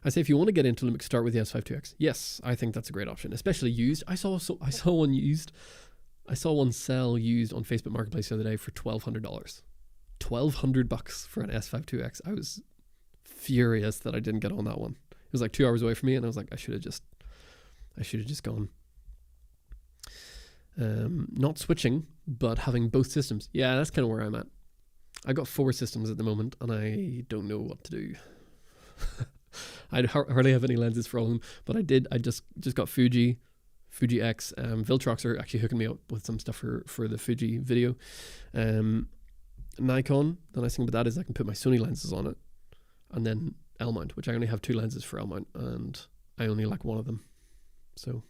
I say if you want to get into Lumix, start with the S52X. Yes, I think that's a great option, especially used. I saw one used. I saw one sell used on Facebook Marketplace the other day for $1,200. $1,200 for an S52X. I was furious that I didn't get on that one. It was like 2 hours away from me, and I was like, I should have just gone. Not switching, but having both systems. Yeah, that's kind of where I'm at. I got 4 systems at the moment, and I don't know what to do. I hardly have any lenses for all of them, but I just got Fuji X. Viltrox are actually hooking me up with some stuff for the Fuji video. Nikon, the nice thing about that is I can put my Sony lenses on it, and then L-mount, which I only have 2 lenses for L-mount, and I only like one of them. So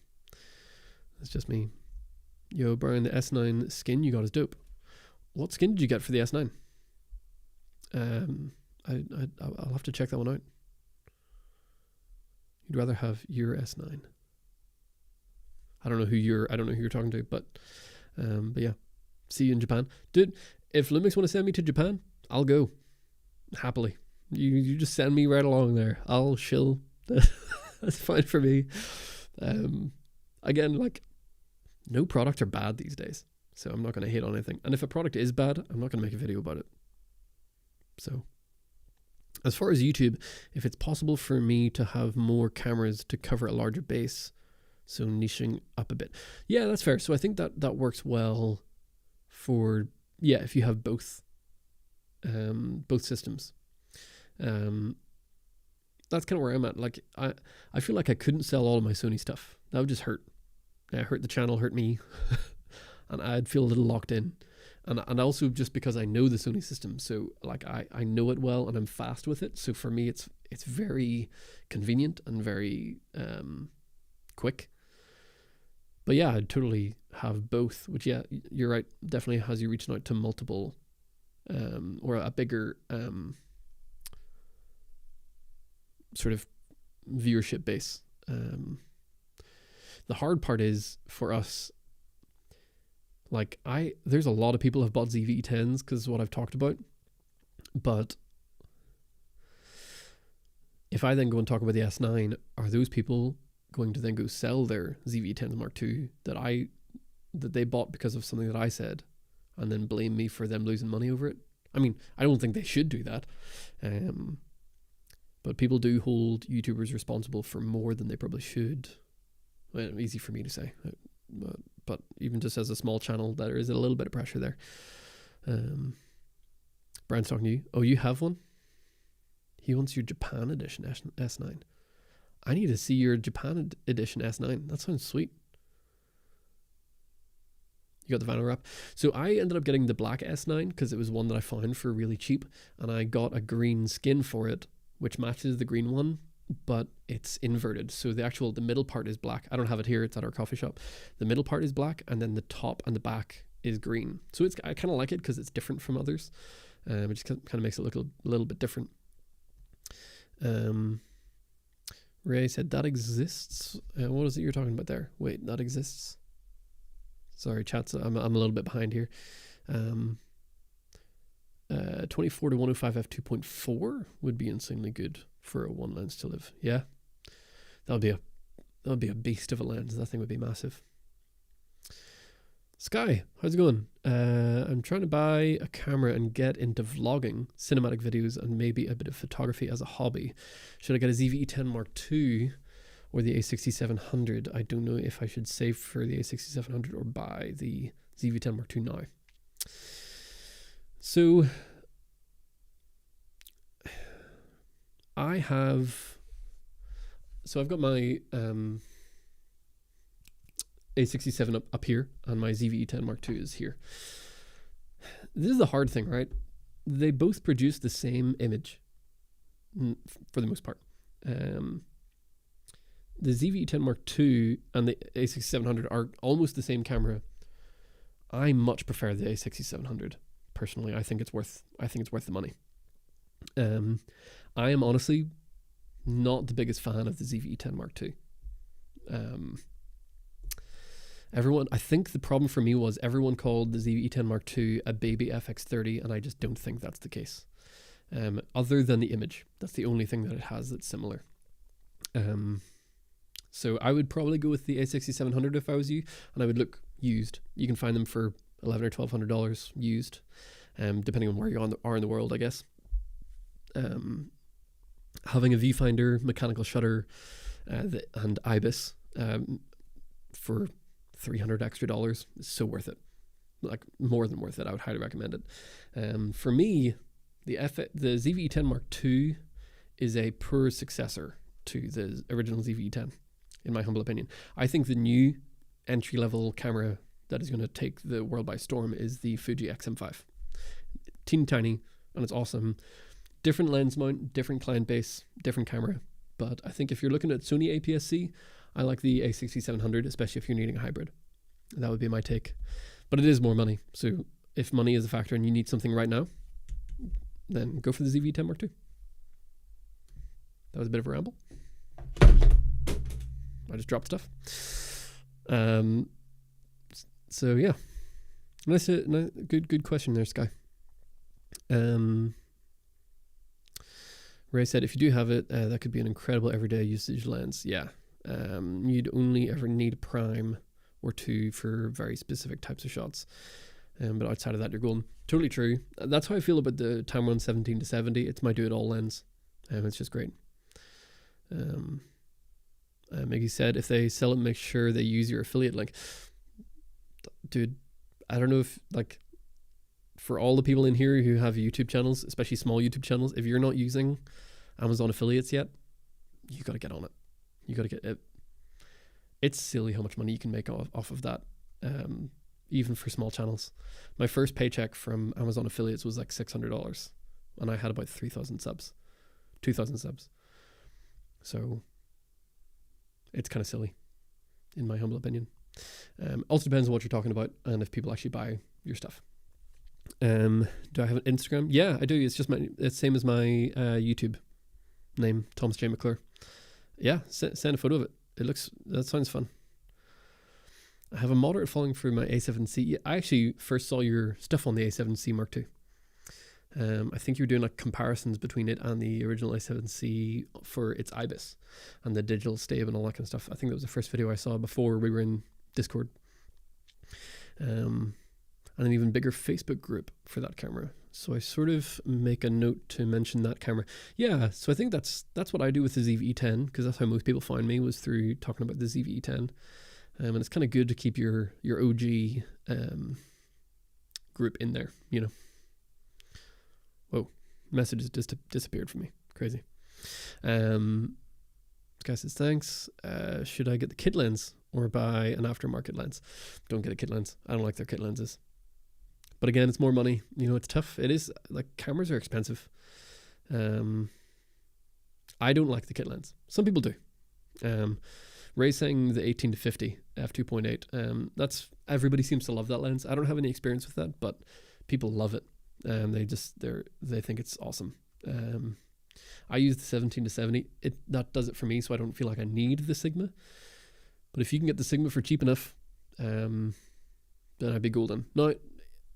that's just me. Yo, Brian, the S9 skin you got is dope. What skin did you get for the S9? I'll have to check that one out. You'd rather have your S9. I don't know who you're talking to, but yeah. See you in Japan. Dude, if Lumix want to send me to Japan, I'll go. Happily. You just send me right along there. I'll chill. That's fine for me. Again, like, no products are bad these days, so I'm not going to hate on anything. And if a product is bad, I'm not going to make a video about it. So, as far as YouTube, if it's possible for me to have more cameras to cover a larger base, so niching up a bit. Yeah, that's fair. So I think that works well for, yeah, if you have both systems. That's kind of where I'm at. Like, I feel like I couldn't sell all of my Sony stuff. That would just hurt. Yeah, hurt the channel, hurt me. And I'd feel a little locked in. And also just because I know the Sony system. So like I know it well and I'm fast with it. So for me, it's very convenient and very quick. But yeah, I'd totally have both, which, yeah, you're right, definitely has you reaching out to multiple or a bigger sort of viewership base. The hard part is for us, like there's a lot of people who have bought ZV-10s because of what I've talked about, but if I then go and talk about the S9, are those people going to then go sell their ZV-10s Mark II that they bought because of something that I said, and then blame me for them losing money over it? I mean, I don't think they should do that, but people do hold YouTubers responsible for more than they probably should. Well, easy for me to say, but even just as a small channel, there is a little bit of pressure there. Brian's talking to you. Oh, you have one? He wants your Japan edition S9. I need to see your Japan edition S9. That sounds sweet. You got the vinyl wrap. So I ended up getting the black S9 because it was one that I found for really cheap, and I got a green skin for it, which matches the green one, but it's inverted. So the middle part is black. I don't have it here. It's at our coffee shop. The middle part is black, and then the top and the back is green. So I kind of like it because it's different from others. It just kind of makes it look a little bit different. Ray said that exists. What is it you're talking about there? Wait, that exists? Sorry, chats. I'm a little bit behind here. 24 to 105 f2.4 would be insanely good for a one lens to live. Yeah, that would be a beast of a lens. That thing would be massive. Sky, how's it going? I'm trying to buy a camera and get into vlogging, cinematic videos, and maybe a bit of photography as a hobby. Should I get a ZV-10 Mark II or the A6700? I don't know if I should save for the A6700 or buy the ZV-10 Mark II now. So I've got my A67 up here, and my ZV-10 Mark II is here. This is the hard thing, right? They both produce the same image for the most part. The ZV-10 Mark II and the A6700 are almost the same camera. I much prefer the A6700 personally. I think it's worth the money. I am honestly not the biggest fan of the ZV-10 Mark II. I think the problem for me was everyone called the ZV-10 Mark II a baby FX30, and I just don't think that's the case. Other than the image, that's the only thing that it has that's similar. So I would probably go with the A6700 if I was you, and I would look used. You can find them for $1,100 or $1,200 used, depending on where you are in the world, I guess. Having a viewfinder, mechanical shutter, and IBIS for $300 extra is so worth it. Like, more than worth it. I would highly recommend it. For me, the ZV-10 Mark II is a poor successor to the original ZV-10, in my humble opinion. I think the new entry-level camera that is going to take the world by storm is the Fuji XM5. Teeny tiny, and it's awesome. Different lens mount, different client base, different camera. But I think if you're looking at Sony APS-C, I like the A6700, especially if you're needing a hybrid. That would be my take. But it is more money. So if money is a factor and you need something right now, then go for the ZV-10 Mark II. That was a bit of a ramble. I just dropped stuff. So yeah, nice, good question there, Sky. Ray said, if you do have it, that could be an incredible everyday usage lens. Yeah. You'd only ever need a prime or two for very specific types of shots. But outside of that, you're golden. Totally true. That's how I feel about the Tamron 17-70. It's my do-it-all lens. It's just great. Maggie said, if they sell it, make sure they use your affiliate link. Dude, I don't know if, like, for all the people in here who have YouTube channels, especially small YouTube channels, if you're not using Amazon affiliates yet, you got to get on it. You got to get it. It's silly how much money you can make off of that, even for small channels. My first paycheck from Amazon affiliates was like $600, and I had about 3,000 subs, 2,000 subs. So it's kind of silly, in my humble opinion. Also depends on what you're talking about and if people actually buy your stuff. Do I have an Instagram? Yeah, I do. It's just it's same as my YouTube. name, Thomas J. McClure. Yeah, send a photo of it. That sounds fun. I have a moderate following for my A7C. I actually first saw your stuff on the A7C Mark II. I think you were doing like comparisons between it and the original A7C for its IBIS and the digital stave and all that kind of stuff. I think that was the first video I saw before we were in Discord. And an even bigger Facebook group for that camera. So I sort of make a note to mention that camera. Yeah, so I think that's what I do with the ZV-E10, because that's how most people find me, was through talking about the ZV-E10. And it's kind of good to keep your OG group in there, you know. Whoa, message has disappeared from me. Crazy. This guy says, thanks. Should I get the kit lens or buy an aftermarket lens? Don't get a kit lens. I don't like their kit lenses. But again, it's more money. You know, it's tough. It is, like, cameras are expensive. I don't like the kit lens. Some people do. Ray's saying the 18 to 50 f2.8. That's, everybody seems to love that lens. I don't have any experience with that, but people love it. They think it's awesome. I use the 17 to 70. That does it for me, so I don't feel like I need the Sigma. But if you can get the Sigma for cheap enough, then I'd be golden. Now,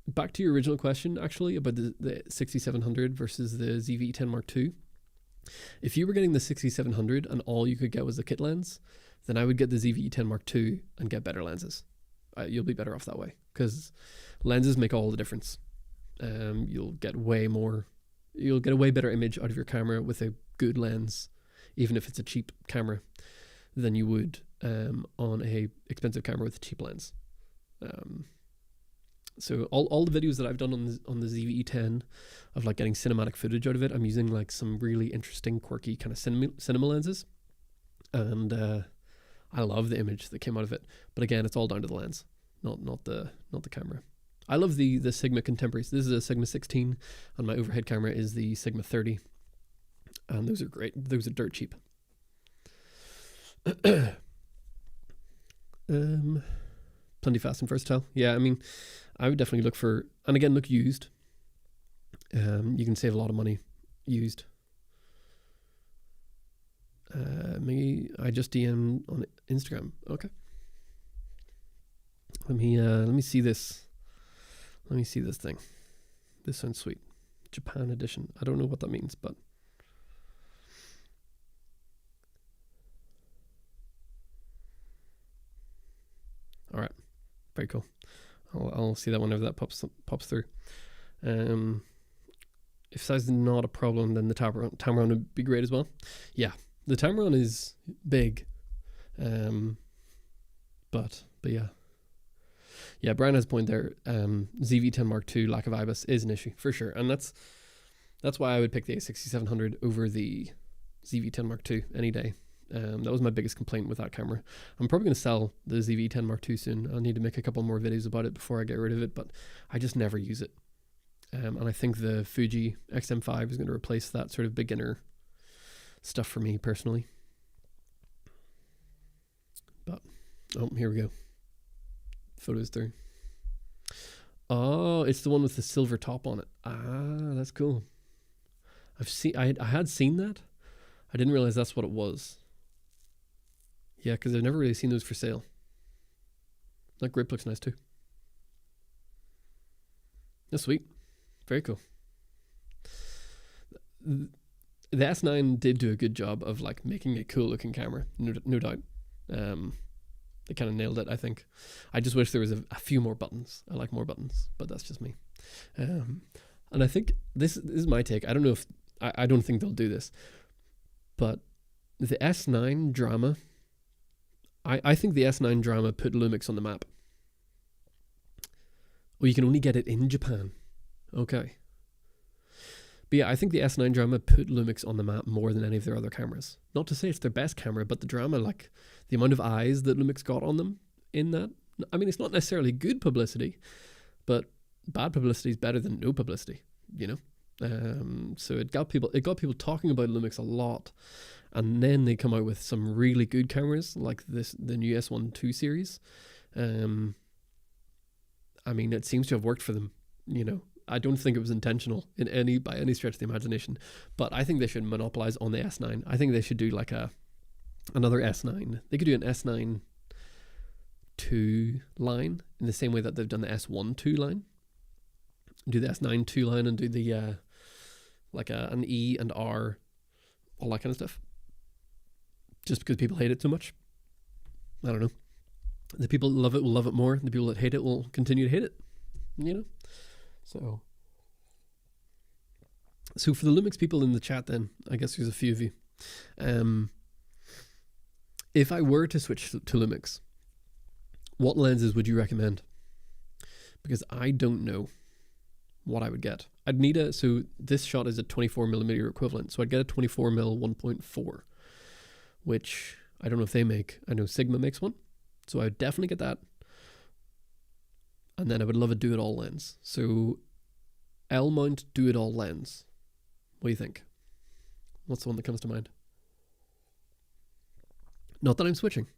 back to your original question, actually, about the 6700 versus the ZV-E10 Mark II. If you were getting the 6700 and all you could get was the kit lens, then I would get the ZV-E10 Mark II and get better lenses. You'll be better off that way, because lenses make all the difference. You'll get a way better image out of your camera with a good lens, even if it's a cheap camera, than you would on a expensive camera with a cheap lens. So all the videos that I've done on the ZV-E10 of like getting cinematic footage out of it, I'm using like some really interesting, quirky kind of cinema lenses, and I love the image that came out of it. But again, it's all down to the lens, not the camera. I love the Sigma contemporaries. This is a Sigma 16, and my overhead camera is the Sigma 30, and those are great. Those are dirt cheap. Plenty fast and versatile. Yeah, I mean, I would definitely look for, and again, look used. You can save a lot of money used. I just DM'd on Instagram. Okay. Let me see this. Let me see this thing. This sounds sweet. Japan edition. I don't know what that means, but all right. Very cool. I'll see that whenever that pops through. If size is not a problem, then the Tamron would be great as well. Yeah, the Tamron is big, but yeah. Yeah, Brian has a point there. ZV-10 Mark II, lack of IBIS is an issue for sure, and that's why I would pick the A6700 over the ZV-10 Mark II any day. That was my biggest complaint with that camera. I'm probably going to sell the ZV-10 Mark II soon. I'll need to make a couple more videos about it before I get rid of it, but I just never use it. And I think the Fuji X-M5 is going to replace that sort of beginner stuff for me personally. But, oh, here we go. Photos through. Oh, it's the one with the silver top on it. Ah, that's cool. I had seen that. I didn't realize that's what it was. Yeah, because I've never really seen those for sale. That grip looks nice too. That's sweet. Very cool. The S9 did do a good job of like making a cool looking camera, no doubt. They kind of nailed it, I think. I just wish there was a few more buttons. I like more buttons, but that's just me. And I think this is my take. I don't know if I don't think they'll do this, but the S9 Drama, I think the S9 Drama put Lumix on the map. Well, you can only get it in Japan. Okay. But yeah, I think the S9 Drama put Lumix on the map more than any of their other cameras. Not to say it's their best camera, but the Drama, like the amount of eyes that Lumix got on them in that. I mean, it's not necessarily good publicity, but bad publicity is better than no publicity, you know? So it got people talking about Lumix a lot, and then they come out with some really good cameras like the new S1 II series. I mean, it seems to have worked for them, you know. I don't think it was intentional by any stretch of the imagination, but I think they should monopolize on the S9. I think they should do like another S9. They could do an S9 2 line in the same way that they've done the S1 2 line. Do the S9 2 line and do the an E and R, all that kind of stuff. Just because people hate it so much. I don't know. The people that love it will love it more. The people that hate it will continue to hate it. You know? So for the Lumix people in the chat then, I guess there's a few of you. If I were to switch to Lumix, what lenses would you recommend? Because I don't know what I would get. I'd need so this shot is a 24mm equivalent, so I'd get a 24mm 1.4, which I don't know if they make. I know Sigma makes one, so I would definitely get that. And then I would love a do-it-all lens. So L-mount do-it-all lens. What do you think? What's the one that comes to mind? Not that I'm switching,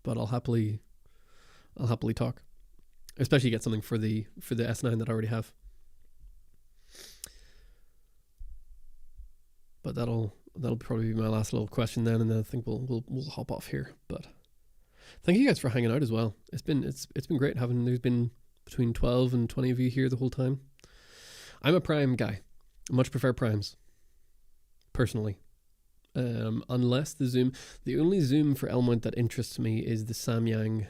but I'll happily talk. Especially get something for the S9 that I already have. But that'll probably be my last little question then, and then I think we'll hop off here. But thank you guys for hanging out as well. It's been great having. There's been between 12 and 20 of you here the whole time. I'm a prime guy. I much prefer primes, personally. Unless the only zoom for L-mount that interests me is the Samyang.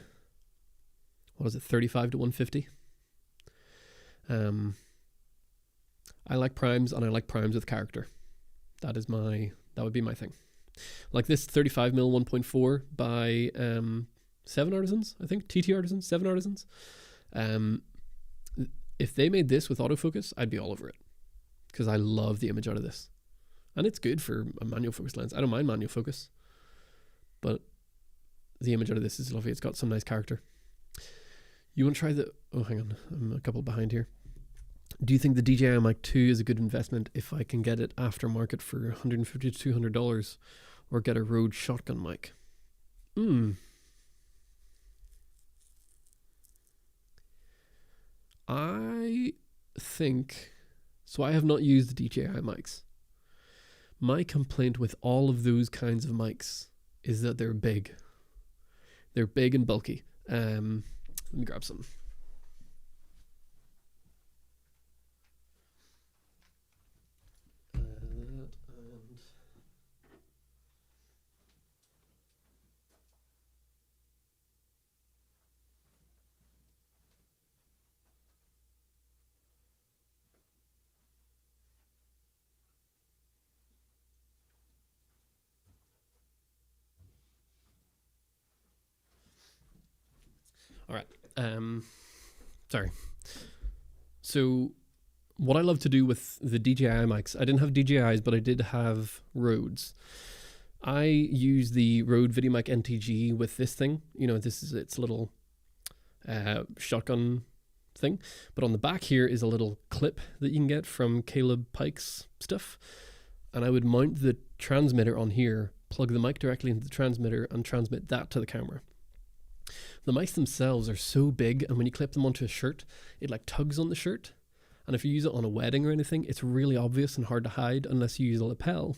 What is it, 35 to 150? I like primes, and I like primes with character. That would be my thing. Like this 35mm 1.4 by 7 Artisans, I think. TT Artisans, 7 Artisans. If they made this with autofocus, I'd be all over it. Because I love the image out of this. And it's good for a manual focus lens. I don't mind manual focus. But the image out of this is lovely. It's got some nice character. You want to try oh, hang on. I'm a couple behind here. Do you think the DJI Mic 2 is a good investment if I can get it aftermarket for $150 to $200 or get a Rode shotgun mic? I think... So I have not used the DJI mics. My complaint with all of those kinds of mics is that they're big. They're big and bulky. Let me grab some. All right. Sorry. So what I love to do with the DJI mics, I didn't have DJIs, but I did have Rodes. I use the Rode VideoMic NTG with this thing. You know, this is its little shotgun thing. But on the back here is a little clip that you can get from Caleb Pike's stuff. And I would mount the transmitter on here, plug the mic directly into the transmitter, and transmit that to the camera. The mics themselves are so big, and when you clip them onto a shirt, it like tugs on the shirt. And if you use it on a wedding or anything, it's really obvious and hard to hide unless you use a lapel.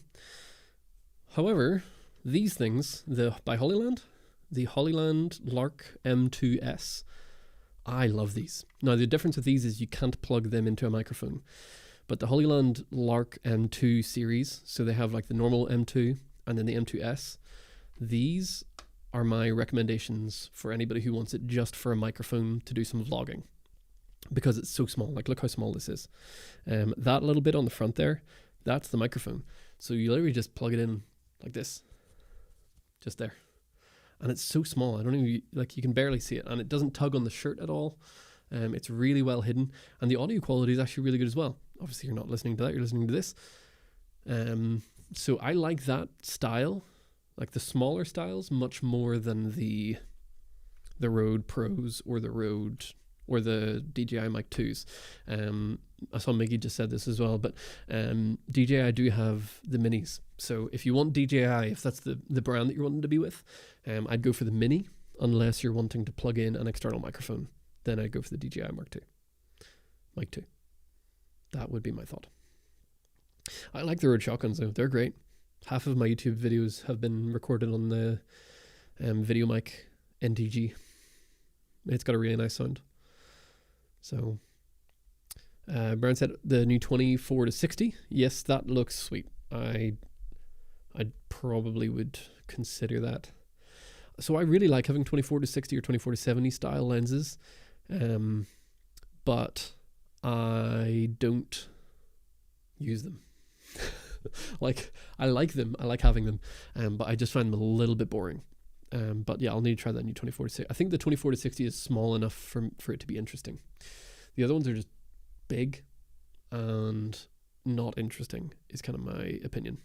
However, these things, by Hollyland, the Hollyland Lark M2S, I love these. Now, the difference with these is you can't plug them into a microphone. But the Hollyland Lark M2 series, so they have like the normal M2 and then the M2S, these are my recommendations for anybody who wants it just for a microphone to do some vlogging, because it's so small. Like, look how small this is. That little bit on the front there, that's the microphone. So you literally just plug it in like this, just there. And it's so small. I don't even, like, you can barely see it, and it doesn't tug on the shirt at all. It's really well hidden, and the audio quality is actually really good as well. Obviously, you're not listening to that, you're listening to this. So I like that style, like the smaller styles, much more than the Rode Pros or the Rode or the DJI Mic 2s. I saw Miggy just said this as well, but DJI do have the minis. So if you want DJI, if that's the brand that you're wanting to be with, I'd go for the mini, unless you're wanting to plug in an external microphone. Then I'd go for the DJI Mark 2. Mic 2. That would be my thought. I like the Rode Shotguns though. They're great. Half of my YouTube videos have been recorded on the video mic NTG. It's got a really nice sound. So, Brian said the new 24 to 60. Yes, that looks sweet. I probably would consider that. So I really like having 24 to 60 or 24 to 70 style lenses, but I don't use them. Like, I like them, I like having them, but I just find them a little bit boring. But yeah, I'll need to try that new 24 to 60. I think the 24 to 60 is small enough for it to be interesting. The other ones are just big and not interesting, is kind of my opinion.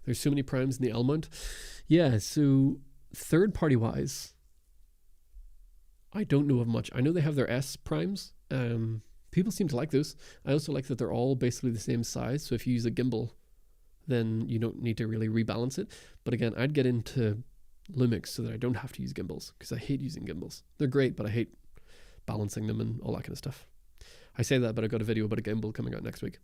There's so many primes in the L mount. Yeah, so third party wise, I don't know of much. I know they have their S primes. People seem to like those. I also like that they're all basically the same size. So if you use a gimbal, then you don't need to really rebalance it. But again, I'd get into Lumix so that I don't have to use gimbals, because I hate using gimbals. They're great, but I hate balancing them and all that kind of stuff. I say that, but I got a video about a gimbal coming out next week.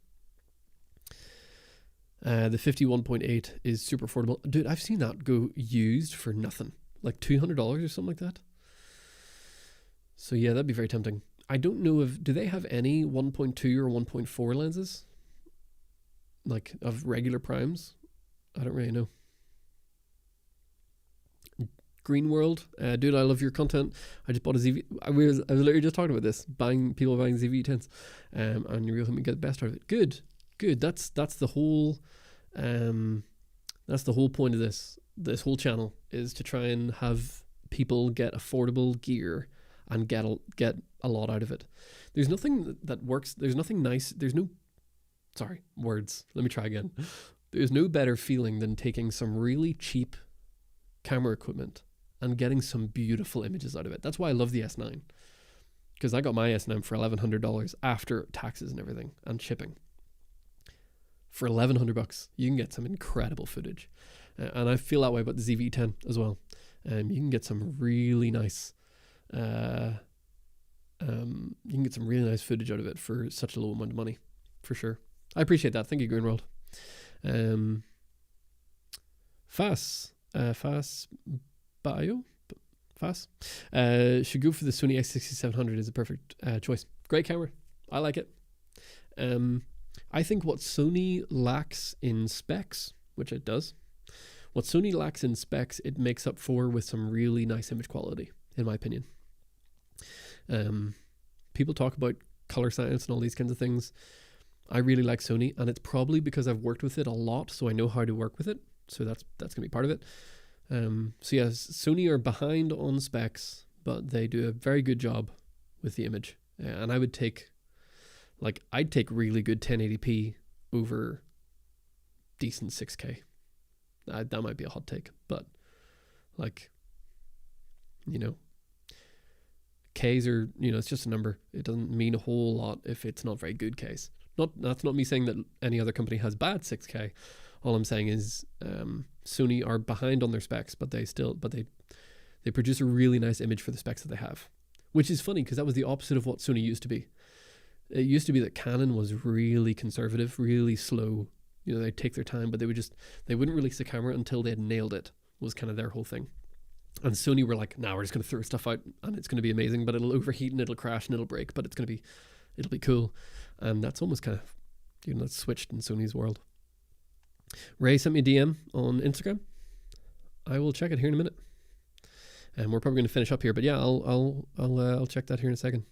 The 51.8 is super affordable. Dude, I've seen that go used for nothing. Like $200 or something like that. So yeah, that'd be very tempting. I don't know do they have any 1.2 or 1.4 lenses? Like of regular primes? I don't really know. Green World, dude, I love your content. I just bought a ZV. I was literally just talking about this, people buying ZV-10s, and you're helping me get the best out of it. Good. That's the whole, point of this whole channel, is to try and have people get affordable gear and get a lot out of it. There's nothing that works. There's nothing nice. There's no better feeling than taking some really cheap camera equipment and getting some beautiful images out of it. That's why I love the S9, because I got my S9 for $1,100 after taxes and everything and shipping. For $1,100, you can get some incredible footage, and I feel that way about the ZV-10 as well. You can get some really nice, footage out of it for such a low amount of money, for sure. I appreciate that. Thank you, Greenworld. Fast should go for the Sony x6700 is a perfect choice. Great camera. I like it. I think what Sony lacks in specs, which it does, it makes up for with some really nice image quality, in my opinion. People talk about color science and all these kinds of things. I really like Sony, and it's probably because I've worked with it a lot, so I know how to work with it. So that's going to be part of it. So yeah, Sony are behind on specs, but they do a very good job with the image. And I'd take really good 1080p over decent 6K. That might be a hot take, but Ks are, it's just a number. It doesn't mean a whole lot if it's not very good Ks. That's not me saying that any other company has bad 6K. All I'm saying is Sony are behind on their specs, but they produce a really nice image for the specs that they have, which is funny because that was the opposite of what Sony used to be. It used to be that Canon was really conservative, really slow. They'd take their time, but they wouldn't release a camera until they had nailed it, was kind of their whole thing. And Sony were like, we're just going to throw stuff out and it's going to be amazing, but it'll overheat and it'll crash and it'll break, but it'll be cool. And that's almost kind of, that's switched in Sony's world. Ray sent me a DM on Instagram. I will check it here in a minute. And we're probably going to finish up here, but yeah, I'll check that here in a second.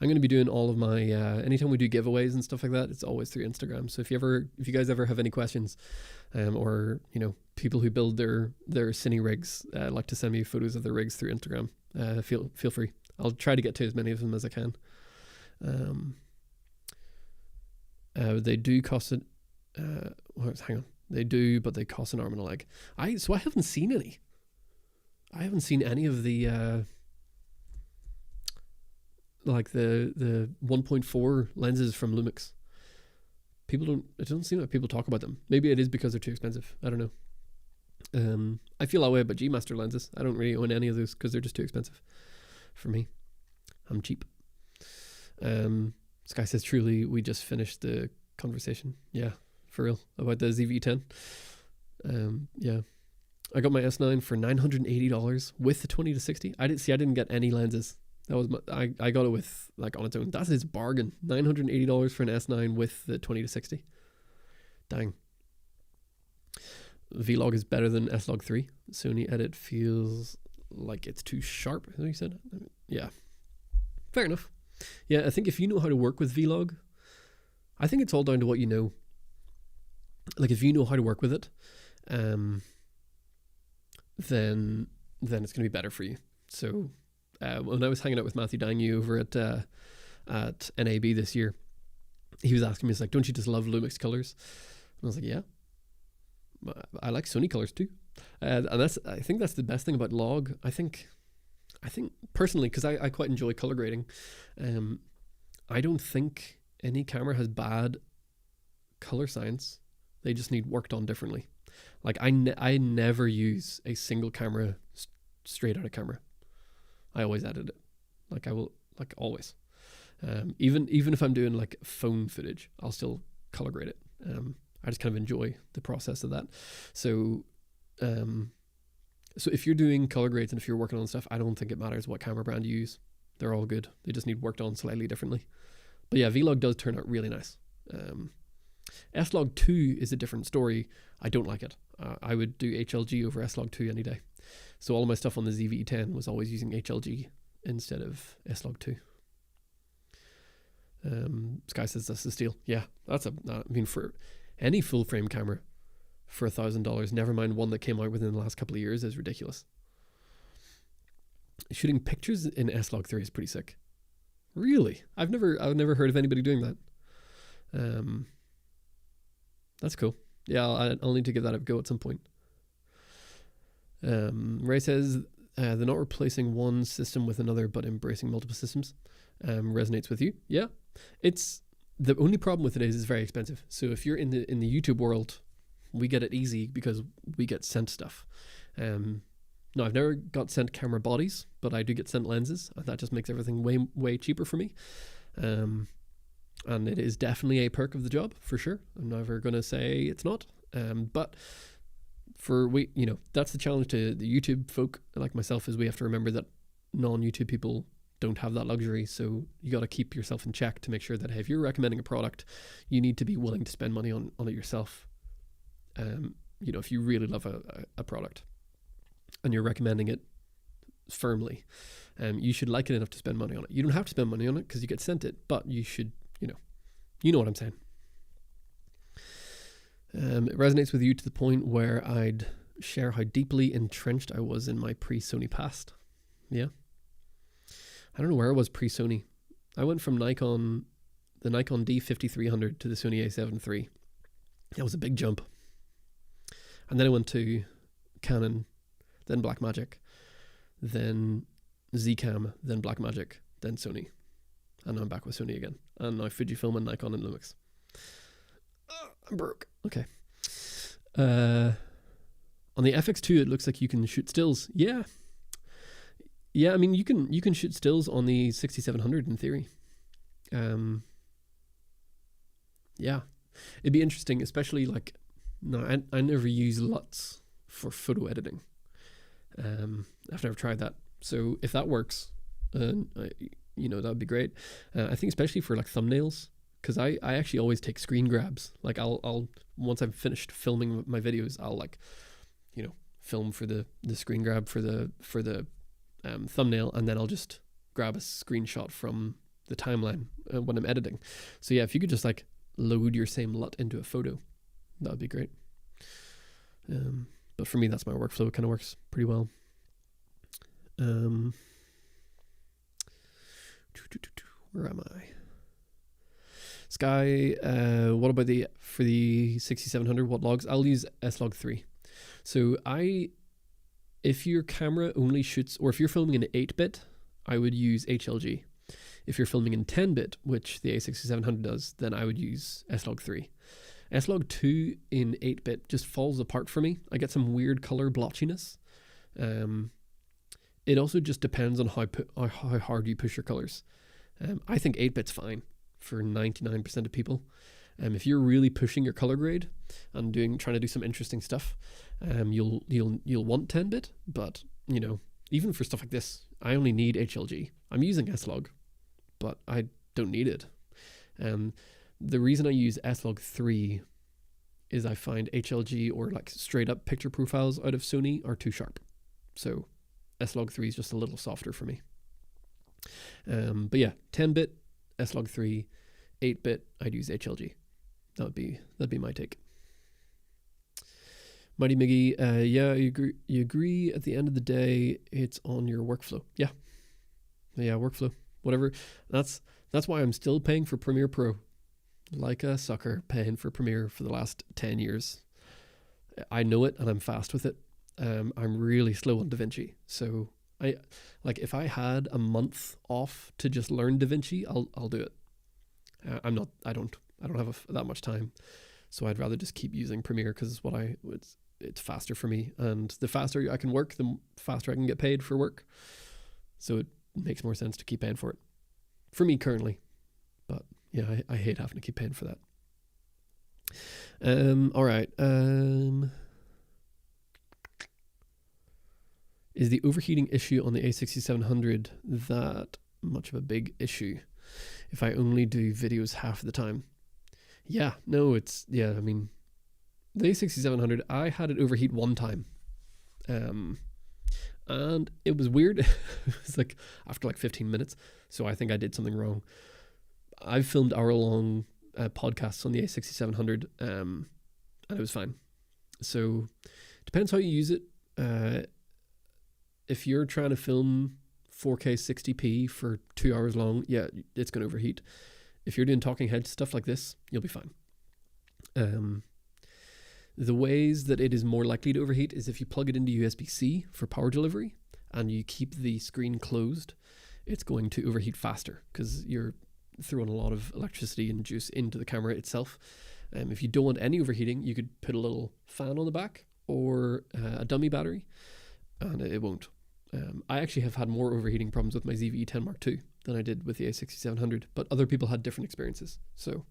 I'm going to be doing all of my anytime we do giveaways and stuff like that, it's always through Instagram. So if you guys ever have any questions, or people who build their cine rigs like to send me photos of their rigs through Instagram, feel free. I'll try to get to as many of them as I can. They do cost it. Hang on, they do, but they cost an arm and a leg. I haven't seen any. I haven't seen any of the the 1.4 lenses from Lumix. It doesn't seem like people talk about them. Maybe it is because they're too expensive. I don't know. I feel that way about G-Master lenses. I don't really own any of those because they're just too expensive for me. I'm cheap. This guy says, truly, we just finished the conversation. Yeah, for real, about the ZV-10. Yeah. I got my S9 for $980 with the 20-60. I didn't get any lenses. That was I got it with like on its own. That's his bargain. $980 for an S9 with the 20-60. Dang. Vlog is better than S-Log 3. Sony Edit feels like it's too sharp, is what you said? Yeah. Fair enough. Yeah, I think if you know how to work with Vlog, I think it's all down to what you know. Like if you know how to work with it, then it's going to be better for you. So when I was hanging out with Matthew Dangy over at NAB this year, he was asking me, he's like, don't you just love Lumix colors? And I was like, yeah, I like Sony colors too. And I think that's the best thing about log. I think personally, because I quite enjoy color grading, I don't think any camera has bad color science. They just need worked on differently. Like I never use a single camera straight out of camera. I always edit it. Like I will, like always. Even if I'm doing like phone footage, I'll still color grade it. I just kind of enjoy the process of that. So if you're doing color grades and if you're working on stuff, I don't think it matters what camera brand you use. They're all good. They just need worked on slightly differently. But yeah, Vlog does turn out really nice. S-Log 2 is a different story. I don't like it. I would do HLG over S-Log 2 any day. So all of my stuff on the ZV-10 was always using HLG instead of S-Log 2. Sky says that's the steal. Yeah, I mean, for any full frame camera for $1,000, never mind one that came out within the last couple of years, is ridiculous. Shooting pictures in S-Log 3 is pretty sick. Really? I've never heard of anybody doing that. That's cool. Yeah, I'll need to give that a go at some point. Ray says they're not replacing one system with another, but embracing multiple systems. Resonates with you. Yeah, it's the only problem with it is it's very expensive. So if you're in the YouTube world, we get it easy because we get sent stuff. No, I've never got sent camera bodies, but I do get sent lenses. That just makes everything way cheaper for me. And it is definitely a perk of the job for sure. I'm never going to say it's not. But that's the challenge to the YouTube folk like myself, is we have to remember that non-YouTube people don't have that luxury. So you got to keep yourself in check to make sure that, hey, if you're recommending a product, you need to be willing to spend money on it yourself. If you really love a product and you're recommending it firmly, you should like it enough to spend money on it. You don't have to spend money on it because you get sent it, but you should, you know what I'm saying. It resonates with you to the point where I'd share how deeply entrenched I was in my pre-Sony past. Yeah. I don't know where I was pre-Sony. I went from the Nikon D5300 to the Sony A7 III. That was a big jump. And then I went to Canon, then Blackmagic, then Zcam, then Blackmagic, then Sony. And now I'm back with Sony again. And now Fujifilm and Nikon and Lumix. I'm broke. Okay. On the FX2, it looks like you can shoot stills. Yeah. Yeah, I mean, you can shoot stills on the 6700 in theory. Yeah. It'd be interesting, especially like, no, I never use LUTs for photo editing. I've never tried that. So if that works, that would be great. I think especially for like thumbnails, because I actually always take screen grabs. Like I'll once I've finished filming my videos, I'll film for the screen grab for the thumbnail, and then I'll just grab a screenshot from the timeline when I'm editing. So yeah, if you could just like load your same LUT into a photo, that would be great. But for me, that's my workflow. It kind of works pretty well. Where am I? Sky, what about for the 6700, what logs? I'll use S-Log 3. So if your camera only shoots, or if you're filming in 8-bit, I would use HLG. If you're filming in 10-bit, which the A6700 does, then I would use S-Log 3. S-Log 2 in 8-bit just falls apart for me. I get some weird color blotchiness. It also just depends on how hard you push your colors. I think 8-bit's fine for 99% of people. If you're really pushing your color grade and trying to do some interesting stuff, you'll want 10-bit. But you know, even for stuff like this, I only need HLG. I'm using S-Log, but I don't need it. The reason I use S-Log 3 is I find HLG or like straight up picture profiles out of Sony are too sharp. So S-Log 3 is just a little softer for me. But yeah, 10-bit, S-Log 3, 8-bit, I'd use HLG. That'd be my take. Mighty Miggy, yeah, you agree at the end of the day, it's on your workflow. Yeah, workflow, whatever. That's why I'm still paying for Premiere Pro. Like a sucker, paying for Premiere for the last 10 years. I know it and I'm fast with it. I'm really slow on DaVinci. So if I had a month off to just learn DaVinci, I'll do it. I don't have that much time, so I'd rather just keep using Premiere because it's faster for me, and the faster I can work, the faster I can get paid for work. So it makes more sense to keep paying for it for me currently. But yeah, I hate having to keep paying for that. All right. Is the overheating issue on the A6700 that much of a big issue? If I only do videos half the time. Yeah, no, I mean, the A6700, I had it overheat one time. And it was weird. It was like after like 15 minutes. So I think I did something wrong. I've filmed hour-long podcasts on the A6700, and it was fine. So depends how you use it. If you're trying to film 4K 60p for 2 hours long, yeah, it's going to overheat. If you're doing talking head stuff like this, you'll be fine. The ways that it is more likely to overheat is if you plug it into USB-C for power delivery and you keep the screen closed, it's going to overheat faster because you're throwing a lot of electricity and juice into the camera itself. If you don't want any overheating, you could put a little fan on the back or a dummy battery, and it won't. I actually have had more overheating problems with my ZV-E10 Mark II than I did with the A6700, but other people had different experiences. So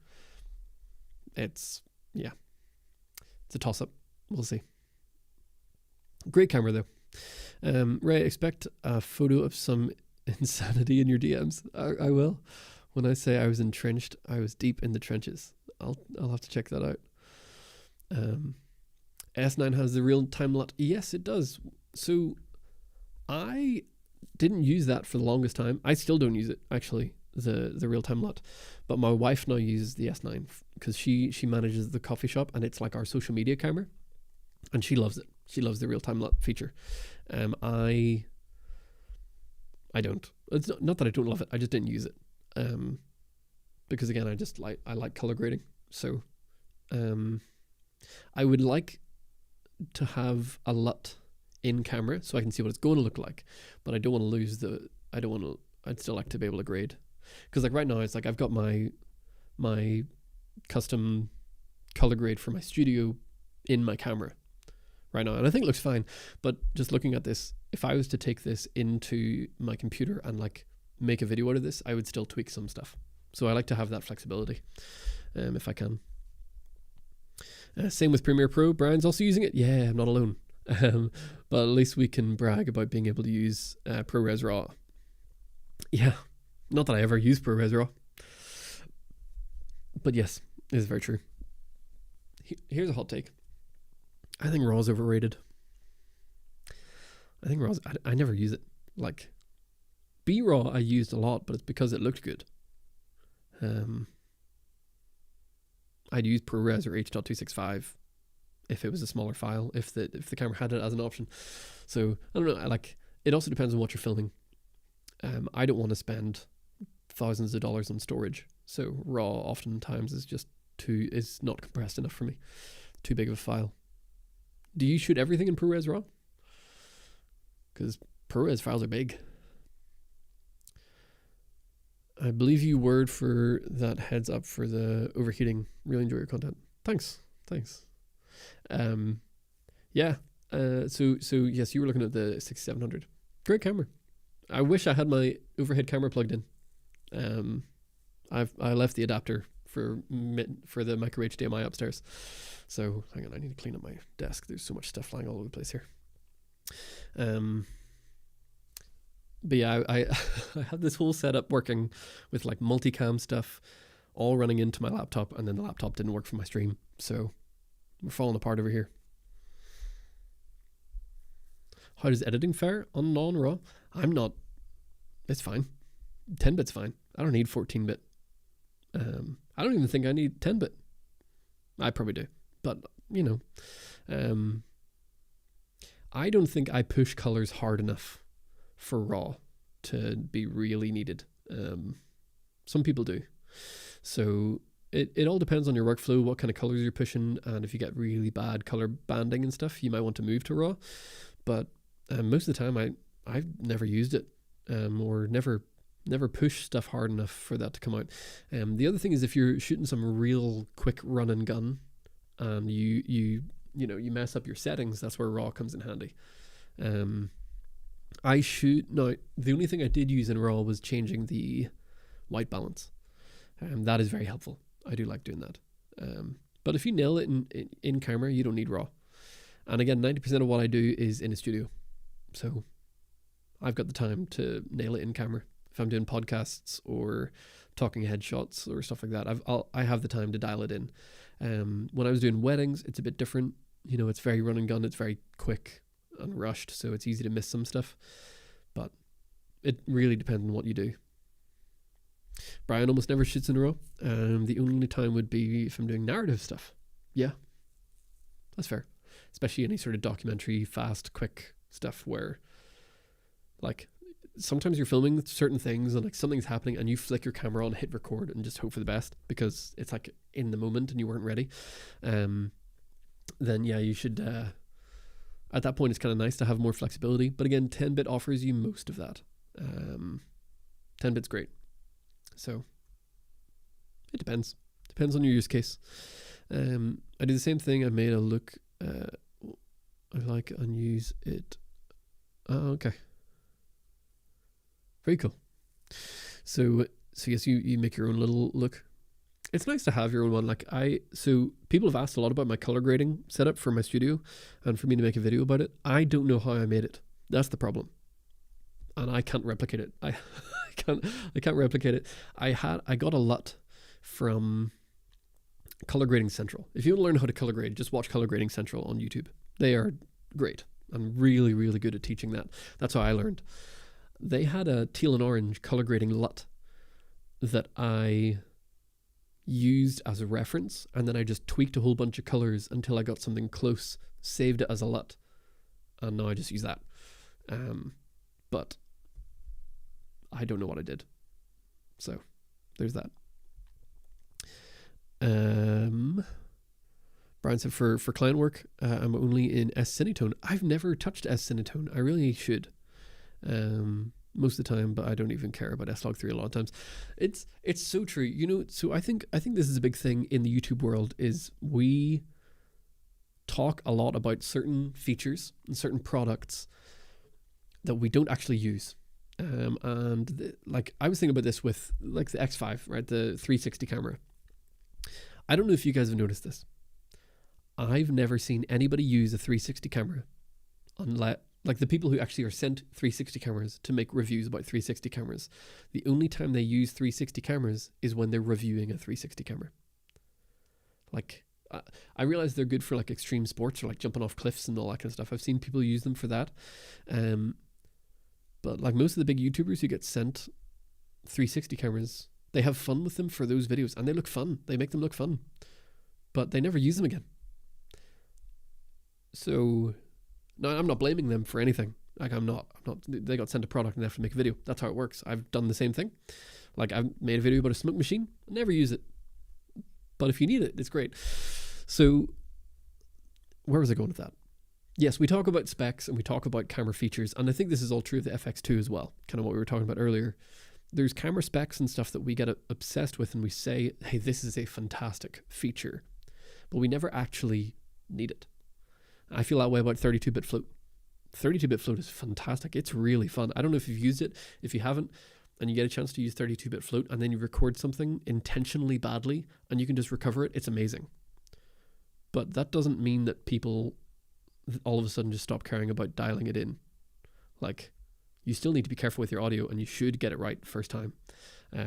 it's a toss-up. We'll see. Great camera though. Ray, expect a photo of some insanity in your DMs. I will. When I say I was entrenched, I was deep in the trenches. I'll have to check that out. S9 has the real-time LUT. Yes, it does. So I didn't use that for the longest time. I still don't use it, actually, the real-time LUT. But my wife now uses the S9 because she manages the coffee shop, and it's like our social media camera, and she loves it. She loves the real-time LUT feature. I don't. It's not that I don't love it. I just didn't use it. Because again, I like color grading. So I would like to have a LUT in camera so I can see what it's going to look like, but I don't want to lose I'd still like to be able to grade. Because like right now it's like I've got my custom color grade for my studio in my camera right now, and I think it looks fine. But just looking at this, if I was to take this into my computer and like make a video out of this, I would still tweak some stuff. So I like to have that flexibility, if I can. Same with Premiere Pro. Brian's also using it. Yeah, I'm not alone. But at least we can brag about being able to use ProRes RAW. Yeah, not that I ever use ProRes RAW, but yes, it is very true. Here's a hot take. I think RAW is overrated. I think I never use it. Like B-RAW I used a lot, but it's because it looked good. I'd use ProRes or H.265 if it was a smaller file, if the camera had it as an option. So I don't know. It also depends on what you're filming. I don't want to spend thousands of dollars on storage, so RAW oftentimes is not compressed enough for me. Too big of a file. Do you shoot everything in ProRes RAW? Because ProRes files are big. I believe you word for that heads up for the overheating. Really enjoy your content. Thanks. Yeah. So yes, you were looking at the 6700. Great camera. I wish I had my overhead camera plugged in. I left the adapter for the micro HDMI upstairs. So hang on, I need to clean up my desk. There's so much stuff lying all over the place here. But yeah, I I had this whole setup working with like multicam stuff, all running into my laptop, and then the laptop didn't work for my stream. So we're falling apart over here. How does editing fare on non-RAW? I'm not. It's fine. 10-bit's fine. I don't need 14-bit. I don't even think I need 10-bit. I probably do, but you know, I don't think I push colors hard enough for RAW to be really needed. Some people do. So it all depends on your workflow, what kind of colors you're pushing, and if you get really bad color banding and stuff, you might want to move to RAW. But most of the time, I've never used it, or never push stuff hard enough for that to come out. The other thing is if you're shooting some real quick run and gun, and you mess up your settings, that's where RAW comes in handy. The only thing I did use in RAW was changing the white balance. That is very helpful. I do like doing that. But if you nail it in camera, you don't need RAW. And again, 90% of what I do is in a studio. So I've got the time to nail it in camera. If I'm doing podcasts or talking headshots or stuff like that, I have the time to dial it in. When I was doing weddings, it's a bit different. You know, it's very run and gun. It's very quick and rushed, so it's easy to miss some stuff. But it really depends on what you do. Brian almost never shoots in a row. The only time would be if I'm doing narrative stuff. Yeah, that's fair. Especially any sort of documentary, fast, quick stuff where, like, sometimes you're filming certain things and like something's happening and you flick your camera on, hit record, and just hope for the best because it's like in the moment and you weren't ready. Then yeah, you should. At that point, it's kind of nice to have more flexibility. But again, 10-bit offers you most of that. 10-bit's great. So it depends. Depends on your use case. I do the same thing. I made a look. I like and use it. Oh, okay. Very cool. So yes, you make your own little look. It's nice to have your own one. So people have asked a lot about my color grading setup for my studio and for me to make a video about it. I don't know how I made it. That's the problem. And I can't replicate it. I can't replicate it. I got a LUT from Color Grading Central. If you want to learn how to color grade, just watch Color Grading Central on YouTube. They are great and really, really good at teaching that. That's how I learned. They had a teal and orange color grading LUT that I used as a reference, and then I just tweaked a whole bunch of colors until I got something close, saved it as a LUT, and now I just use that. But I don't know what I did. So there's that. Brian said for client work, I'm only in S Cinetone. I've never touched S Cinetone. I really should. Most of the time, but I don't even care about S-Log3 a lot of times. It's so true. You know, so I think this is a big thing in the YouTube world is we talk a lot about certain features and certain products that we don't actually use. Like I was thinking about this with like the X5, right? The 360 camera. I don't know if you guys have noticed this. I've never seen anybody use a 360 camera unless, like the people who actually are sent 360 cameras to make reviews about 360 cameras. The only time they use 360 cameras is when they're reviewing a 360 camera. Like, I realize they're good for like extreme sports or like jumping off cliffs and all that kind of stuff. I've seen people use them for that. But like most of the big YouTubers who get sent 360 cameras, they have fun with them for those videos and they look fun. They make them look fun, but they never use them again. So no, I'm not blaming them for anything. Like I'm not, they got sent a product and they have to make a video. That's how it works. I've done the same thing. Like I've made a video about a smoke machine. I never use it. But if you need it, it's great. So where was I going with that? Yes, we talk about specs and we talk about camera features. And I think this is all true of the FX2 as well. Kind of what we were talking about earlier. There's camera specs and stuff that we get obsessed with and we say, hey, this is a fantastic feature. But we never actually need it. I feel that way about 32-bit float. 32-bit float is fantastic. It's really fun. I don't know if you've used it. If you haven't, and you get a chance to use 32-bit float, and then you record something intentionally badly and you can just recover it, it's amazing. But that doesn't mean that people all of a sudden just stop caring about dialing it in. Like, you still need to be careful with your audio, and you should get it right first time.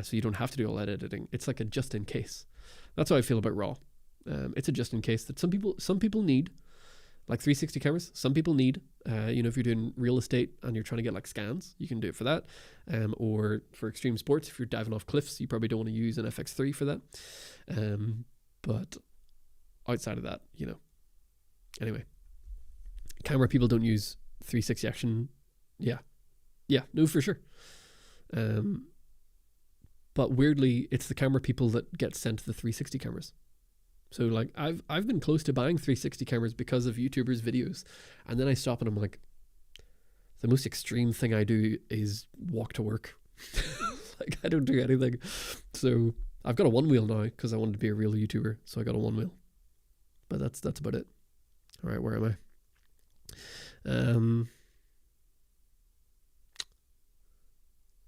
So you don't have to do all that editing. It's like a just in case. That's how I feel about RAW. It's a just in case that some people need, like 360 cameras. Some people need, if you're doing real estate and you're trying to get like scans, you can do it for that. Or for extreme sports, if you're diving off cliffs, you probably don't want to use an FX3 for that. But outside of that, anyway, camera people don't use 360 action. Yeah, no, for sure. But weirdly, it's the camera people that get sent the 360 cameras. So like I've been close to buying 360 cameras because of YouTubers' videos, and then I stop and I'm like, the most extreme thing I do is walk to work. Like, I don't do anything. So I've got a one wheel now because I wanted to be a real YouTuber, so I got a one wheel. But that's about it. All right, where am I?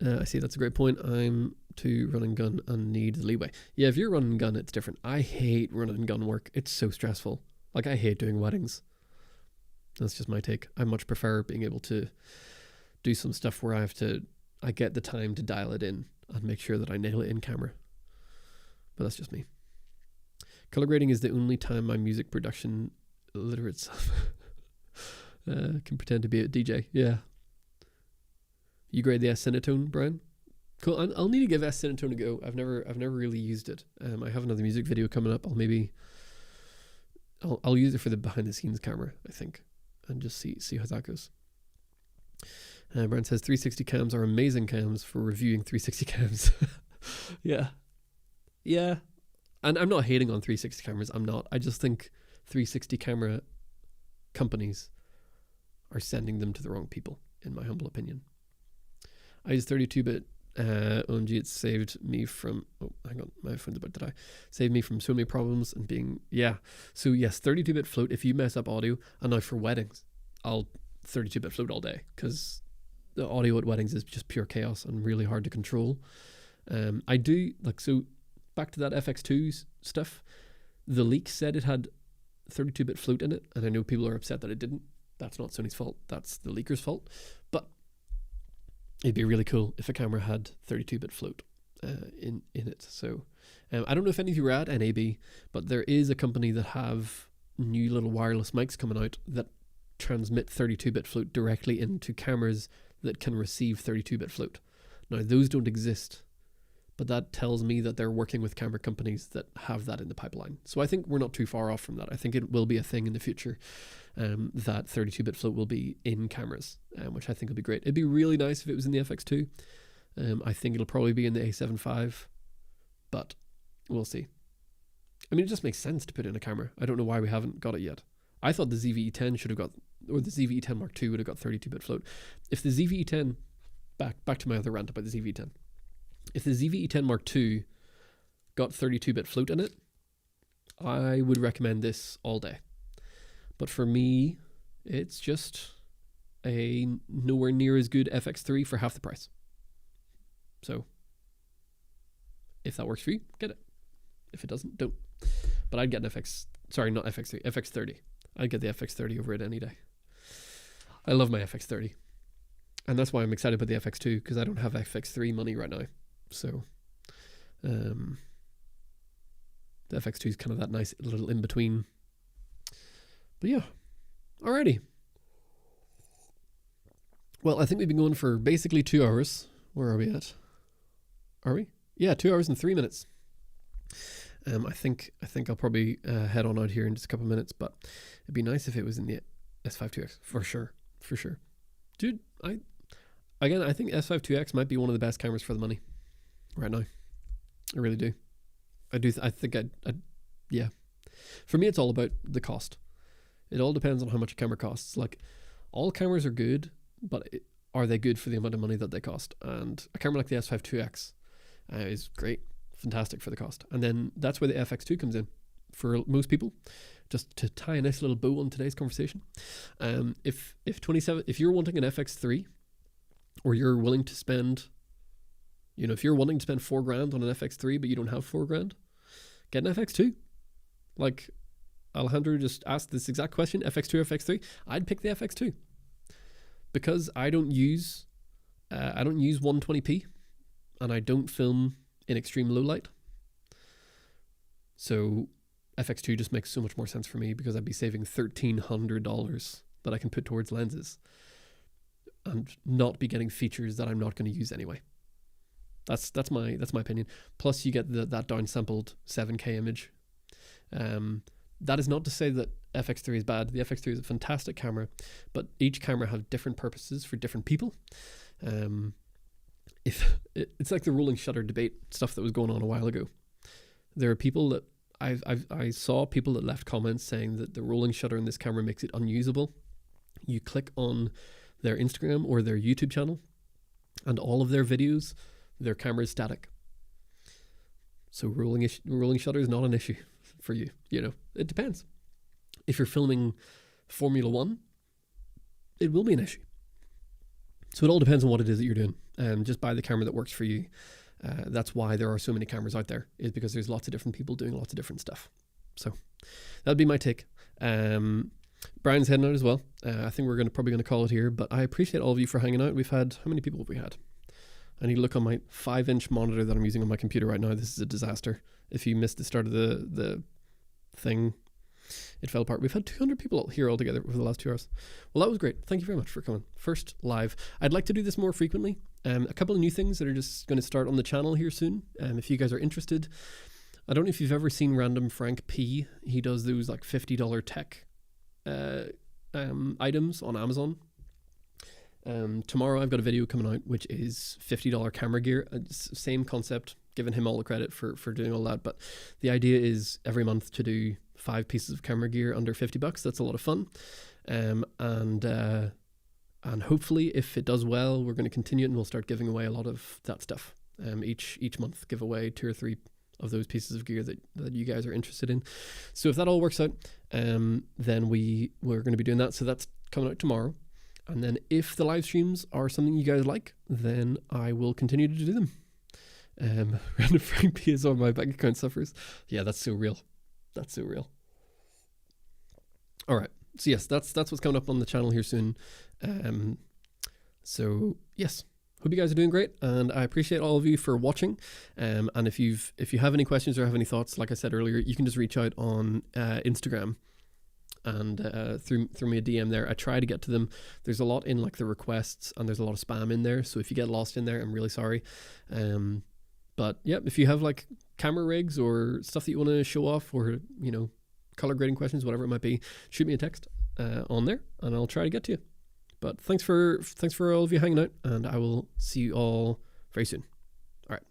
I see, that's a great point. I'm to run and gun and need the leeway. Yeah, if you're running and gun, it's different. I hate running and gun work. It's so stressful. Like, I hate doing weddings. That's just my take. I much prefer being able to do some stuff where I get the time to dial it in and make sure that I nail it in camera. But that's just me. Color grading is the only time my music production literate self can pretend to be a DJ. Yeah. You grade the S-Cinetone, Brian? Cool. I'll need to give S-Cinetone a go. I've never really used it. I have another music video coming up. I'll use it for the behind the scenes camera, I think, and just see how that goes. Brian says 360 cams are amazing cams for reviewing 360 cams. Yeah. And I'm not hating on 360 cameras. I'm not. I just think 360 camera companies are sending them to the wrong people, in my humble opinion. I use 32-bit OMG. It saved me from, hang on, my phone's about to die. Saved me from so many problems and being, So yes, 32-bit float if you mess up audio. And now for weddings, I'll 32-bit float all day because the audio at weddings is just pure chaos and really hard to control. I do, so back to that FX2 stuff, the leak said it had 32-bit float in it, and I know people are upset that it didn't. That's not Sony's fault, that's the leaker's fault. But it'd be really cool if a camera had 32-bit float in it. So I don't know if any of you are at NAB, but there is a company that have new little wireless mics coming out that transmit 32-bit float directly into cameras that can receive 32-bit float. Now, those don't exist, but that tells me that they're working with camera companies that have that in the pipeline. So I think we're not too far off from that. I think it will be a thing in the future, that 32-bit float will be in cameras, which I think will be great. It'd be really nice if it was in the FX2. I think it'll probably be in the A7 IV, but we'll see. I mean, it just makes sense to put in a camera. I don't know why we haven't got it yet. I thought the ZV-E10 should have got, or the ZV-E10 Mark II would have got 32-bit float. If the ZV-E10, back to my other rant about the ZV-E10, if the ZV-E10 Mark II got 32-bit float in it, I would recommend this all day. But for me, it's just a nowhere near as good FX3 for half the price. So if that works for you, get it. If it doesn't, don't. But I'd get an FX30. I'd get the FX30 over it any day. I love my FX30. And that's why I'm excited about the FX2, because I don't have FX3 money right now. So the FX2 is kind of that nice little in-between. But yeah, alrighty. Well, I think we've been going for basically 2 hours. Where are we at? Are we? Yeah, 2 hours and 3 minutes. I think I'll probably head on out here in just a couple of minutes, but it'd be nice if it was in the S52X for sure. Dude, I think S52X might be one of the best cameras for the money right now. I really do. Yeah. For me, it's all about the cost. It all depends on how much a camera costs. Like, all cameras are good, but are they good for the amount of money that they cost? And a camera like the S52X is great, fantastic for the cost. And then that's where the FX2 comes in for most people. Just to tie a nice little bow on today's conversation, if you're wanting an FX3, or you're willing to spend You know, if you're wanting to spend $4,000 on an FX3 but you don't have $4,000, get an FX2. Like Alejandro just asked this exact question, FX2 or FX3. I'd pick the FX2 because I don't use 120p and I don't film in extreme low light. So FX2 just makes so much more sense for me because I'd be saving $1,300 that I can put towards lenses and not be getting features that I'm not going to use anyway. That's my opinion. Plus you get that downsampled 7K image. That is not to say that FX3 is bad. The FX3 is a fantastic camera, but each camera have different purposes for different people. It's like the rolling shutter debate stuff that was going on a while ago. There are people that I saw people that left comments saying that the rolling shutter in this camera makes it unusable. You click on their Instagram or their YouTube channel, and all of their videos, their camera is static. So rolling shutter is not an issue for you. You know, it depends. If you're filming Formula One, it will be an issue. So it all depends on what it is that you're doing. Just buy the camera that works for you. That's why there are so many cameras out there, is because there's lots of different people doing lots of different stuff. So that'd be my take. Brian's heading out as well. I think we're probably going to call it here, but I appreciate all of you for hanging out. We've had, how many people have we had? I need to look on my 5-inch monitor that I'm using on my computer right now. This is a disaster. If you missed the start of the thing, it fell apart. We've had 200 people here all together over the last 2 hours. Well, that was great. Thank you very much for coming. First live. I'd like to do this more frequently. A couple of new things that are just going to start on the channel here soon. If you guys are interested, I don't know if you've ever seen Random Frank P. He does those like $50 tech items on Amazon. Tomorrow I've got a video coming out which is $50 camera gear. Same concept, giving him all the credit for doing all that, but the idea is every month to do 5 pieces of camera gear under $50. That's a lot of fun. And hopefully if it does well, we're going to continue it and we'll start giving away a lot of that stuff. Each month give away 2 or 3 of those pieces of gear that you guys are interested in. So if that all works out, then we're going to be doing that. So that's coming out tomorrow. And then if the live streams are something you guys like, then I will continue to do them. Random Frank P is on my bank account suffers. Yeah, that's so real. That's so real. All right. So yes, that's what's coming up on the channel here soon. So yes, hope you guys are doing great, and I appreciate all of you for watching. And if you have any questions or have any thoughts, like I said earlier, you can just reach out on Instagram and through me a DM there. I try to get to them. There's a lot in like the requests, and there's a lot of spam in there. So if you get lost in there, I'm really sorry. But yeah, if you have like camera rigs or stuff that you want to show off, or you know, color grading questions, whatever it might be, shoot me a text on there, and I'll try to get to you. But thanks for all of you hanging out, and I will see you all very soon. All right.